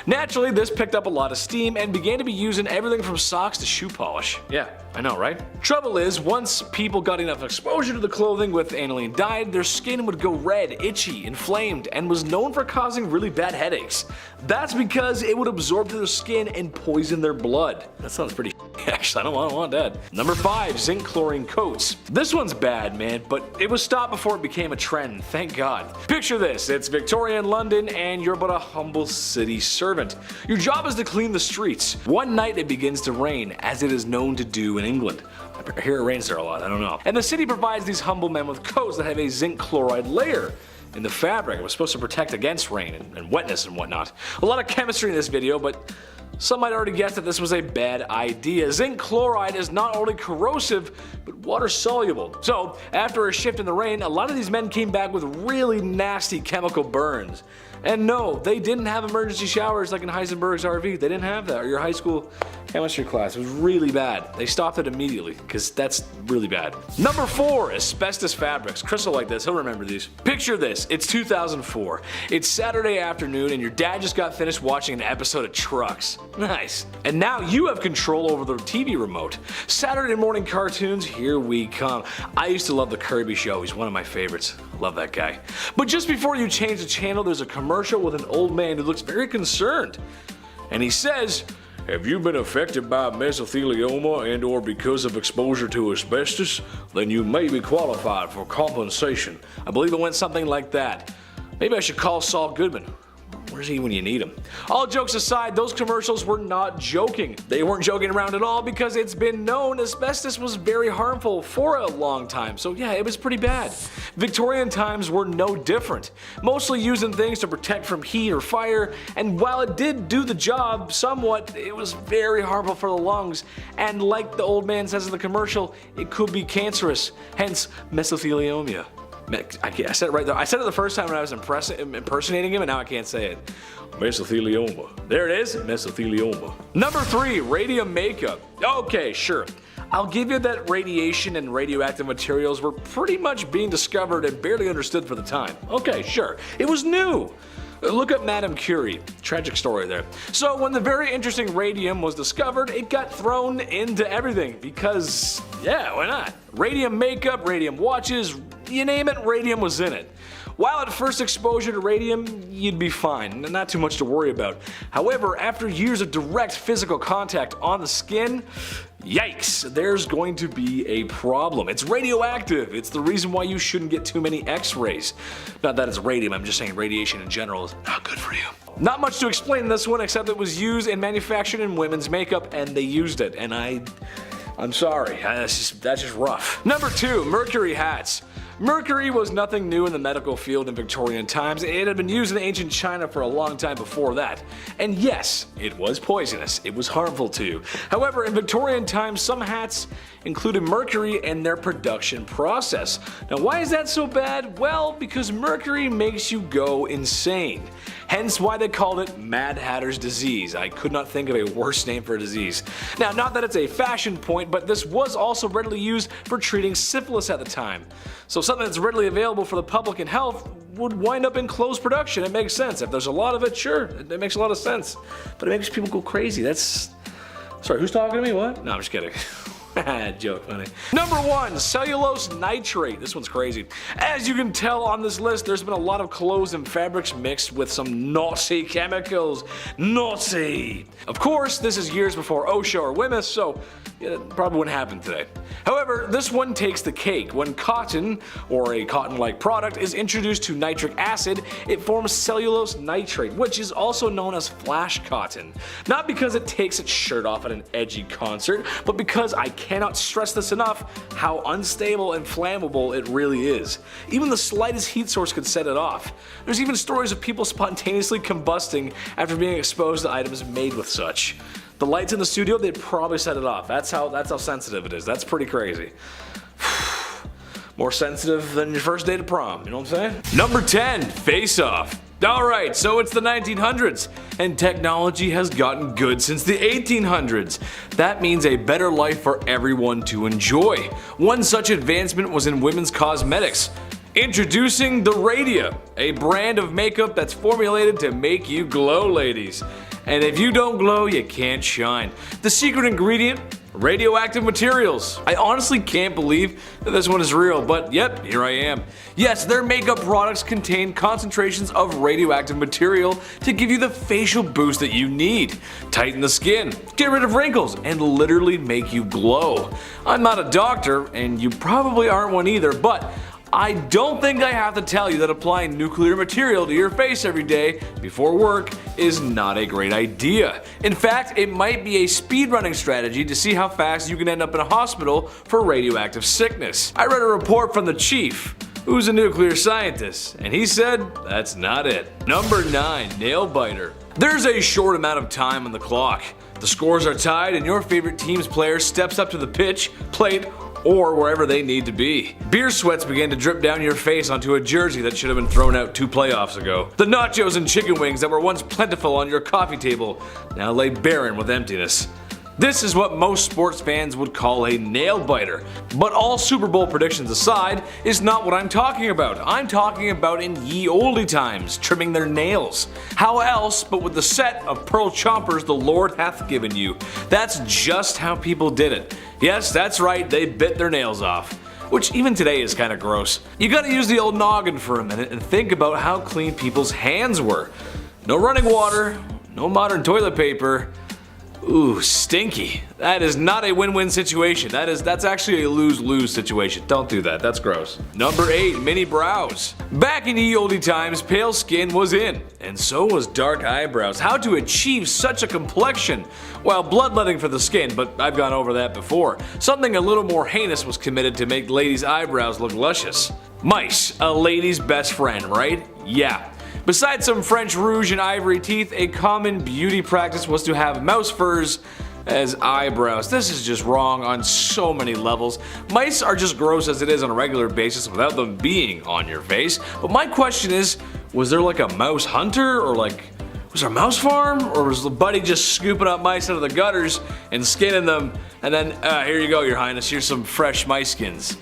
Naturally, this picked up a lot of steam and began to be used in everything from socks to shoe polish. Yeah, I know, right? Trouble is, once people got enough exposure to the clothing with aniline dye, their skin would go red, itchy, inflamed, and was known for causing really bad headaches. That's because it would absorb to their skin and poison their blood. That sounds pretty actually, I don't want that. Number 5, zinc chlorine coats. This one's bad, man, but it was stopped before it became a trend, thank God. Picture this, it's Victorian London and you're but a humble city servant. Your job is to clean the streets. One night it begins to rain, as it is known to do in England. I hear it rains there a lot, I don't know. And the city provides these humble men with coats that have a zinc chloride layer in the fabric. It was supposed to protect against rain and wetness and whatnot. A lot of chemistry in this video, but some might already guess that this was a bad idea. Zinc chloride is not only corrosive, but water soluble. So, after a shift in the rain, a lot of these men came back with really nasty chemical burns. And no, they didn't have emergency showers like in Heisenberg's RV. They didn't have that, or your high school chemistry class. It was really bad. They stopped it immediately, because that's really bad. Number 4, asbestos fabrics. Chris will like this, he'll remember these. Picture this, it's 2004. It's Saturday afternoon and your dad just got finished watching an episode of Trucks. Nice. And now you have control over the TV remote. Saturday morning cartoons, here we come. I used to love the Kirby Show, he's one of my favorites. Love that guy. But just before you change the channel, there's a commercial with an old man who looks very concerned. And he says, "Have you been affected by mesothelioma and or because of exposure to asbestos? Then you may be qualified for compensation." I believe it went something like that. Maybe I should call Saul Goodman. Where's he when you need him? All jokes aside, those commercials were not joking. They weren't joking around at all because it's been known asbestos was very harmful for a long time. So yeah, it was pretty bad. Victorian times were no different. Mostly using things to protect from heat or fire, and while it did do the job somewhat, it was very harmful for the lungs. And like the old man says in the commercial, it could be cancerous, hence mesothelioma. I said it right there. I said it the first time when I was impersonating him, and now I can't say it. Mesothelioma. There it is, mesothelioma. Number 3, radium makeup. Okay, sure. I'll give you that radiation and radioactive materials were pretty much being discovered and barely understood for the time. Okay, sure. It was new. Look up Madame Curie. Tragic story there. So when the very interesting radium was discovered, it got thrown into everything because, yeah, why not? Radium makeup, radium watches, you name it, radium was in it. While at first exposure to radium, you'd be fine, not too much to worry about. However, after years of direct physical contact on the skin, yikes, there's going to be a problem. It's radioactive. It's the reason why you shouldn't get too many x-rays. Not that it's radium, I'm just saying radiation in general is not good for you. Not much to explain in this one except it was used and manufactured in women's makeup and they used it, and I'm sorry, that's just rough. Number 2, mercury hats. Mercury was nothing new in the medical field in Victorian times. It had been used in ancient China for a long time before that. And yes, it was poisonous. It was harmful to you. However, in Victorian times, some hats included mercury in their production process. Now, why is that so bad? Well, because mercury makes you go insane. Hence why they called it Mad Hatter's disease. I could not think of a worse name for a disease. Now, not that it's a fashion point, but this was also readily used for treating syphilis at the time. So something that's readily available for the public and health would wind up in closed production. It makes sense. If there's a lot of it, sure, it makes a lot of sense. But it makes people go crazy. Sorry, who's talking to me? What? No, I'm just kidding. Joke, funny. Number 1, cellulose nitrate. This one's crazy. As you can tell on this list, there's been a lot of clothes and fabrics mixed with some naughty chemicals. Naughty! Of course, this is years before OSHA or WMIS, so it probably wouldn't happen today. However, this one takes the cake. When cotton, or a cotton-like product, is introduced to nitric acid, it forms cellulose nitrate, which is also known as flash cotton. Not because it takes its shirt off at an edgy concert, but because I cannot stress this enough how unstable and flammable it really is. Even the slightest heat source could set it off. There's even stories of people spontaneously combusting after being exposed to items made with such. The lights in the studio, they'd probably set it off. That's how sensitive it is. That's pretty crazy. More sensitive than your first day to prom, you know what I'm saying? Number 10, face off. Alright, so it's the 1900s, and technology has gotten good since the 1800s. That means a better life for everyone to enjoy. One such advancement was in women's cosmetics. Introducing the Radia, a brand of makeup that's formulated to make you glow, ladies. And if you don't glow, you can't shine. The secret ingredient? Radioactive materials. I honestly can't believe that this one is real, but yep, here I am. Yes, their makeup products contain concentrations of radioactive material to give you the facial boost that you need, tighten the skin, get rid of wrinkles, and literally make you glow. I'm not a doctor, and you probably aren't one either, but I don't think I have to tell you that applying nuclear material to your face every day before work is not a great idea. In fact, it might be a speedrunning strategy to see how fast you can end up in a hospital for radioactive sickness. I read a report from the chief, who's a nuclear scientist, and he said that's not it. Number 9, nail biter. There's a short amount of time on the clock. The scores are tied and your favorite team's player steps up to the pitch, plate, or wherever they need to be. Beer sweats begin to drip down your face onto a jersey that should have been thrown out 2 playoffs ago. The nachos and chicken wings that were once plentiful on your coffee table now lay barren with emptiness. This is what most sports fans would call a nail biter. But all Super Bowl predictions aside, is not what I'm talking about. I'm talking about in ye olde times, trimming their nails. How else but with the set of pearl chompers the Lord hath given you. That's just how people did it. Yes, that's right, they bit their nails off. Which even today is kinda gross. You gotta use the old noggin for a minute and think about how clean people's hands were. No running water, no modern toilet paper. Ooh, stinky. That is not a win-win situation. That's actually a lose-lose situation. Don't do that, that's gross. Number 8, mini brows. Back in ye olde times, pale skin was in, and so was dark eyebrows. How to achieve such a complexion? Well, bloodletting for the skin, but I've gone over that before. Something a little more heinous was committed to make ladies' eyebrows look luscious. Mice, a lady's best friend, right? Yeah. Besides some French rouge and ivory teeth, a common beauty practice was to have mouse furs as eyebrows. This is just wrong on so many levels. Mice are just gross as it is on a regular basis without them being on your face. But my question is, was there like a mouse hunter, or like, was there a mouse farm? Or was the buddy just scooping up mice out of the gutters and skinning them, and then, here you go, your highness, here's some fresh mice skins.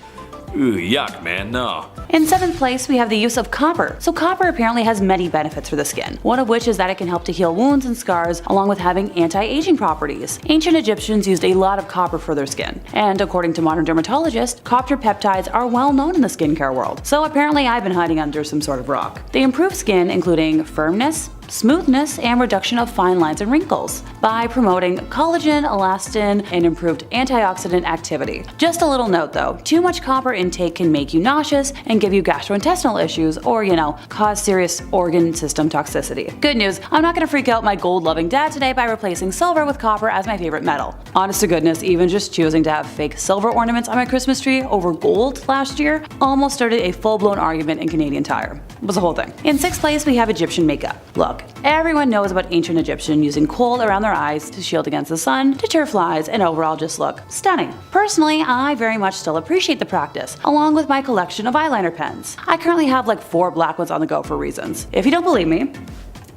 Ooh, yuck, man, no. In 7th place, we have the use of copper. So copper apparently has many benefits for the skin, one of which is that it can help to heal wounds and scars, along with having anti-aging properties. Ancient Egyptians used a lot of copper for their skin, and according to modern dermatologists, copper peptides are well known in the skincare world. So apparently I've been hiding under some sort of rock. They improve skin, including firmness, smoothness, and reduction of fine lines and wrinkles by promoting collagen, elastin, and improved antioxidant activity. Just a little note though, too much copper intake can make you nauseous and give you gastrointestinal issues, or cause serious organ system toxicity. Good news, I'm not gonna freak out my gold-loving dad today by replacing silver with copper as my favorite metal. Honest to goodness, even just choosing to have fake silver ornaments on my Christmas tree over gold last year almost started a full-blown argument in Canadian Tire. It was a whole thing. In 6th place, we have Egyptian makeup. Look, everyone knows about ancient Egyptian using kohl around their eyes to shield against the sun, deter flies, and overall just look stunning. Personally, I very much still appreciate the practice, along with my collection of eyeliner pens. I currently have like 4 black ones on the go for reasons. If you don't believe me,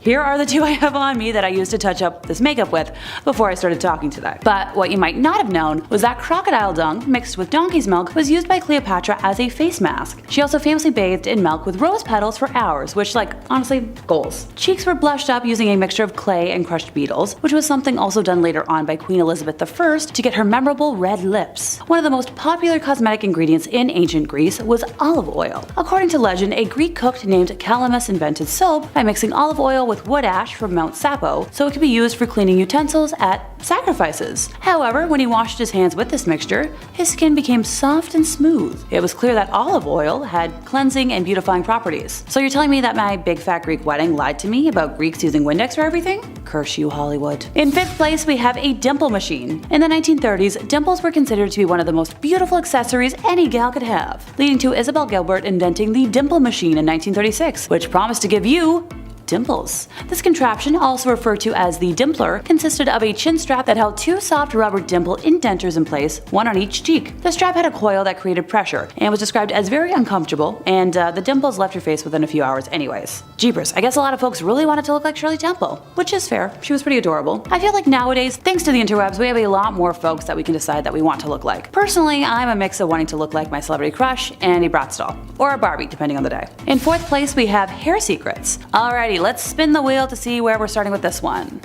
here are the 2 I have on me that I used to touch up this makeup with before I started talking today. But what you might not have known was that crocodile dung mixed with donkey's milk was used by Cleopatra as a face mask. She also famously bathed in milk with rose petals for hours, which honestly, goals. Cheeks were blushed up using a mixture of clay and crushed beetles, which was something also done later on by Queen Elizabeth I to get her memorable red lips. One of the most popular cosmetic ingredients in ancient Greece was olive oil. According to legend, a Greek cook named Calamus invented soap by mixing olive oil with wood ash from Mount Sapo so it could be used for cleaning utensils at sacrifices. However, when he washed his hands with this mixture, his skin became soft and smooth. It was clear that olive oil had cleansing and beautifying properties. So you're telling me that my big fat Greek wedding lied to me about Greeks using Windex for everything? Curse you, Hollywood. In 5th place, we have a dimple machine. In the 1930s, dimples were considered to be one of the most beautiful accessories any gal could have, leading to Isabel Gilbert inventing the dimple machine in 1936, which promised to give you dimples. This contraption, also referred to as the dimpler, consisted of a chin strap that held two soft rubber dimple indenters in place, one on each cheek. The strap had a coil that created pressure and was described as very uncomfortable, and the dimples left your face within a few hours anyways. Jeepers, I guess a lot of folks really wanted to look like Shirley Temple, which is fair. She was pretty adorable. I feel like nowadays, thanks to the interwebs, we have a lot more folks that we can decide that we want to look like. Personally, I'm a mix of wanting to look like my celebrity crush and a Bratz doll, or a Barbie, depending on the day. In fourth place, we have hair secrets. Alrighty, let's spin the wheel to see where we're starting with this one.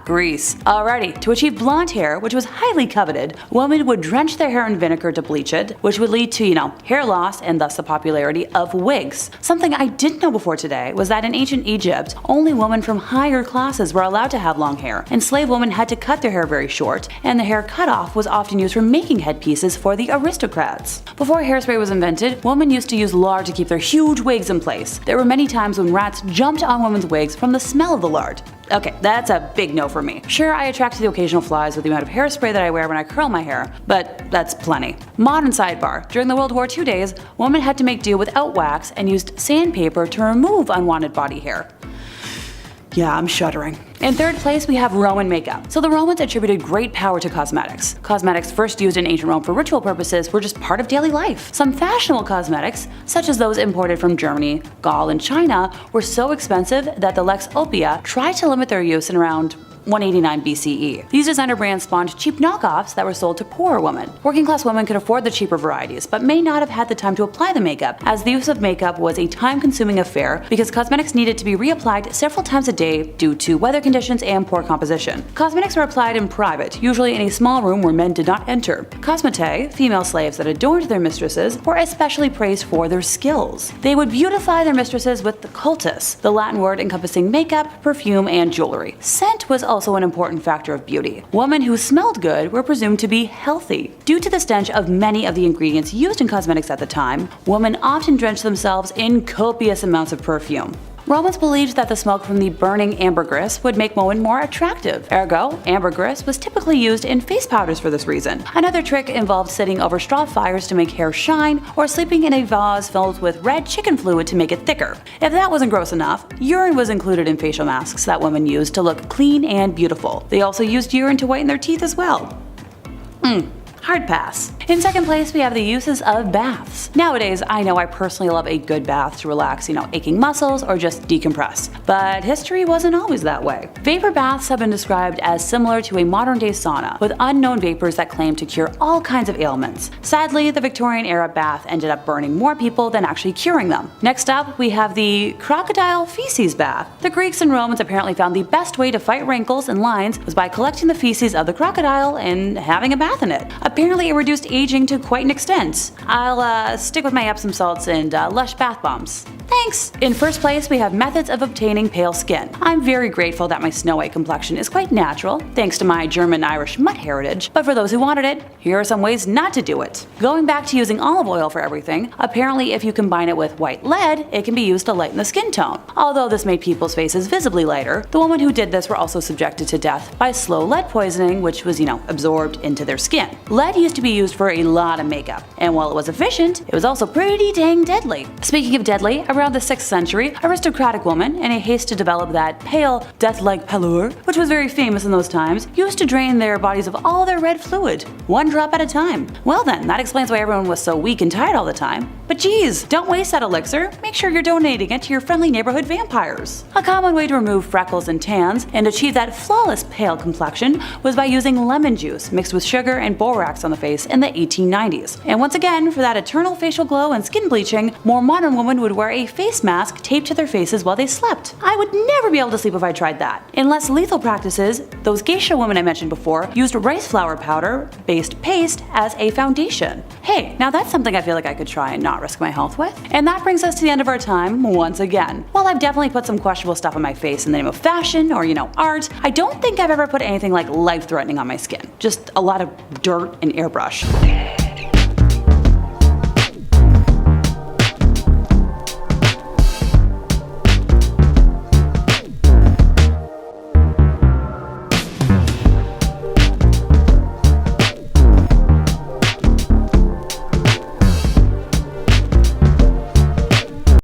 Grease. Alrighty, to achieve blonde hair, which was highly coveted, women would drench their hair in vinegar to bleach it, which would lead to, hair loss and thus the popularity of wigs. Something I didn't know before today was that in ancient Egypt, only women from higher classes were allowed to have long hair. Enslaved women had to cut their hair very short, and the hair cut off was often used for making headpieces for the aristocrats. Before hairspray was invented, women used to use lard to keep their huge wigs in place. There were many times when rats jumped on women's wigs from the smell of the lard. Okay, that's a big no for me. Sure, I attract the occasional flies with the amount of hairspray that I wear when I curl my hair, but that's plenty. Modern sidebar. During the World War II days, women had to make do without wax and used sandpaper to remove unwanted body hair. Yeah, I'm shuddering. In third place, we have Roman makeup. So the Romans attributed great power to cosmetics. Cosmetics first used in ancient Rome for ritual purposes were just part of daily life. Some fashionable cosmetics, such as those imported from Germany, Gaul, and China, were so expensive that the Lex Opia tried to limit their use in around 189 BCE. These designer brands spawned cheap knockoffs that were sold to poorer women. Working class women could afford the cheaper varieties, but may not have had the time to apply the makeup, as the use of makeup was a time-consuming affair because cosmetics needed to be reapplied several times a day due to weather conditions and poor composition. Cosmetics were applied in private, usually in a small room where men did not enter. Cosmetae, female slaves that adorned their mistresses, were especially praised for their skills. They would beautify their mistresses with the cultus, the Latin word encompassing makeup, perfume, and jewelry. Scent was also an important factor of beauty. Women who smelled good were presumed to be healthy. Due to the stench of many of the ingredients used in cosmetics at the time, women often drenched themselves in copious amounts of perfume. Romans believed that the smoke from the burning ambergris would make women more attractive. Ergo, ambergris was typically used in face powders for this reason. Another trick involved sitting over straw fires to make hair shine, or sleeping in a vase filled with red chicken fluid to make it thicker. If that wasn't gross enough, urine was included in facial masks that women used to look clean and beautiful. They also used urine to whiten their teeth as well. Hard pass. In second place, we have the uses of baths. Nowadays, I know I personally love a good bath to relax, aching muscles or just decompress. But history wasn't always that way. Vapor baths have been described as similar to a modern-day sauna, with unknown vapors that claim to cure all kinds of ailments. Sadly, the Victorian era bath ended up burning more people than actually curing them. Next up, we have the crocodile feces bath. The Greeks and Romans apparently found the best way to fight wrinkles and lines was by collecting the feces of the crocodile and having a bath in it. Apparently, it reduced aging to quite an extent. I'll stick with my Epsom salts and Lush bath bombs. Thanks! In first place, we have methods of obtaining pale skin. I'm very grateful that my snow white complexion is quite natural, thanks to my German-Irish mutt heritage, but for those who wanted it, here are some ways not to do it. Going back to using olive oil for everything, apparently if you combine it with white lead, it can be used to lighten the skin tone. Although this made people's faces visibly lighter, the women who did this were also subjected to death by slow lead poisoning, which was, absorbed into their skin. Lead used to be used for a lot of makeup, and while it was efficient, it was also pretty dang deadly. Speaking of deadly, around the 6th century, aristocratic women, in a haste to develop that pale, death-like pallor, which was very famous in those times, used to drain their bodies of all their red fluid, one drop at a time. Well then, that explains why everyone was so weak and tired all the time. But geez, don't waste that elixir, make sure you're donating it to your friendly neighborhood vampires. A common way to remove freckles and tans and achieve that flawless pale complexion was by using lemon juice mixed with sugar and borax on the face in the 1890s. And once again, for that eternal facial glow and skin bleaching, more modern women would wear a face mask taped to their faces while they slept. I would never be able to sleep if I tried that. In less lethal practices, those geisha women I mentioned before used rice flour powder based paste as a foundation. Hey, now that's something I feel like I could try and not risk my health with. And that brings us to the end of our time once again. While I've definitely put some questionable stuff on my face in the name of fashion or, art, I don't think I've ever put anything like life-threatening on my skin. Just a lot of dirt and airbrush.